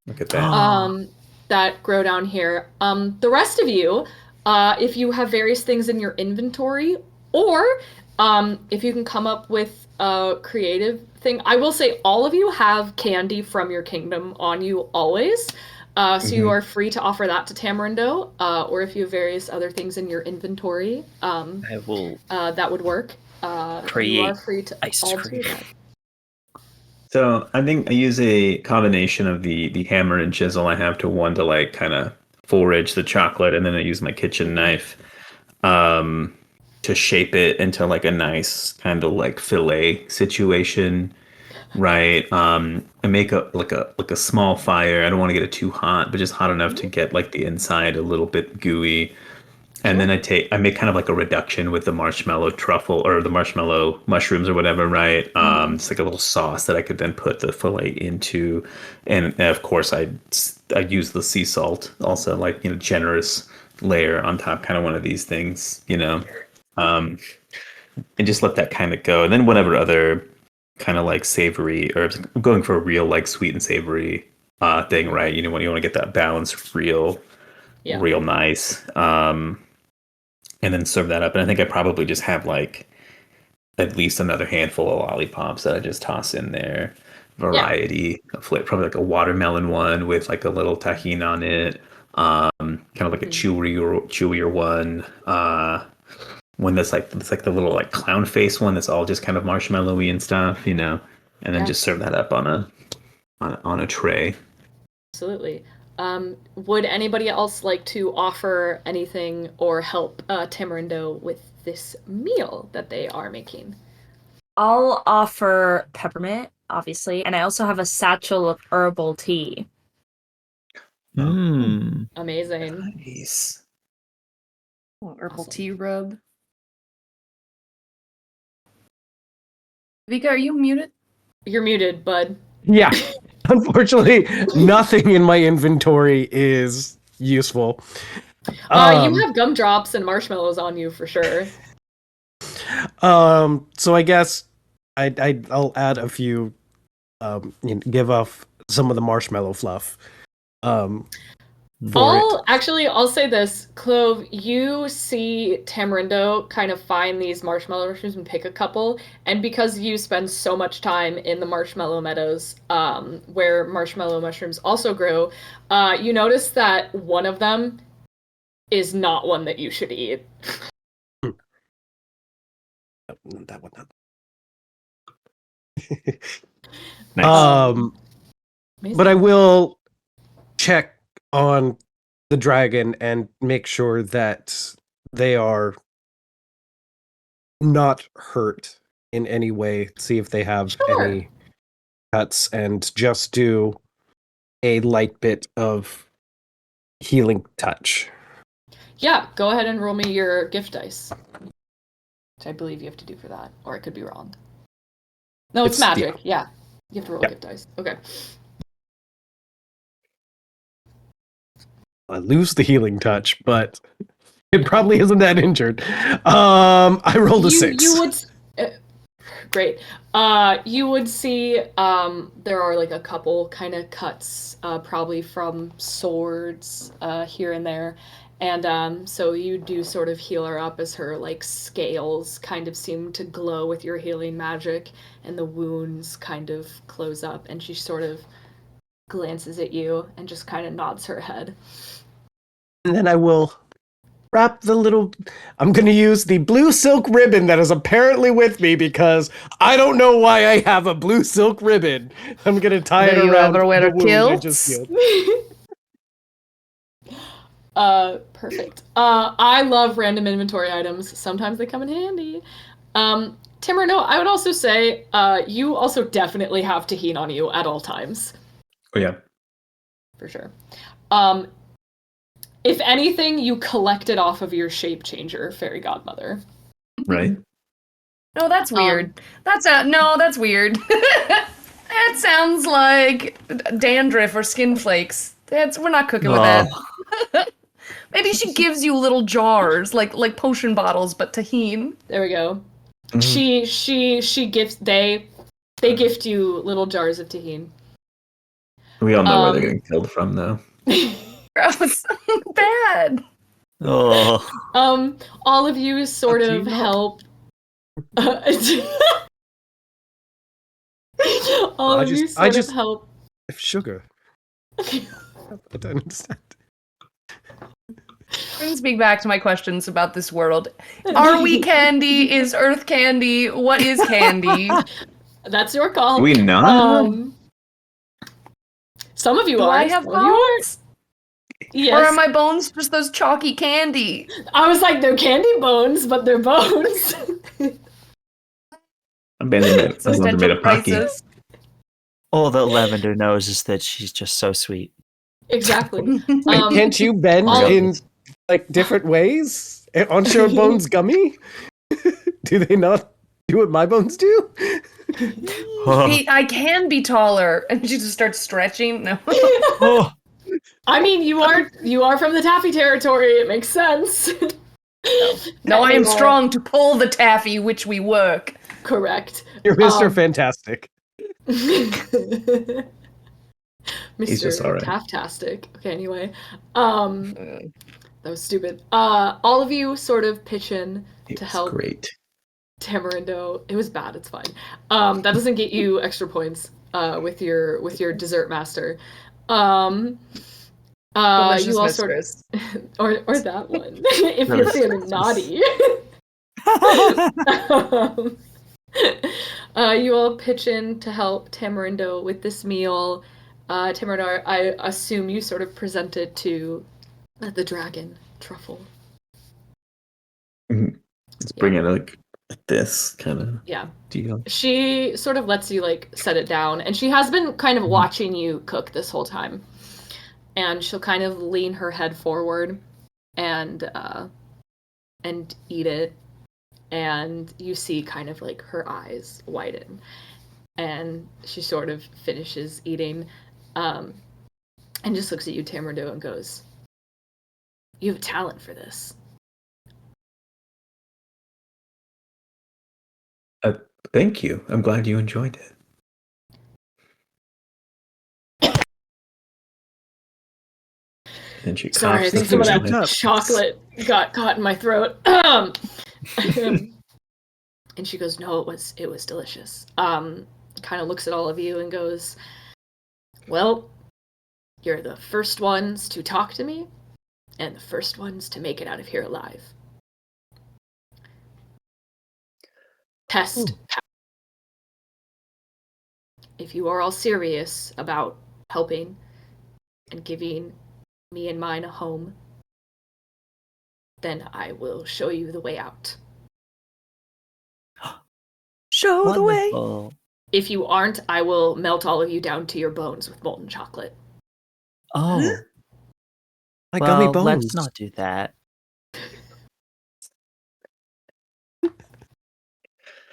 Look at that. That grow down here. The rest of you, if you have various things in your inventory, or if you can come up with a creative thing. I will say all of you have candy from your kingdom on you always. So you are free to offer that to Tamarindo, or if you have various other things in your inventory, I will that would work. create you are free to ice all cream. do that. So I think I use a combination of the hammer and chisel I have to kind of forage the chocolate, and then I use my kitchen knife to shape it into like a nice kind of like fillet situation, right? I make a small fire. I don't want to get it too hot, but just hot enough to get like the inside a little bit gooey. And then I make kind of like a reduction with the marshmallow truffle or the marshmallow mushrooms or whatever, right? It's like a little sauce that I could then put the fillet into, and of course I use the sea salt also, like generous layer on top, kind of one of these things, and just let that kind of go, and then whatever other kind of like savory or I'm going for a real like sweet and savory thing, right? When you want to get that balance real nice. And then serve that up. And I think I probably just have like at least another handful of lollipops that I just toss in there. Variety of flavor, probably like a watermelon one with like a little tahini on it. Kind of like a chewier one. One that's like the little like clown face one that's all just kind of marshmallowy and stuff, and then just serve that up on a tray. Absolutely. Would anybody else like to offer anything or help Tamarindo with this meal that they are making? I'll offer peppermint, obviously, and I also have a satchel of herbal tea. Amazing. Nice. Oh, herbal tea rub. Vika, are you muted? You're muted, bud. Yeah. Unfortunately, nothing in my inventory is useful. You have gumdrops and marshmallows on you for sure. So I guess I'll add a few, give off some of the marshmallow fluff. I'll say this, Clove, you see Tamarindo kind of find these marshmallow mushrooms and pick a couple, and because you spend so much time in the marshmallow meadows, where marshmallow mushrooms also grow, you notice that one of them is not one that you should eat. That one. Nice. But I will check on the dragon and make sure that they are not hurt in any way. See if they have any cuts, and just do a light bit of healing touch. Yeah, go ahead and roll me your gift dice. Which I believe you have to do for that, or I could be wrong. No, it's magic. Yeah, you have to roll gift dice. Okay. I lose the healing touch, but it probably isn't that injured. I rolled a 6. You would great. You would see there are like a couple kind of cuts, probably from swords here and there, and so you do sort of heal her up as her like scales kind of seem to glow with your healing magic, and the wounds kind of close up, and she sort of glances at you and just kind of nods her head. And then I will wrap I'm going to use the blue silk ribbon that is apparently with me, because I don't know why I have a blue silk ribbon. I'm going to tie it around the wound I just healed. Perfect. I love random inventory items. Sometimes they come in handy. Tamarindo, I would also say you also definitely have tahini on you at all times. Oh, yeah. For sure. If anything, you collect it off of your shape changer, fairy godmother. Right. No, that's weird. That's weird. That sounds like dandruff or skin flakes. We're not cooking with that. Maybe she gives you little jars, like potion bottles, but tahini. There we go. Mm-hmm. She gifts they gift you little jars of tahini. We all know where they're getting killed from, though. Gross. Bad. Oh. All of you sort of help. All of you sort of help. Sugar. I don't understand. Brings me back to my questions about this world. Are we candy? Is Earth candy? What is candy? That's your call. We not? Some of you Do are. I have some of you aren't. Yes. Or are my bones just those chalky candy? I was like, they're candy bones, but they're bones. Another bit of hockey. All that Lavender knows is that she's just so sweet. Exactly. Wait, can't you bend all- in like different ways? Aren't your bones gummy? Do they not do what my bones do? I can be taller. And she just starts stretching. No. Oh, I mean, you are from the taffy territory. It makes sense. No, I am Anyway, strong to pull the taffy, which we work. Correct. You're Mr. Fantastic. Mr. He's just all right. Taftastic. Okay, anyway. That was stupid. All of you sort of pitch in to help Great. Tamarindo. It was bad, it's fine. That doesn't get you extra points with your dessert master. Delicious You all mistress. or that one. If you're feeling naughty. You all pitch in to help Tamarindo with this meal. Tamarindo, I assume you sort of present it to the dragon truffle. Let's bring it like this kind of deal. She sort of lets you like set it down, and she has been kind of watching you cook this whole time. And she'll kind of lean her head forward and eat it. And you see kind of like her eyes widen. And she sort of finishes eating and just looks at you, Tamarindo, and goes, "You have a talent for this." Thank you. I'm glad you enjoyed it. And she Sorry, I think some of that chocolate got caught in my throat. And she goes, "No, it was delicious." Kind of looks at all of you and goes, "Well, you're the first ones to talk to me, and the first ones to make it out of here alive. Test. If you are all serious about helping and giving me and mine a home, then I will show you the way out. Show the way. If you aren't, I will melt all of you down to your bones with molten chocolate." Oh. My gummy bones. Let's not do that.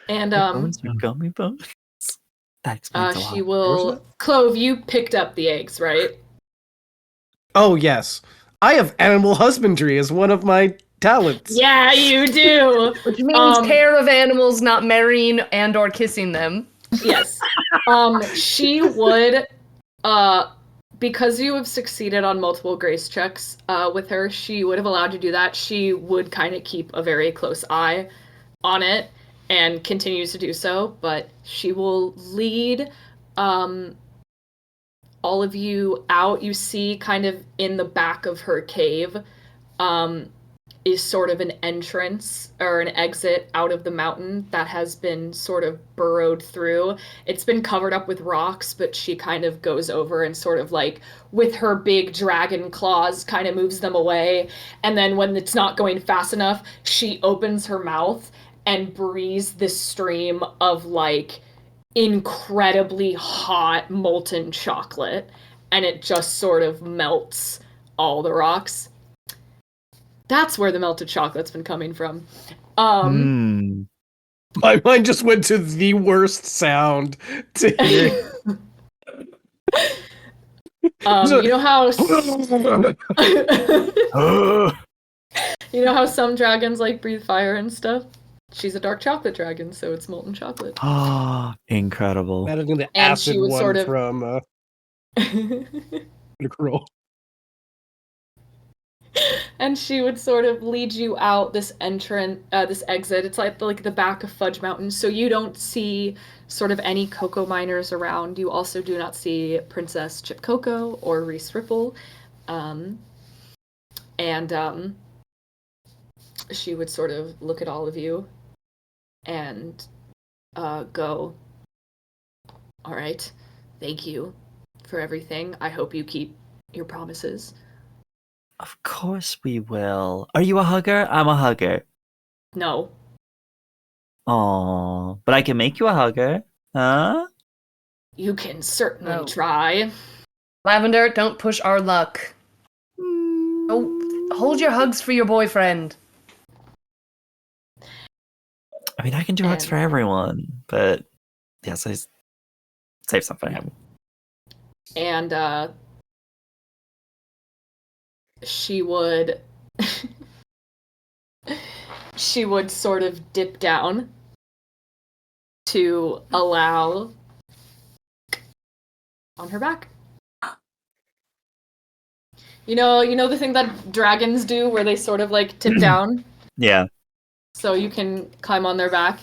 And Bones are gummy bones. That explains a lot. she will. Clove, you picked up the eggs, right? Oh yes, I have animal husbandry as one of my talents. Yeah, you do. Which means care of animals, not marrying and or kissing them. Yes. She would, because you have succeeded on multiple grace checks with her, she would have allowed you to do that. She would kind of keep a very close eye on it and continues to do so, but she will lead all of you out. You see kind of in the back of her cave is sort of an entrance or an exit out of the mountain that has been sort of burrowed through. It's been covered up with rocks, but she kind of goes over and sort of like with her big dragon claws kind of moves them away. And then when it's not going fast enough, she opens her mouth and breathes this stream of like incredibly hot molten chocolate, and it just sort of melts all the rocks. That's where the melted chocolate's been coming from. My mind just went to the worst sound to hear. You know how you know how some dragons like breathe fire and stuff? She's a dark chocolate dragon, so it's molten chocolate. Ah, incredible. Better than the And acid she would one sort of from Critical. And she would sort of lead you out this this exit. It's like the back of Fudge Mountain, so you don't see sort of any cocoa miners around. You also do not see Princess Chip Coco or Reese Ripple. She would sort of look at all of you and go, "All right, thank you for everything. I hope you keep your promises. Of course we will. Are you a hugger? I'm a hugger. No. Oh, but I can make you a hugger. Huh? You can certainly No. try. Lavender, don't push our luck. Oh, hold your hugs for your boyfriend. I mean, I can do hugs And- for everyone, but yes, I save some for him. And she would she would sort of dip down to allow on her back. You know the thing that dragons do where they sort of like tip down? Yeah. So you can climb on their back.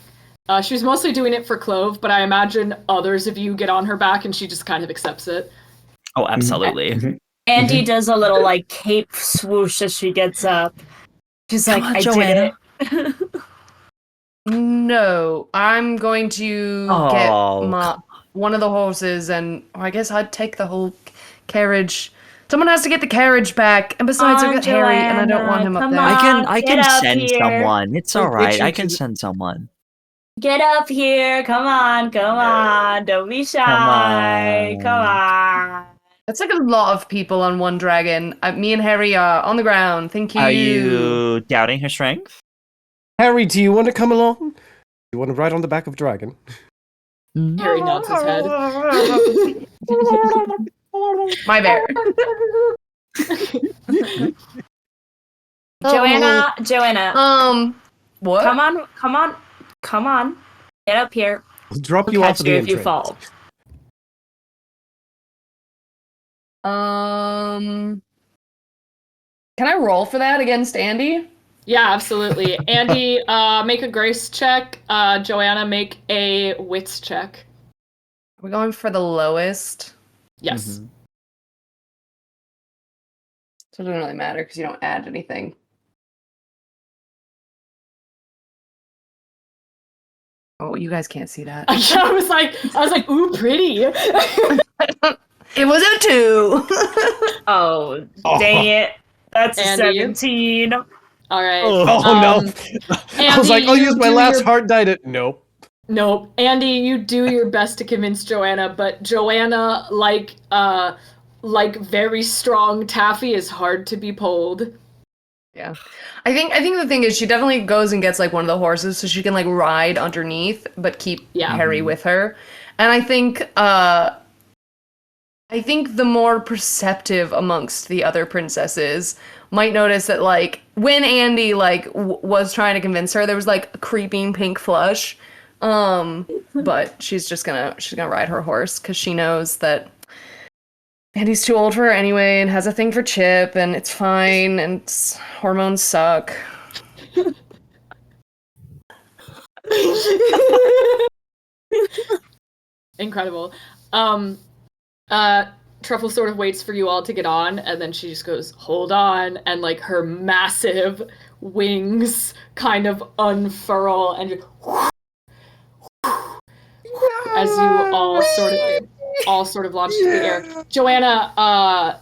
She was mostly doing it for Clove, but I imagine others of you get on her back and she just kind of accepts it. Oh, absolutely. Mhm. Andy does a little like cape swoosh as she gets up. She's Come like, on, I Joanna. did it. No, I'm going to get Oh, one of the horses, and I guess I'd take the whole carriage. Someone has to get the carriage back, and besides, I've got Harry, and I don't want him up Come there. on. I get can up send here. someone. It's all We'll get right. you I can to- send someone. Get up here. Come on. Don't be shy. on. Come on. That's like a lot of people on one dragon. Me and Harry are on the ground. Thank you. Are you doubting her strength? Harry, do you want to come along? You want to ride on the back of a dragon? Harry nods his head. My bear. Joanna. What? Come on. Get up here. I'll drop I'll you off catch at the you if you entrance. fall. Can I roll for that against Andy? Yeah, absolutely. Andy, make a grace check. Joanna, make a wits check. We're going for the lowest, Yes. Mhm. so it doesn't really matter because you don't add anything. Oh, you guys can't see that. I was like, ooh, pretty. It was a 2. Oh, dang it. That's a Andy. 17. All right. Oh no! I Andy, was like, I'll you use my do last your- heart die to. Nope. Nope. Andy, you do your best to convince Joanna, but Joanna, like very strong taffy, is hard to be pulled. Yeah. I think the thing is she definitely goes and gets like one of the horses so she can like ride underneath but keep Yeah. Harry with her. And I think the more perceptive amongst the other princesses might notice that like when Andy like was trying to convince her there was like a creeping pink flush. But she's gonna ride her horse cuz she knows that Andy's too old for her anyway and has a thing for Chip and it's fine and hormones suck. Incredible. Truffle sort of waits for you all to get on, and then she just goes, hold on, and like her massive wings kind of unfurl and just as you all sort of launch into the air. Joanna,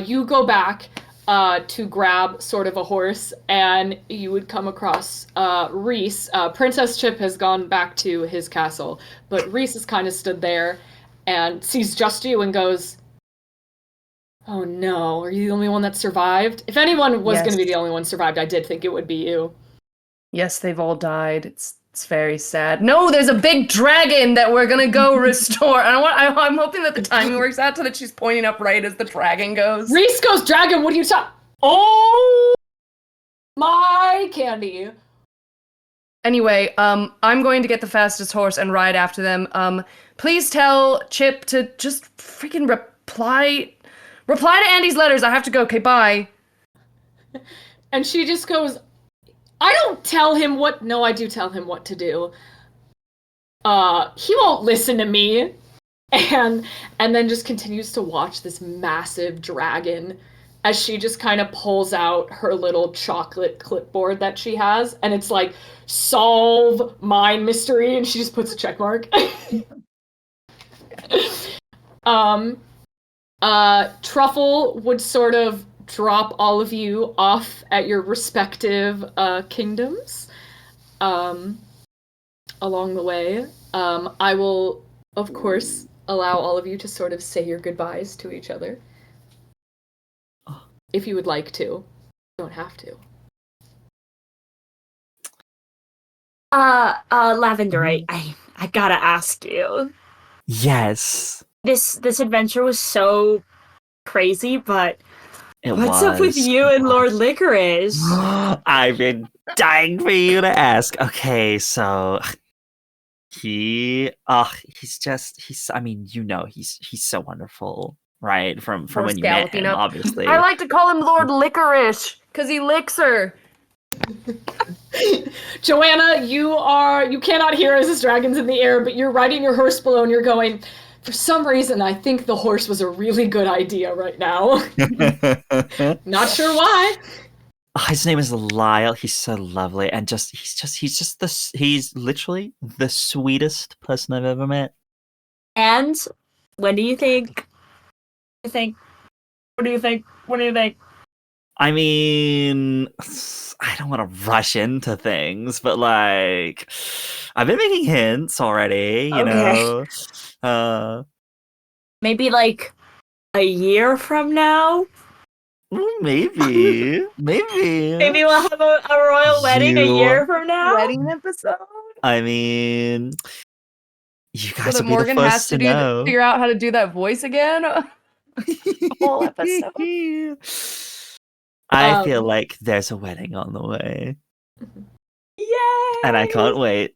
you go back to grab sort of a horse, and you would come across Reese. Princess Chip has gone back to his castle, but Reese has kind of stood there and sees just you and goes, oh no, are you the only one that survived? If anyone was Yes. going to be the only one survived, I did think it would be you. Yes, they've all died. It's very sad. No, there's a big dragon that we're gonna go restore. And I'm hoping that the timing works out so that she's pointing up right as the dragon goes. Reese goes, dragon, what are you talking? Oh my candy. Anyway, I'm going to get the fastest horse and ride after them. Please tell Chip to just freaking reply to Andy's letters. I have to go. Okay, bye. And she just goes, I don't tell him what. No, I do tell him what to do. He won't listen to me. And then just continues to watch this massive dragon as she just kind of pulls out her little chocolate clipboard that she has, and it's like, solve mind mystery, and she just puts a check mark. Truffle would sort of drop all of you off at your respective kingdoms along the way. I will, of course, allow all of you to sort of say your goodbyes to each other. If you would like to. You don't have to. Lavender, I gotta ask you. Yes. This adventure was so crazy, but what's up with was. you and Lord Licorice? I've been dying for you to ask. Okay, so he's I mean, he's so wonderful, right? From More when you met scalloping him, up. obviously. I like to call him Lord Licorice, because he licks her. Johanna, you cannot hear as this dragon's in the air, but you're riding your horse below and you're going, for some reason, I think the horse was a really good idea right now. Not sure why. His name is Lyle. He's so lovely, and he's literally the sweetest person I've ever met. And when do you think? What do you think? I mean, I don't want to rush into things, but like, I've been making hints already, you Okay. know. Maybe like a year from now? Maybe. Maybe we'll have a royal wedding a year from now? Wedding episode? I mean, you So guys that will be the Morgan has first to to know. figure out how to do that voice again? Whole episode. I feel like there's a wedding on the way. Yay! And I can't wait.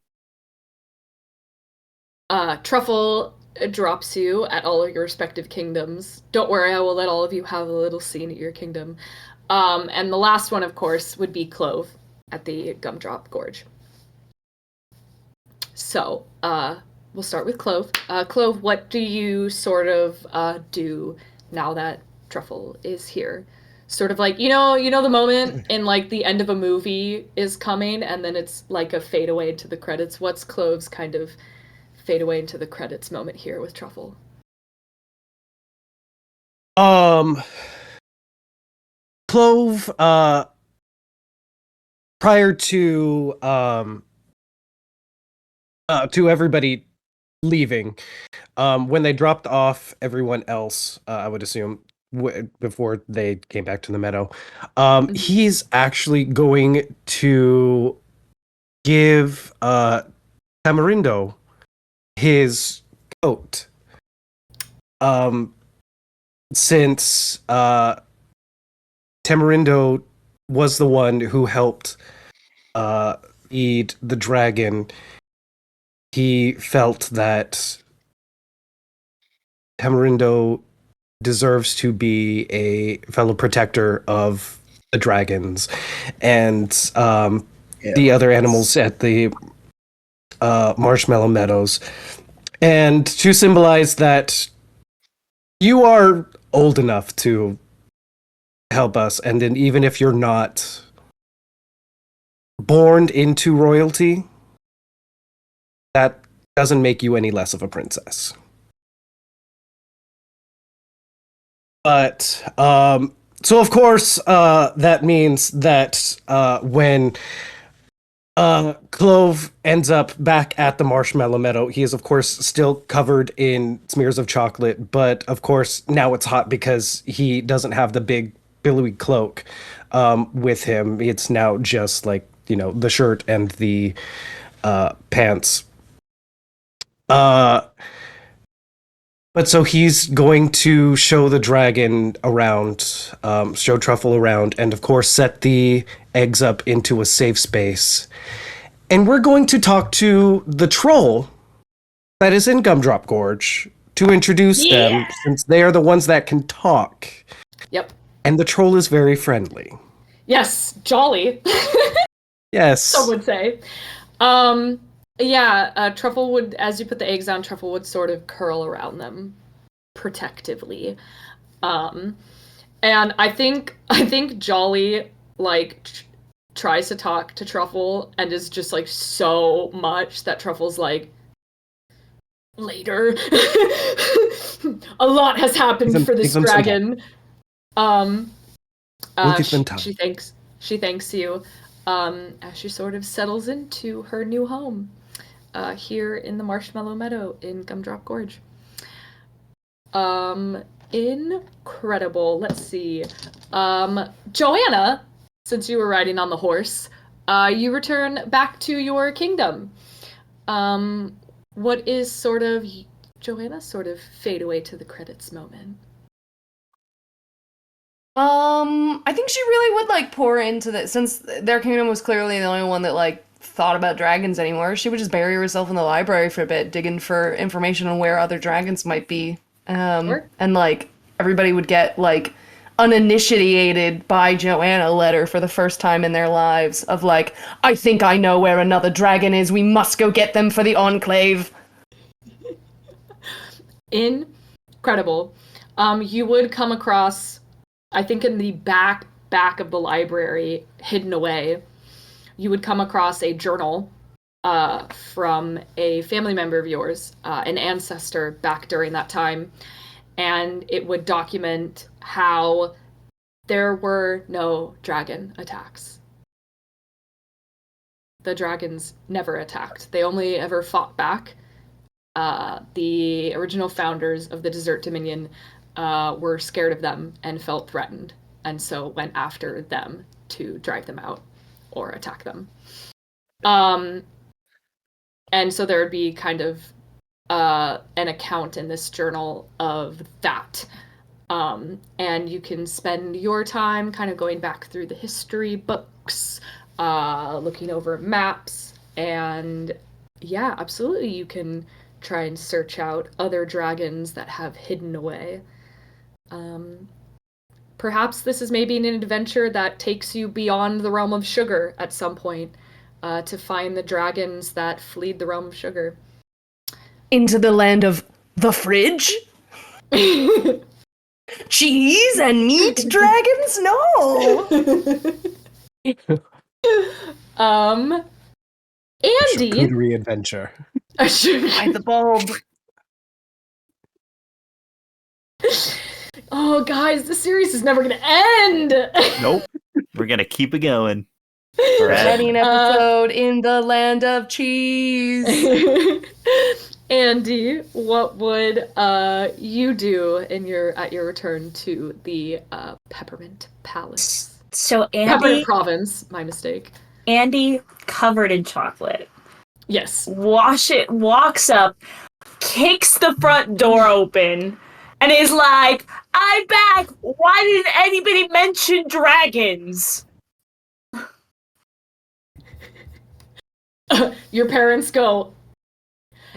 Truffle drops you at all of your respective kingdoms. Don't worry, I will let all of you have a little scene at your kingdom. And the last one, of course, would be Clove at the Gumdrop Gorge. So, we'll start with Clove. Clove, what do you sort of do now that Truffle is here? Sort of like, you know the moment in like the end of a movie is coming and then it's like a fade away to the credits. What's Clove's kind of fade away into the credits moment here with Truffle? Clove, prior to everybody leaving, when they dropped off everyone else, I would assume before they came back to the meadow, he's actually going to give Tamarindo his coat. Since Tamarindo was the one who helped feed the dragon, he felt that Tamarindo deserves to be a fellow protector of the dragons and the other animals at the Marshmallow Meadows. And to symbolize that you are old enough to help us, and then even if you're not born into royalty, that doesn't make you any less of a princess. But so of course that means that when Clove ends up back at the Marshmallow Meadow, he is of course still covered in smears of chocolate, but of course now it's hot because he doesn't have the big billowy cloak with him. It's now just like, the shirt and the pants. But so he's going to show the dragon around, show Truffle around, and of course set the eggs up into a safe space. And we're going to talk to the troll that is in Gumdrop Gorge to introduce them, since they are the ones that can talk. Yep. And the troll is very friendly. Yes, jolly. Yes. Some would say. Truffle would, as you put the eggs down, Truffle would sort of curl around them protectively. And I think Jolly, like, tries to talk to Truffle and is just, like, so much that Truffle's like, later. A lot has happened for this dragon. We'll give them time. She thanks you as she sort of settles into her new home here in the Marshmallow Meadow in Gumdrop Gorge. Incredible. Let's see. Johanna, since you were riding on the horse, you return back to your kingdom. What is sort of Johanna sort of fade away to the credits moment? I think she really would like pour into this since their kingdom was clearly the only one that like thought about dragons anymore. She would just bury herself in the library for a bit, digging for information on where other dragons might be. Sure. And like everybody would get like uninitiated by Johanna letter for the first time in their lives of like, I think I know where another dragon is. We must go get them for the Enclave. Incredible. You would come across, I think in the back of the library, hidden away, you would come across a journal from a family member of yours, an ancestor back during that time, and it would document how there were no dragon attacks. The dragons never attacked. They only ever fought back. The original founders of the Desert Dominion were scared of them and felt threatened, and so went after them to drive them out or attack them. And so there would be kind of an account in this journal of that. And you can spend your time kind of going back through the history books, looking over maps, and yeah, absolutely, you can try and search out other dragons that have hidden away. Perhaps this is maybe an adventure that takes you beyond the realm of sugar at some point, to find the dragons that fleed the realm of sugar. Into the land of the fridge? Cheese and meat dragons? No! Andy. Charcuterie adventure. Hide the bulb. Oh, guys, the series is never gonna end. Nope. We're gonna keep it going. Wedding episode in the land of cheese. Andy, what would you do at your return to the Peppermint Palace? So Peppermint Province, my mistake. Andy, covered in chocolate, Yes. walks up, kicks the front door open, and is like, I'm back! Why didn't anybody mention dragons? Your parents go,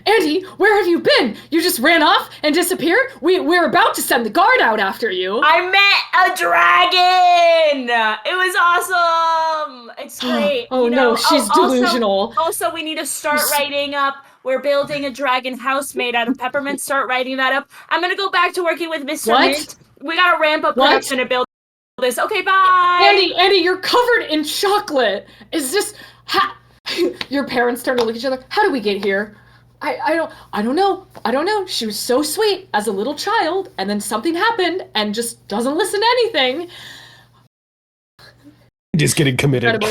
Andy, where have you been? You just ran off and disappeared? We're about to send the guard out after you. I met a dragon! It was awesome! It's great. Oh, You know, no, she's delusional. Also, we need to start writing up. We're building a dragon house made out of peppermint. Start writing that up. I'm gonna go back to working with Mr. What? Mint. We gotta ramp up What? production and build this. Okay, bye! Andy, you're covered in chocolate. Is this... Your parents turn to look at each other. How did we get here? I don't know. She was so sweet as a little child, and then something happened and just doesn't listen to anything. Just getting committed.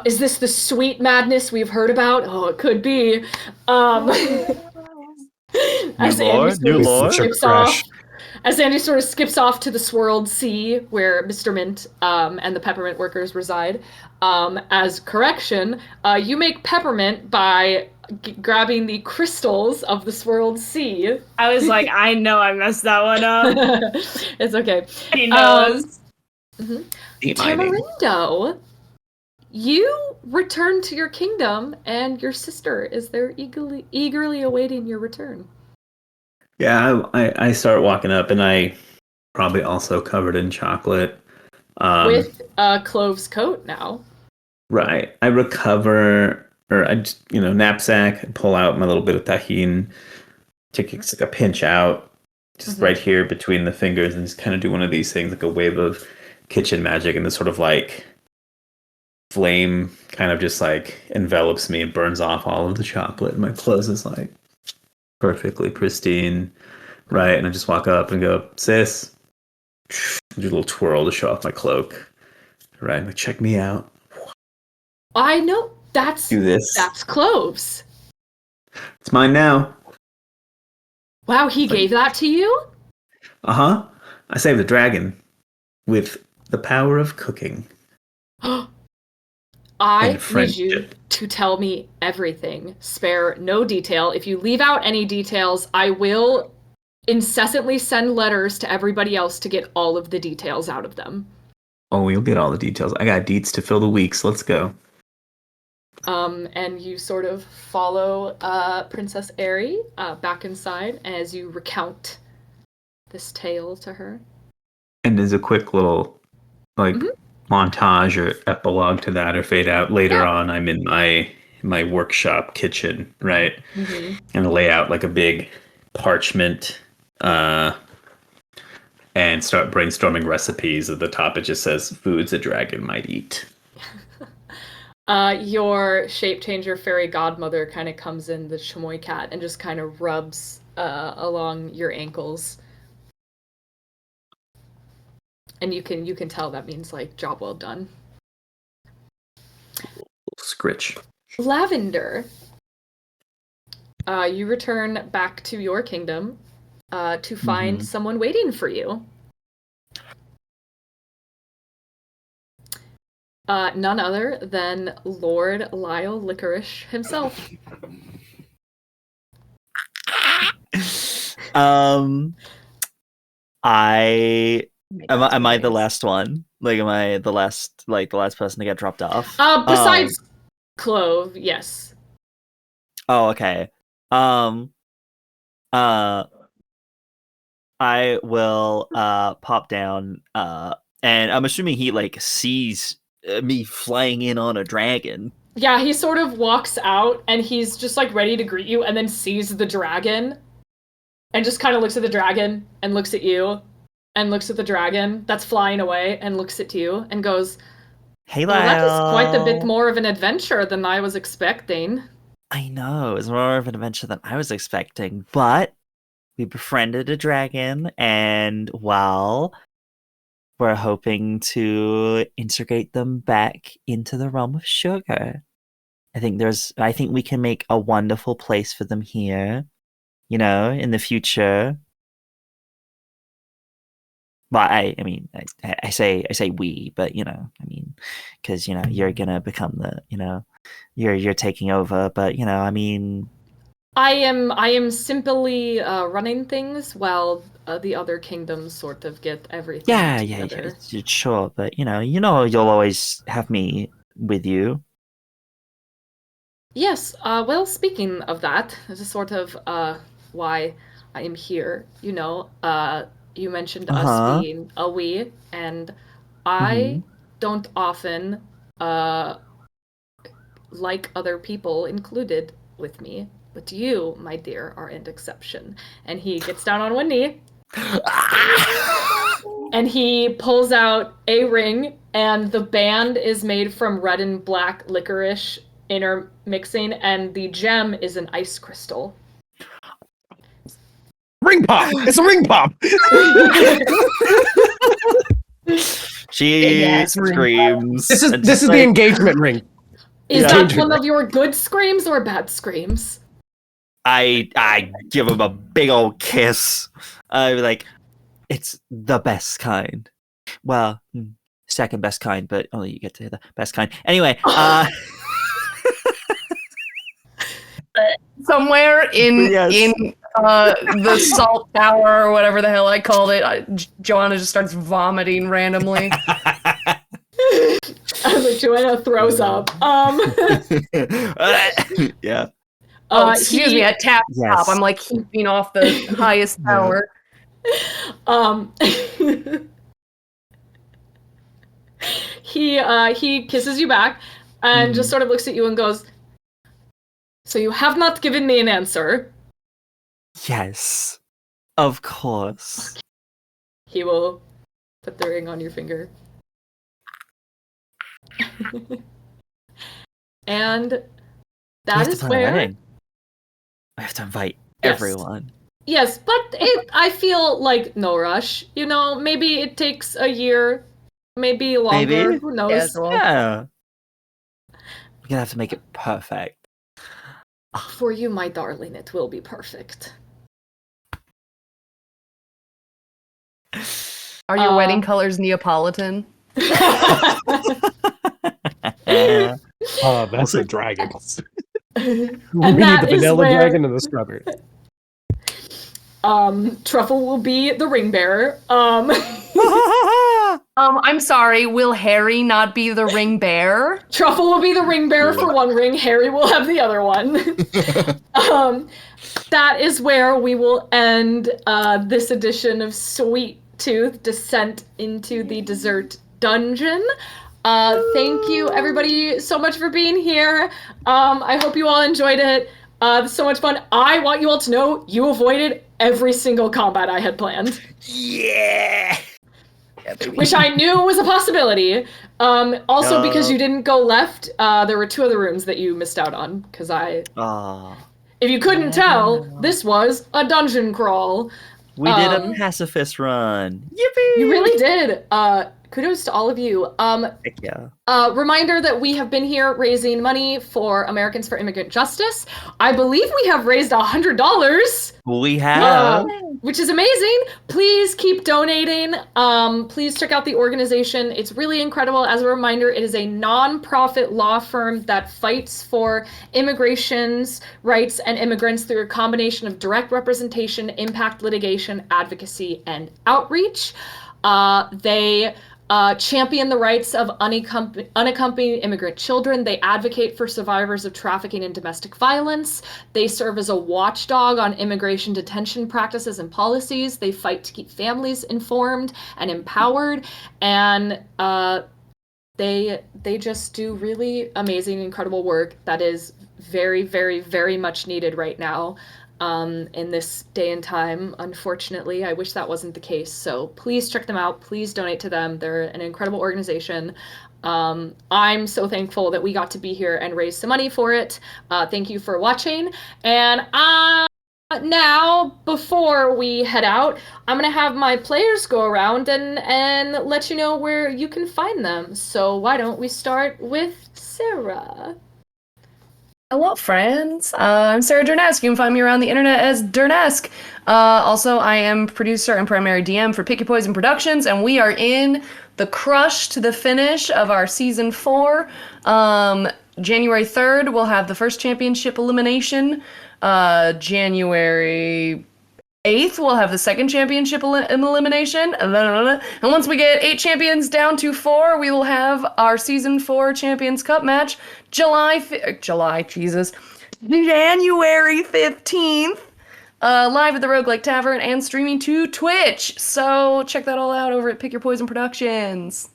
Is this the sweet madness we've heard about? Oh, it could be. New lore? As Andy sort of skips off to the swirled sea where Mr. Mint and the peppermint workers reside, as correction, you make peppermint by grabbing the crystals of the swirled sea. I was like, I know I messed that one up. It's okay. He knows. Tamarindo, you return to your kingdom, and your sister is there eagerly awaiting your return. Yeah, I start walking up, and I probably also covered in chocolate. With Clove's coat now. Right. I recover, or I just, knapsack, pull out my little bit of tahine, take like a pinch out, just right here between the fingers, and just kind of do one of these things, like a wave of kitchen magic, and this sort of like flame kind of just like envelops me and burns off all of the chocolate, and my clothes is like perfectly pristine, right? And I just walk up and go, sis, do a little twirl to show off my cloak, right? Like, check me out. I know that's Do this. Cloves. It's mine now. Wow, he gave that to you? Uh-huh. I saved the dragon with the power of cooking. I And need friendship. you to tell me everything. Spare no detail. If you leave out any details, I will incessantly send letters to everybody else to get all of the details out of them. Oh, you'll get all the details. I got deets to fill the weeks. Let's go. And you sort of follow Princess Aerie back inside as you recount this tale to her. And there's a quick little, like, montage or epilogue to that or fade out. Later on, I'm in my workshop kitchen, right? And I lay out, like, a big parchment and start brainstorming recipes. At the top, it just says, foods a dragon might eat. Your shape changer fairy godmother kind of comes in, the chamois cat, and just kind of rubs along your ankles. And you can tell that means, like, job well done. Scritch. Lavender. You return back to your kingdom to find someone waiting for you. None other than Lord Lyle Licorice himself. Am I the last one? Like, am I the last person to get dropped off? Besides Clove, yes. Oh, okay. I will pop down and I'm assuming he, like, sees me flying in on a dragon. Yeah, he sort of walks out and he's just, like, ready to greet you and then sees the dragon and just kind of looks at the dragon and looks at you and looks at the dragon that's flying away and looks at you and goes, Hey, well, that is Lyle. quite a bit more of an adventure than I was expecting. I know, it's more of an adventure than I was expecting, but we befriended a dragon, and, well, we're hoping to integrate them back into the realm of sugar. I think we can make a wonderful place for them here, in the future. Well, I mean, I say we, but because you're gonna become the, you're taking over, but I mean, I am simply running things while the other kingdoms sort of get everything together. Yeah, sure, but you'll always have me with you. Yes. Well, speaking of that, this is sort of why I am here. You mentioned us being a we, and I don't often like other people included with me, but you, my dear, are an exception. And he gets down on one knee, and he pulls out a ring, and the band is made from red and black licorice intermixing, and the gem is an ice crystal. Ring pop! It's a ring pop! She screams. This is the engagement ring. Is that one of your good screams or bad screams? I give him a big old kiss. I'd be like, it's the best kind. Well, second best kind, but only you get to hear the best kind. Anyway, Somewhere in the salt tower or whatever the hell I called it, Johanna just starts vomiting randomly. Joanna throws up. Yeah. Oh, excuse me, I tapped top. I'm like keeping off the highest tower. He kisses you back and just sort of looks at you and goes, so you have not given me an answer. Yes, of course. He will put the ring on your finger. And that is where... I have to invite everyone. Yes, but I feel like no rush. You know, maybe it takes a year, maybe longer. Maybe. Who knows? Casual. Yeah. We're gonna have to make it perfect. For you, my darling, it will be perfect. Are your wedding colors Neapolitan? Oh, that's a dragon. We And need that the is vanilla where dragon and the strawberry. Truffle will be the ring bearer. I'm sorry, will Harry not be the ring bearer? Truffle will be the ring bearer for one ring. Harry will have the other one. That is where we will end this edition of Sweet Tooth Descent into the Dessert Dungeon. Thank you, everybody, so much for being here. I hope you all enjoyed it. So much fun. I want you all to know you avoided every single combat I had planned. Yeah. Which I knew was a possibility. Also, because you didn't go left, there were 2 other rooms that you missed out on. Because if you couldn't tell, this was a dungeon crawl. We did a pacifist run. Yippee! You really did. Kudos to all of you. Heck yeah. Reminder that we have been here raising money for Americans for Immigrant Justice. I believe we have raised $100. We have. Which is amazing. Please keep donating. Please check out the organization. It's really incredible. As a reminder, it is a non-profit law firm that fights for immigration's rights and immigrants through a combination of direct representation, impact litigation, advocacy, and outreach. They champion the rights of unaccompanied immigrant children. They advocate for survivors of trafficking and domestic violence. They serve as a watchdog on immigration detention practices and policies. They fight to keep families informed and empowered. And they just do really amazing, incredible work that is very, very, very much needed right now. In this day and time, unfortunately. I wish that wasn't the case. So please check them out. Please donate to them. They're an incredible organization. I'm so thankful that we got to be here and raise some money for it. Thank you for watching. And now, before we head out, I'm going to have my players go around and let you know where you can find them. So why don't we start with Sarah? Hello, friends. I'm Sarah Dernesk. You can find me around the internet as Dernesk. Also, I am producer and primary DM for Pick Your Poison Productions, and we are in the crush to the finish of our season 4. January 3rd, we'll have the first championship elimination. January 8th, we'll have the second championship elimination. And once we get 8 champions down to 4, we will have our season 4 Champions Cup match January 15th, live at the Roguelike Tavern and streaming to Twitch. So check that all out over at Pick Your Poison Productions.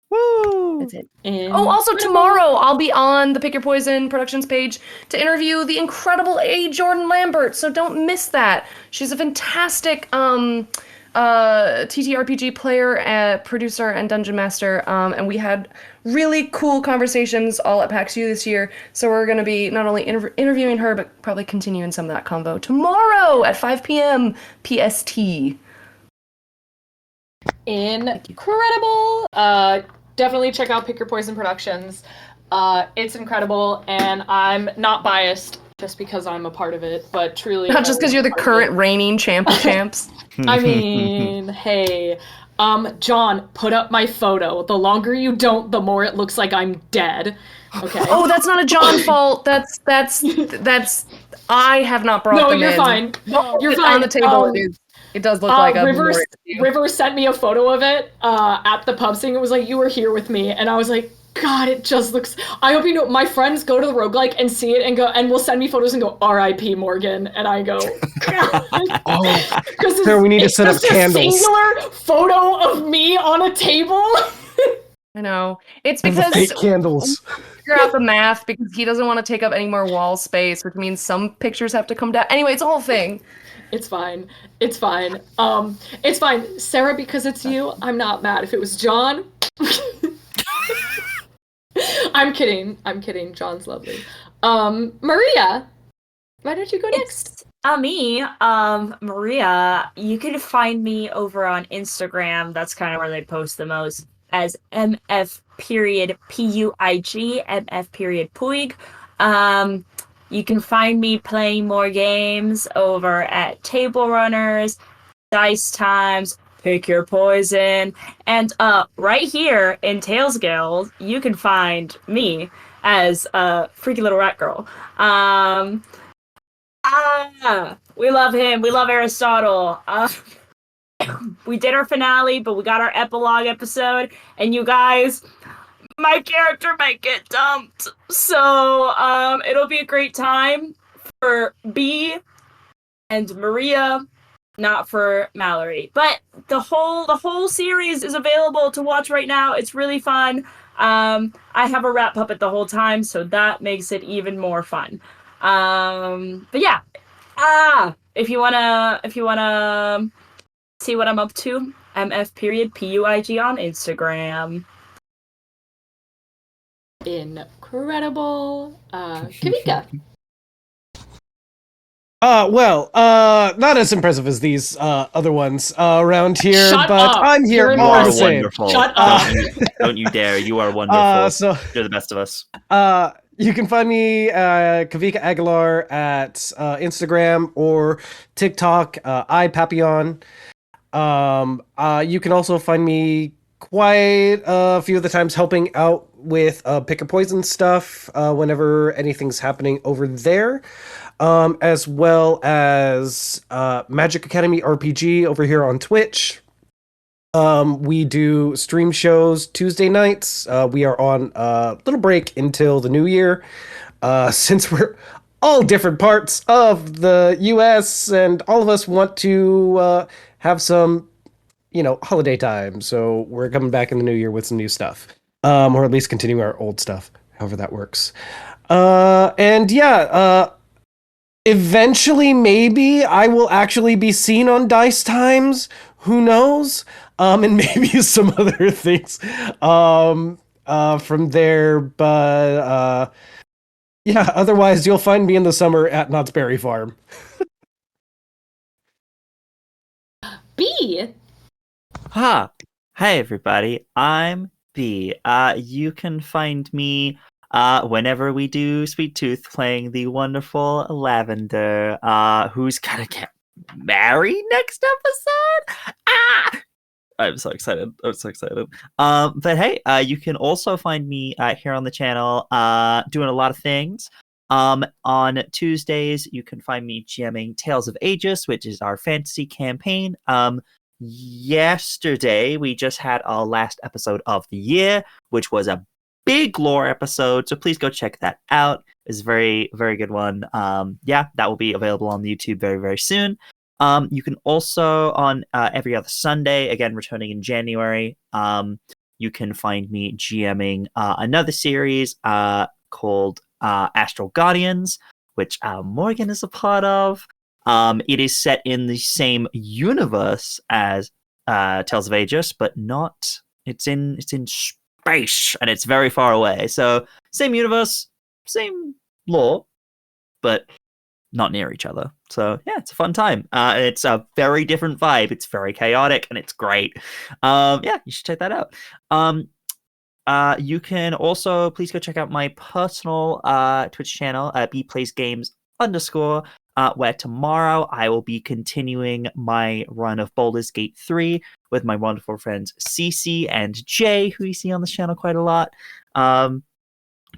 Woo! That's it. Oh, also tomorrow I'll be on the Pick Your Poison Productions page to interview the incredible A. Jordan Lambert, so don't miss that. She's a fantastic TTRPG player, producer, and dungeon master, and we had really cool conversations all at PAX U this year, so we're going to be not only interviewing her, but probably continuing some of that convo tomorrow at 5 p.m. PST. Incredible. Definitely check out Pick Your Poison Productions. It's incredible, and I'm not biased just because I'm a part of it, but truly Not just because you're the current reigning champ of champs. I mean, hey, John, put up my photo. The longer you don't, the more it looks like I'm dead. Okay. Oh, that's not a John fault. That's I have not brought them in. No, you're fine. You're fine. On the table, it does look like a River sent me a photo of it at the pub thing. It was like, you were here with me, and I was like, God, it just looks. I hope you know. My friends go to the roguelike and see it and go, and will send me photos and go, R.I.P. Morgan, and I go, Oh, Sarah, we need to set up candles. A singular photo of me on a table. I know. It's And the because fake candles. figure out the math because he doesn't want to take up any more wall space, which means some pictures have to come down. Anyway, it's a whole thing. It's fine. It's fine. It's fine. Sarah, because it's you, I'm not mad. If it was John. I'm kidding. John's lovely. Maria, why don't you go next? Me, Maria, you can find me over on Instagram. That's kind of where they post the most as MF period PUIG, MF period Puig. Um, you can find me playing more games over at Table Runners, Dice Times, Pick Your Poison, and right here in Tails Guild, you can find me as a freaky little rat girl. We love him. We love Aristotle. We did our finale, but we got our epilogue episode, and you guys, my character might get dumped. So, it'll be a great time for B and Maria, not for Mallory. But the whole series is available to watch right now. It's really fun. I have a rat puppet the whole time, so that makes it even more fun. But yeah, if you wanna see what I'm up to, MF period PUIG on Instagram. Incredible. Kavika. Not as impressive as these other ones around here, Shut but up. I'm here You're all the You are same. wonderful. Shut up. Don't you dare. You are wonderful. So You're the best of us. you can find me kawikaaguilar at Instagram or TikTok, iPapillon. You can also find me quite a few of the times helping out with Pick Your Poison stuff whenever anything's happening over there. As well as Magic Academy RPG over here on Twitch. We do stream shows Tuesday nights. We are on a little break until the new year, since we're all different parts of the US and all of us want to have some, holiday time. So we're coming back in the new year with some new stuff, or at least continue our old stuff, however that works. Eventually, maybe I will actually be seen on Dice Times. Who knows? And maybe some other things from there. But yeah, otherwise, you'll find me in the summer at Knott's Berry Farm. B. Hi, everybody. I'm B. You can find me whenever we do Sweet Tooth playing the wonderful Lavender, who's gonna get married next episode. I'm so excited. But hey, you can also find me here on the channel doing a lot of things. On Tuesdays, you can find me GMing Tales of Aegis, which is our fantasy campaign. Yesterday, we just had our last episode of the year, which was a big lore episode, so please go check that out. It's a very, very good one. That will be available on YouTube very, very soon. You can also, on every other Sunday, again, returning in January, you can find me GMing another series called Astral Guardians, which Morgan is a part of. It is set in the same universe as Tales of Aegis, but not. It's in space, and it's very far away. So same universe, same lore, but not near each other. So yeah, it's a fun time. It's a very different vibe. It's very chaotic, and it's great. You should check that out. You can also please go check out my personal Twitch channel, bplaysgames_, where tomorrow I will be continuing my run of Baldur's Gate 3 with my wonderful friends Cece and Jay, who you see on this channel quite a lot.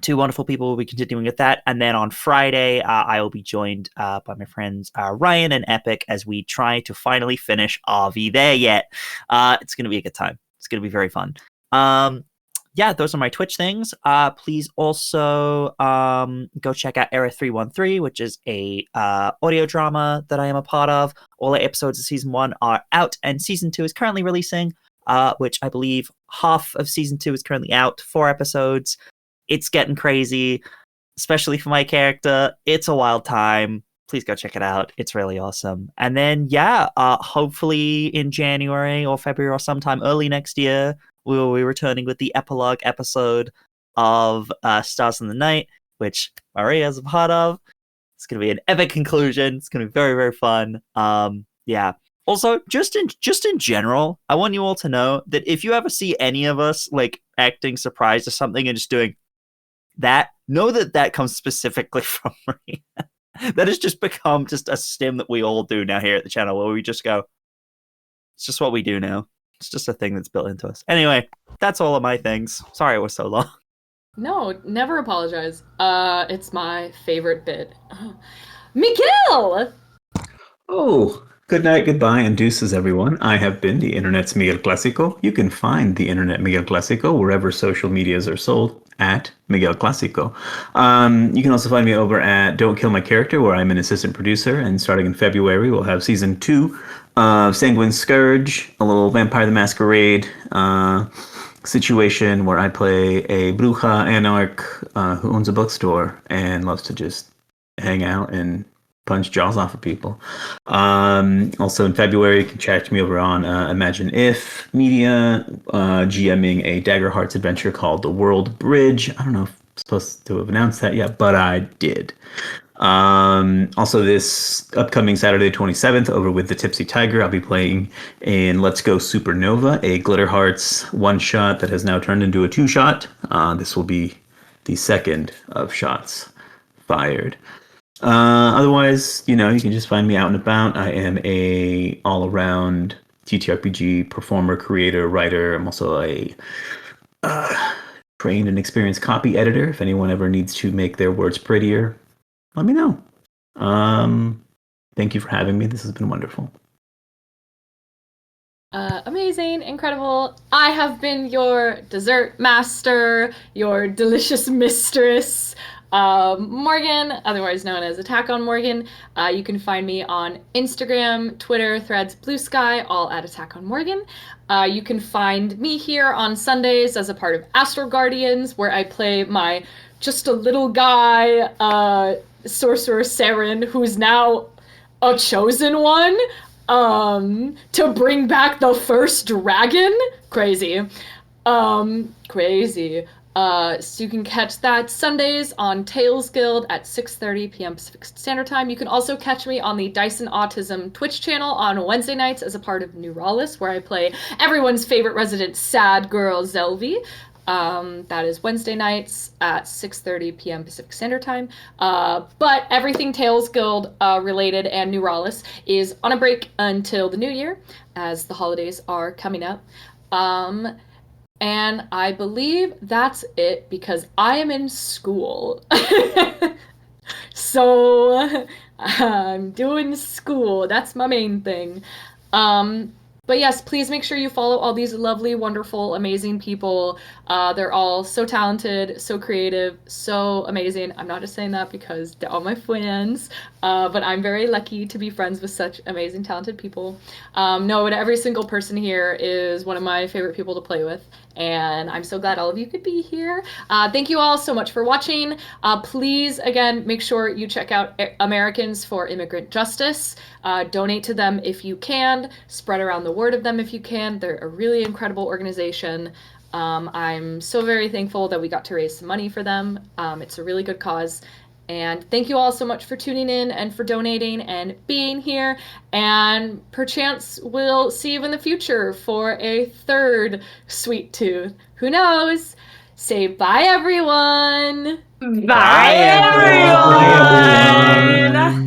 Two wonderful people will be continuing with that. And then on Friday, I will be joined by my friends Ryan and Epic as we try to finally finish Are We There Yet? It's going to be a good time. It's going to be very fun. Those are my Twitch things. Please also go check out Era 313, which is a audio drama that I am a part of. All the episodes of season 1 are out, and season 2 is currently releasing, which I believe half of season 2 is currently out, 4 episodes. It's getting crazy, especially for my character. It's a wild time. Please go check it out. It's really awesome. And then, hopefully in January or February or sometime early next year, we will be returning with the epilogue episode of Stars in the Night, which Maria's a part of. It's going to be an epic conclusion. It's going to be very, very fun. Yeah. Also, just in general, I want you all to know that if you ever see any of us like acting surprised or something and just doing that, know that comes specifically from me. That has just become just a stim that we all do now here at the channel, where we just go, it's just what we do now. It's just a thing that's built into us. Anyway, that's all of my things. Sorry it was so long. No, never apologize. It's my favorite bit. Miguel! Oh, good night, goodbye, and deuces, everyone. I have been the internet's Miguel Classico. You can find the internet Miguel Classico wherever social medias are sold at Miguel Classico. You can also find me over at Don't Kill My Character, where I'm an assistant producer, and starting in February, we'll have season 2 of Sanguine Scourge, a little Vampire the Masquerade situation where I play a bruja anarch who owns a bookstore and loves to just hang out and punch jaws off of people. Also in February, you can chat to me over on Imagine If Media, GMing a Dagger Hearts adventure called The World Bridge. I don't know if I'm supposed to have announced that yet, but I did. Also this upcoming Saturday 27th over with the Tipsy Tiger, I'll be playing in Let's Go Supernova, a Glitter Hearts one-shot that has now turned into a 2-shot. This will be the second of shots fired. Otherwise, you can just find me out and about. I am a all-around TTRPG performer, creator, writer. I'm also a trained and experienced copy editor. If anyone ever needs to make their words prettier, let me know. Thank you for having me. This has been wonderful. Amazing, incredible. I have been your dessert master, your delicious mistress, Morgan, otherwise known as Attack on Morgan. You can find me on Instagram, Twitter, Threads, Blue Sky, all at Attack on Morgan. You can find me here on Sundays as a part of Astral Guardians, where I play my just a little guy, sorcerer Saren, who's now a chosen one, to bring back the first dragon. Crazy. Crazy. So you can catch that Sundays on Tales Guild at 6:30 p.m. Pacific Standard Time. You can also catch me on the Dyson Autism Twitch channel on Wednesday nights as a part of Neuralis, where I play everyone's favorite resident sad girl, Zelvi. That is Wednesday nights at 6:30 p.m. Pacific Standard Time. But everything Tales Guild related and Neuralis is on a break until the new year, as the holidays are coming up. And I believe that's it, because I am in school. So I'm doing school. That's my main thing. But yes, please make sure you follow all these lovely, wonderful, amazing people. They're all so talented, so creative, so amazing. I'm not just saying that because they're all my friends, but I'm very lucky to be friends with such amazing, talented people. No, and every single person here is one of my favorite people to play with, and I'm so glad all of you could be here. Thank you all so much for watching. Please, again, make sure you check out Americans for Immigrant Justice. Donate to them if you can. Spread around the word of them if you can. They're a really incredible organization. I'm so very thankful that we got to raise some money for them. It's a really good cause. And thank you all so much for tuning in and for donating and being here. And perchance we'll see you in the future for a third Sweet Tooth. Who knows? Say bye, everyone. Bye, everyone.